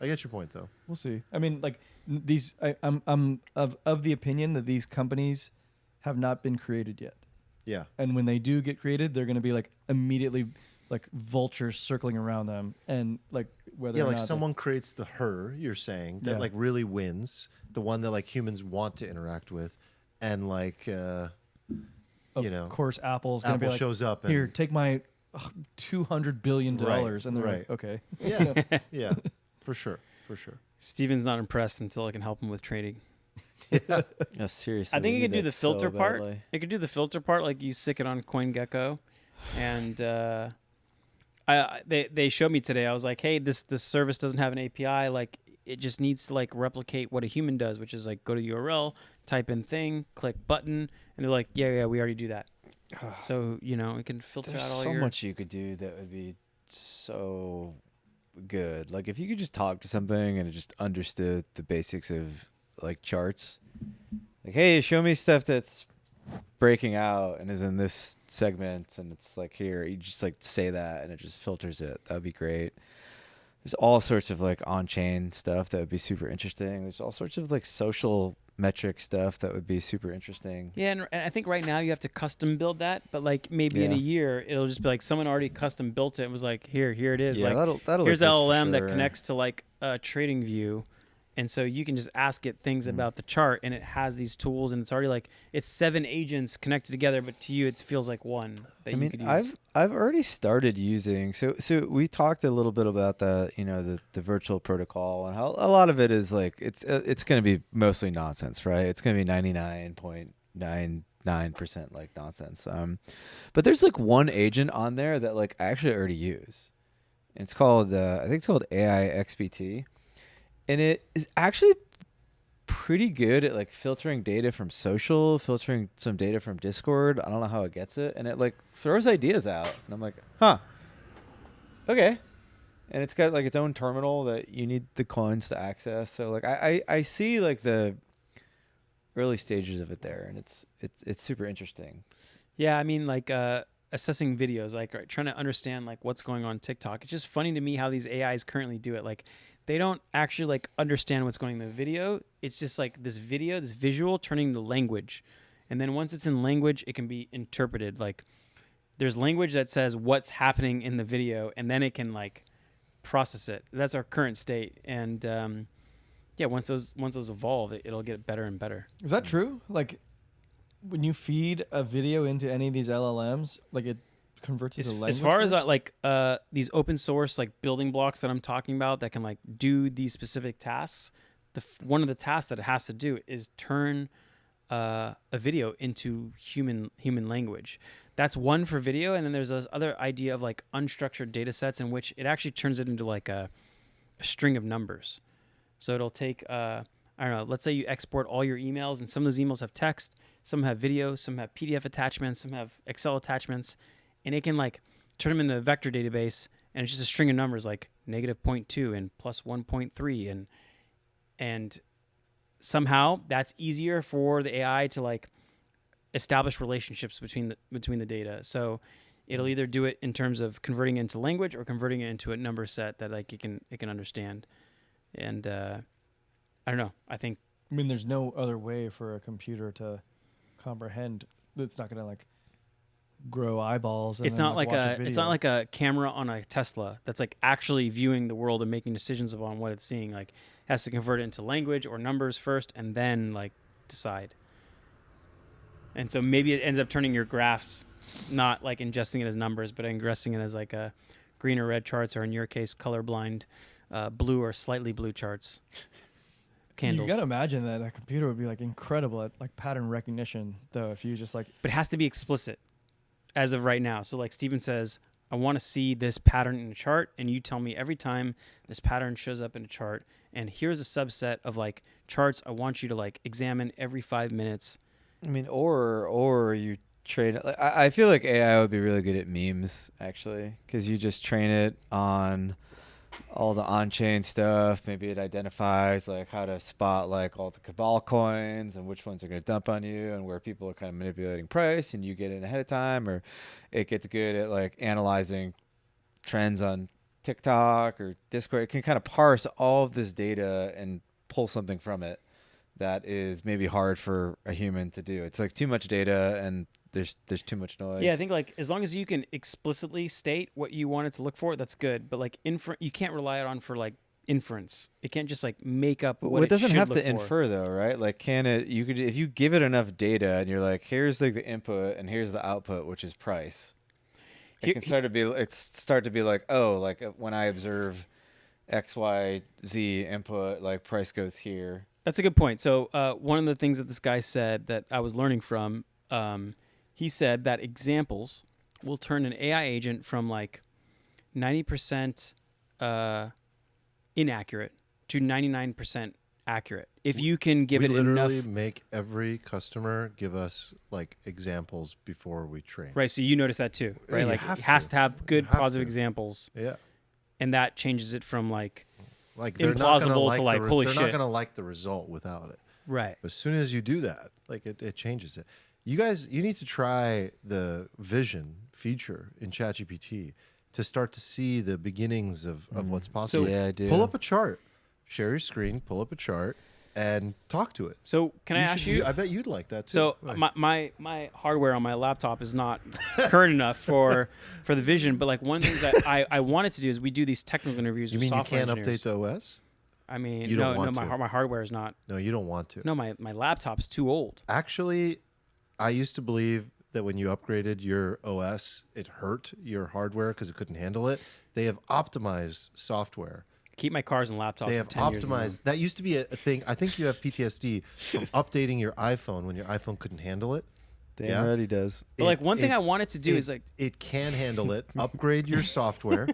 I get your point though. We'll see. I mean, like these, I'm of the opinion that these companies have not been created yet. Yeah. And when they do get created, they're going to be like immediately like vultures circling around them, and like whether or like not someone creates the her, you're saying, that like really wins, the one that like humans want to interact with, and like of course Apple's going to be like, shows up and here, take my $200 billion, and they're like, okay, yeah, for sure. Steven's not impressed until I can help him with trading. No, seriously. I think we it could need do the that so filter part. badly. It could do the filter part, like you stick it on CoinGecko, and they showed me today. I was like, hey, this service doesn't have an API. Like it just needs to like replicate what a human does, which is like go to the URL, type in thing, click button, and they're like, yeah, we already do that. So it can filter There's out all so your. much you could do that would be so good. Like if you could just talk to something and it just understood the basics of like charts. Like, hey, show me stuff that's breaking out and is in this segment, and it's like here, you just like say that and it just filters it. That would be great. There's all sorts of like on-chain stuff that would be super interesting. There's all sorts of like social metric stuff that would be super interesting. Yeah, and I think right now you have to custom build that, but like maybe in a year it'll just be like someone already custom built it and was like, here it is. Yeah, like that'll here's exist for LLM that sure. connects to like a trading view. And so you can just ask it things about the chart, and it has these tools, and it's already like it's 7 agents connected together, but to you it feels like one that you could use. I've already started using. So we talked a little bit about the the virtual protocol and how a lot of it is like it's going to be mostly nonsense, right? It's going to be 99.99% like nonsense. But there's like one agent on there that like I actually already use. It's called I think it's called AI XBT. And it is actually pretty good at like filtering data from social, filtering some data from Discord. I don't know how it gets it. And it like throws ideas out. And I'm like, huh, okay. And it's got like its own terminal that you need the coins to access. So like I see like the early stages of it there, and it's super interesting. Yeah, I mean like assessing videos, like trying to understand like what's going on TikTok. It's just funny to me how these AIs currently do it. Like they don't actually like understand what's going in the video. It's just like this visual turning to language. And then once it's in language, it can be interpreted. Like there's language that says what's happening in the video, and then it can like process it. That's our current state. And once those evolve, it'll get better and better. Is that true? Like, when you feed a video into any of these LLMs, like it converts it to language? As far as first? these open source like building blocks that I'm talking about that can like do these specific tasks, one of the tasks that it has to do is turn a video into human language. That's one for video, and then there's this other idea of like unstructured data sets in which it actually turns it into like a string of numbers. So it'll take I don't know, let's say you export all your emails, and some of those emails have text, some have video, some have PDF attachments, some have Excel attachments, and it can like turn them into a vector database, and it's just a string of numbers like -0.2 and +1.3, and somehow that's easier for the AI to like establish relationships between the data. So it'll either do it in terms of converting it into language or converting it into a number set that like it can understand. And I don't know. I mean, there's no other way for a computer to comprehend. It's not going to like grow eyeballs. And it's then, not like watch a video. it's not like a camera on a Tesla that's like actually viewing the world and making decisions upon what it's seeing. Like, it has to convert it into language or numbers first and then like decide. And so maybe it ends up turning your graphs, not like ingesting it as numbers, but ingesting it as like a green or red charts, or in your case, colorblind blue or slightly blue charts. Candles. You gotta imagine that a computer would be like incredible at like pattern recognition, though. If you just like, but it has to be explicit as of right now. So like Steven says, I want to see this pattern in a chart, and you tell me every time this pattern shows up in a chart, and here's a subset of like charts I want you to like examine every 5 minutes. I mean, or you train it. Like, I feel like AI would be really good at memes, actually, because you just train it on all the on-chain stuff. Maybe it identifies like how to spot like all the Cabal coins and which ones are going to dump on you, and where people are kind of manipulating price, and you get in ahead of time. Or it gets good at like analyzing trends on TikTok or Discord. It can kind of parse all of this data and pull something from it that is maybe hard for a human to do. It's like too much data, and there's too much noise. Yeah, I think like as long as you can explicitly state what you want it to look for, that's good. But like you can't rely on for like inference. It can't just like make up what it doesn't should have look to for. infer though, right? Like, can it? You could, if you give it enough data, and you're like, here's like the input and here's the output, which is price. It can start to be like, oh, like when I observe X, Y, Z input, like price goes here. That's a good point. So one of the things that this guy said that I was learning from, he said that examples will turn an AI agent from like 90% inaccurate to 99% accurate. If you can give it literally enough. make every customer give us like examples before we train. Right. So you notice that too, right? You like have it has to. to have good You have positive to. examples. Yeah. And that changes it from like They're not gonna implausible like to like, holy they're shit. not gonna like the result without it. Right. As soon as you do that, like it changes it. You guys, you need to try the vision feature in ChatGPT to start to see the beginnings of what's possible. So- Yeah, I do. Pull up a chart, share your screen, pull up a chart, and talk to it. So can I ask you? I bet you'd like that too. So Like, my hardware on my laptop is not current enough for the vision, but like one of the things that I wanted to do is we do these technical interviews you with mean you software can't engineers. update the OS? I mean, You no, don't want no, to. my hardware is not. No, you don't want to. No, my laptop's too old. Actually, I used to believe that when you upgraded your OS, it hurt your hardware because it couldn't handle it. They have optimized software. Keep my cars and laptops. They for have 10 years minimum. optimized. That used to be a thing. I think you have PTSD from updating your iPhone when your iPhone couldn't handle it. Damn Yeah. right he does. But like one thing I wanted to do is like it can handle it. Upgrade your software,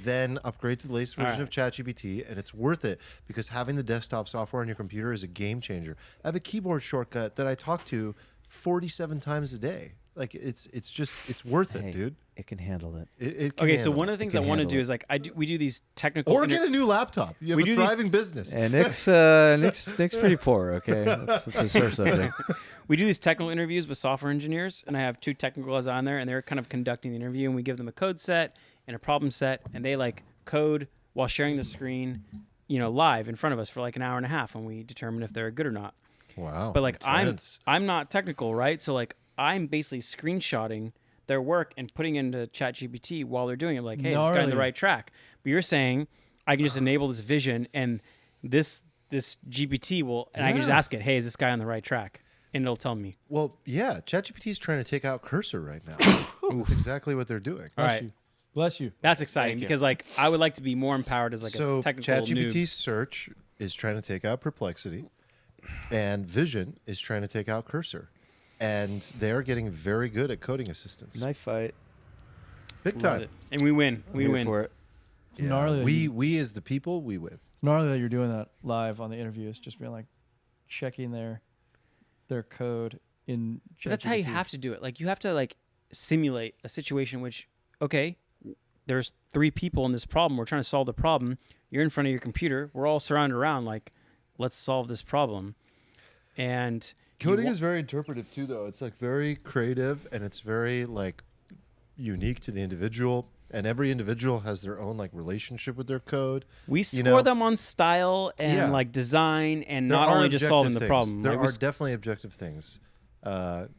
then upgrade to the latest version of ChatGPT, and it's worth it because having the desktop software on your computer is a game changer. I have a keyboard shortcut that I talk to 47 times a day. Like it's worth it, Hey, dude. It can handle it. It can okay. So handle one it. of the things It I can want to handle do it. is like we do these technical. Or get a new laptop. You have We a do these- thriving business. And Nick's pretty poor. Okay, that's a sore subject. We do these technical interviews with software engineers, and I have two technical guys on there, and they're kind of conducting the interview, and we give them a code set and a problem set, and they like code while sharing the screen, live in front of us for like an hour and a half, and we determine if they're good or not. Wow. But like intense. I'm not technical, right? So like I'm basically screenshotting their work and putting into ChatGPT while they're doing it. Like, hey, this guy on the Gnarly. right track. But you're saying I can just enable this vision, and this GPT will, and I can just Yeah. ask it, hey, is this guy on the right track? And it'll tell me. Well, yeah, ChatGPT is trying to take out Cursor right now. That's exactly what they're doing. All right. Bless you. That's exciting because like I would like to be more empowered as like So a technical ChatGPT noob. search is trying to take out Perplexity, and Vision is trying to take out Cursor, and they are getting very good at coding assistance. Knife fight. Big Love time. it. And we win. We Here win. for it. It's gnarly. That We as the people, we win. it's gnarly that you're doing that live on the interviews, just being like checking their code in. But that's how you ChatGPT. have to do it. Like you have to like simulate a situation which, okay, there's 3 people in this problem. We're trying to solve the problem. You're in front of your computer. We're all surrounded around. Like, let's solve this problem. And Coding is very interpretive too, though. It's like very creative, and it's very like unique to the individual. And every individual has their own like relationship with their code. we score know, them on style and Yeah. like design, and There not are only just solving the objective problem. things. There Like, we are definitely objective things.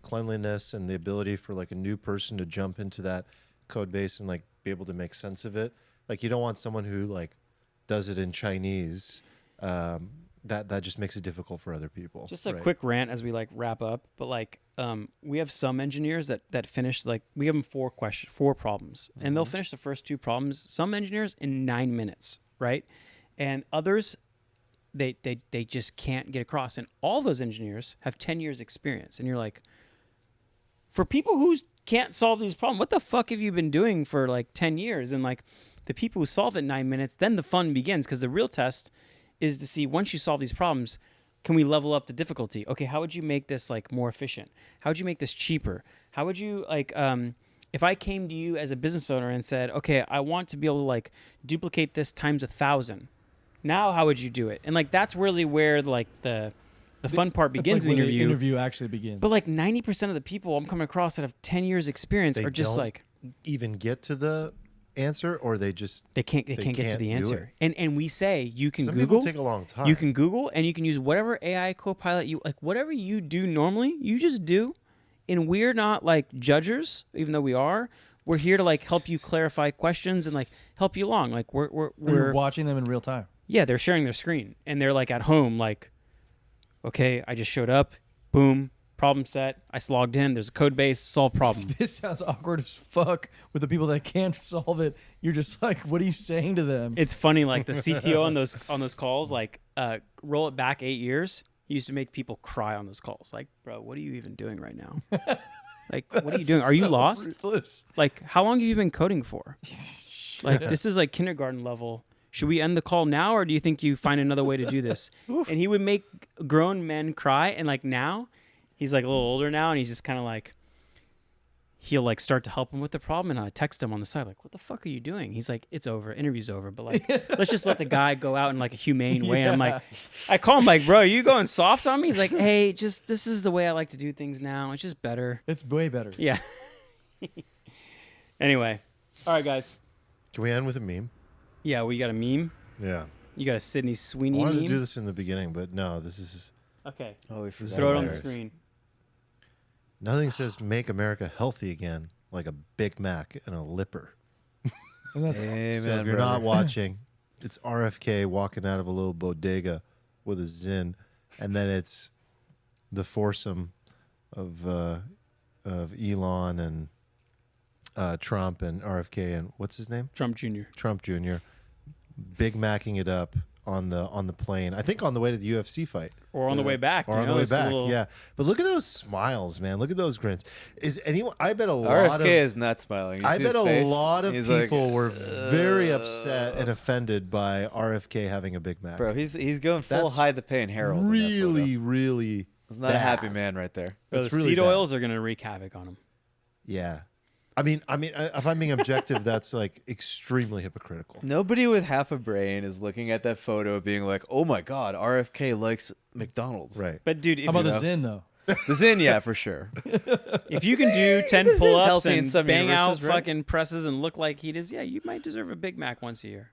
Cleanliness and the ability for like a new person to jump into that code base and like be able to make sense of it. Like you don't want someone who like does it in Chinese. That just makes it difficult for other people. Just a right? quick rant as we like wrap up, but like we have some engineers that finish like we give them 4 problems, and they'll finish the first 2 problems. Some engineers in 9 minutes, right? And others they just can't get across. And all those engineers have 10 years experience, and you're like, for people who can't solve these problems, what the fuck have you been doing for like 10 years? And like the people who solve it in 9 minutes, then the fun begins, because the real test is to see, once you solve these problems, can we level up the difficulty? Okay, how would you make this like more efficient? How would you make this cheaper? How would you like if I came to you as a business owner and said, okay, I want to be able to like duplicate this times 1,000. Now how would you do it? And like that's really where like the fun part That's begins like in the where interview. interview actually begins. But like 90% of the people I'm coming across that have 10 years experience They are just don't like even get to the answer, or they just they can't get to can't the do answer. And we say you can some Google. people take a long time. You can Google, and you can use whatever AI copilot you like. Whatever you do normally, you just do. And we're not like judges, even though we are. We're here to like help you clarify questions and like help you along. Like you're we're watching them in real time. yeah, they're sharing their screen, and they're like at home, like, okay, I just showed up, boom, problem set. I logged in. There's a code base, solve problem. This sounds awkward as fuck with the people that can't solve it. You're just like, what are you saying to them? It's funny, like the CTO on those calls, like roll it back 8 years. He used to make people cry on those calls. Like, bro, what are you even doing right now? Like, what are you doing? Are you So lost? ruthless. Like, how long have you been coding for? Like, this is like kindergarten level. Should we end the call now, or do you think you find another way to do this? And he would make grown men cry. And like now, he's like a little older now, and he's just kind of like, he'll like start to help him with the problem, and I text him on the side like, "What the fuck are you doing?" He's like, "It's over, interview's over." But like, let's just let the guy go out in like a humane way. And I'm like, I call him like, "Bro, are you going soft on me?" He's like, "Hey, just this is the way I like to do things now. It's just better." It's way better. Yeah. Anyway, all right, guys. Can we end with a meme? Yeah, we got a meme. Yeah. You got a Sydney I Sweeney wanted meme. to do this in the beginning, but no, this is Okay, Oh, we forgot. throw it on the about screen. nothing says make America healthy again like a Big Mac and a lipper. And that's Amen, So if you're brother. not watching, it's RFK walking out of a little bodega with a Zin, and then it's the foursome of Elon and Trump and RFK and what's his name? Trump Jr. Trump Jr. Big Macking it up on the plane. I think on the way to the UFC fight. Or on the way back. Or you on know, the way it's a back, little- yeah. But look at those smiles, man. Look at those grins. Is anyone? I bet a lot RFK of is not smiling. You I see bet his a face? lot of He's like, people were very upset and offended by RFK having a Big Mac. Bro, he's going full That's hide the pain Harold. in that really, photo. really. He's not a happy bad. man right there. Bro, That's the really seed bad. oils are gonna wreak havoc on him. Yeah. I mean, if I'm being objective, that's like extremely hypocritical. Nobody with half a brain is looking at that photo being like, "Oh my God, RFK likes McDonald's." Right. But dude, how about you the know. Zin though? The Zin, yeah, for sure. if you can do 10 This is pull-ups healthy in and some bang out universes, right? fucking presses and look like he does, yeah, you might deserve a Big Mac once a year.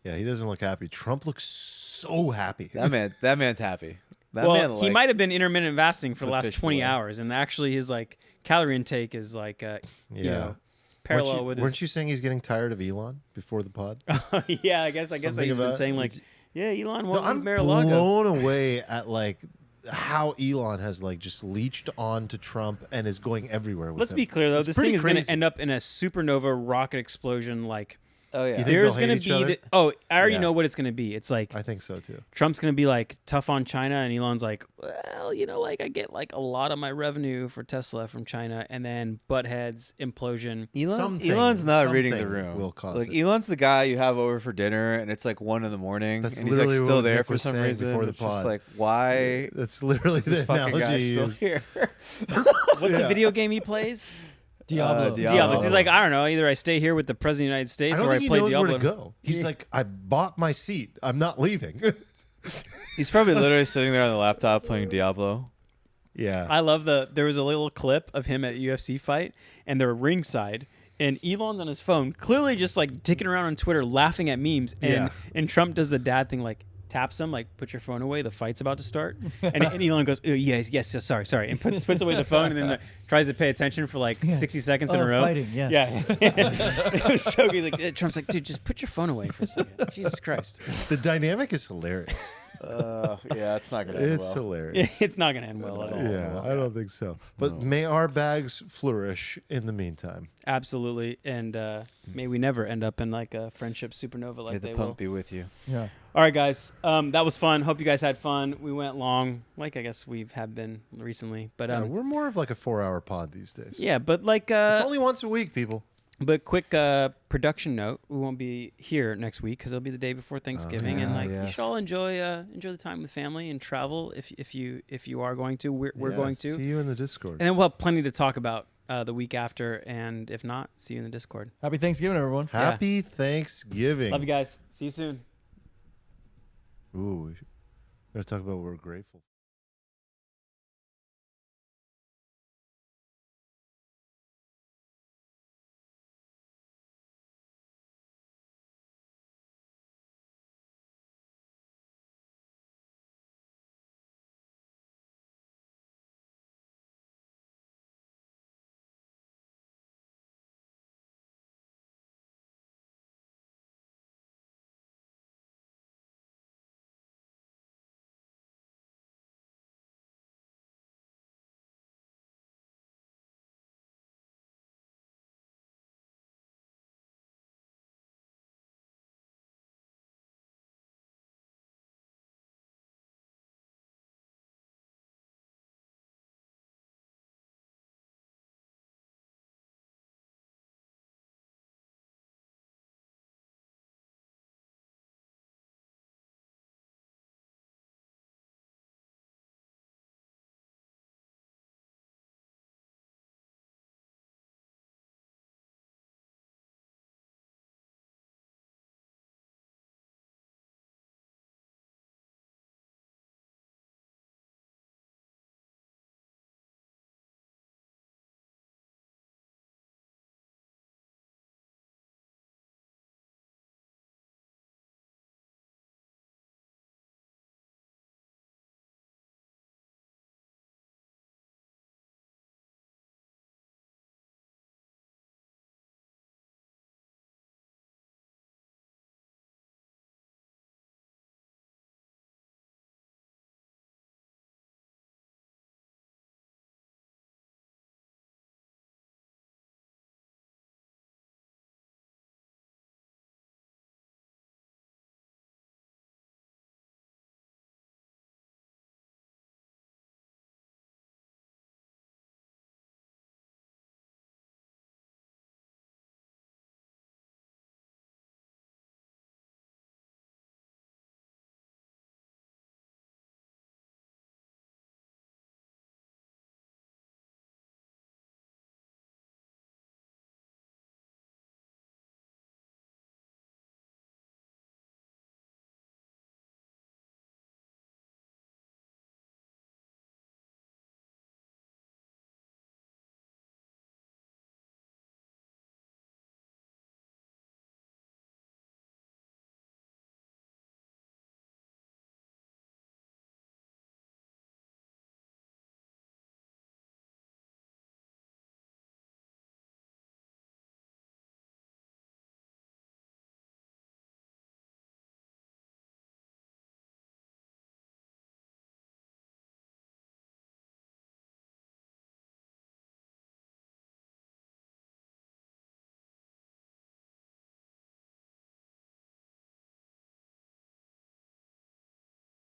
Yeah, he doesn't look happy. Trump looks so happy. That man's happy. That man Well, he likes- might have been intermittent fasting for the the last fish 20 fillet. hours, and actually his like calorie intake is like, you Yeah. know, parallel with Weren't you saying he's getting tired of Elon before the pod? yeah, I guess Something he's been about- saying like, yeah, Elon No, won't leave I'm Mar-a-Lago. blown away at like how Elon has like just leached on to Trump and is going everywhere with Let's him. be clear though, It's this pretty thing is going to crazy. end up in a supernova rocket explosion. Like, Oh yeah. You think there's they'll going hate to each be. other? I already Yeah. know what it's going to be. It's like I think so too. Trump's going to be like tough on China, and Elon's like, well, like I get like a lot of my revenue for Tesla from China, and then butt heads implosion. Elon's not reading the something room. will cause like it. Elon's the guy you have over for dinner, and it's like 1 a.m. That's and he's like literally still what there Nick for was some saying reason. before the It's just pod. like, why That's literally is the this fucking guy analogy still used. here? What's the video game he plays? Diablo. Diablo. So he's like, I don't know. Either I stay here with the president of the United States, I don't or think I he play knows Diablo. where to go. He's like, I bought my seat. I'm not leaving. He's probably literally sitting there on the laptop playing Diablo. yeah. I love there was a little clip of him at a UFC fight, and they're ringside, and Elon's on his phone, clearly just like dicking around on Twitter, laughing at memes, and Trump does the dad thing, like taps him, like put your phone away, the fight's about to start, and Elon goes, oh, yes, sorry, and puts away the phone, and then tries to pay attention for like 60 seconds in a row. Fighting, yes. Yeah, it was so good. Like Trump's like, dude, just put your phone away for a second. Jesus Christ, The dynamic is hilarious. Yeah, it's not gonna end It's well. hilarious. it's not gonna end well at all. Yeah, I don't think so. But may our bags flourish in the meantime. Absolutely, and may we never end up in like a friendship supernova like May the they pump will. be with you. Yeah. All right, guys. That was fun. Hope you guys had fun. We went long, like I guess we have been recently. But Yeah, we're more of like a 4-hour pod these days. yeah, but like It's only once a week, people. but quick production note: we won't be here next week because it'll be the day before Thanksgiving, and yeah, like you yes. should all enjoy the time with family and travel if you are going to. We're going to, See you in the Discord. and then we'll have plenty to talk about the week after. And if not, see you in the Discord. Happy Thanksgiving, everyone. Happy Thanksgiving. Love you guys. See you soon. Ooh, we gotta talk about what we're grateful for.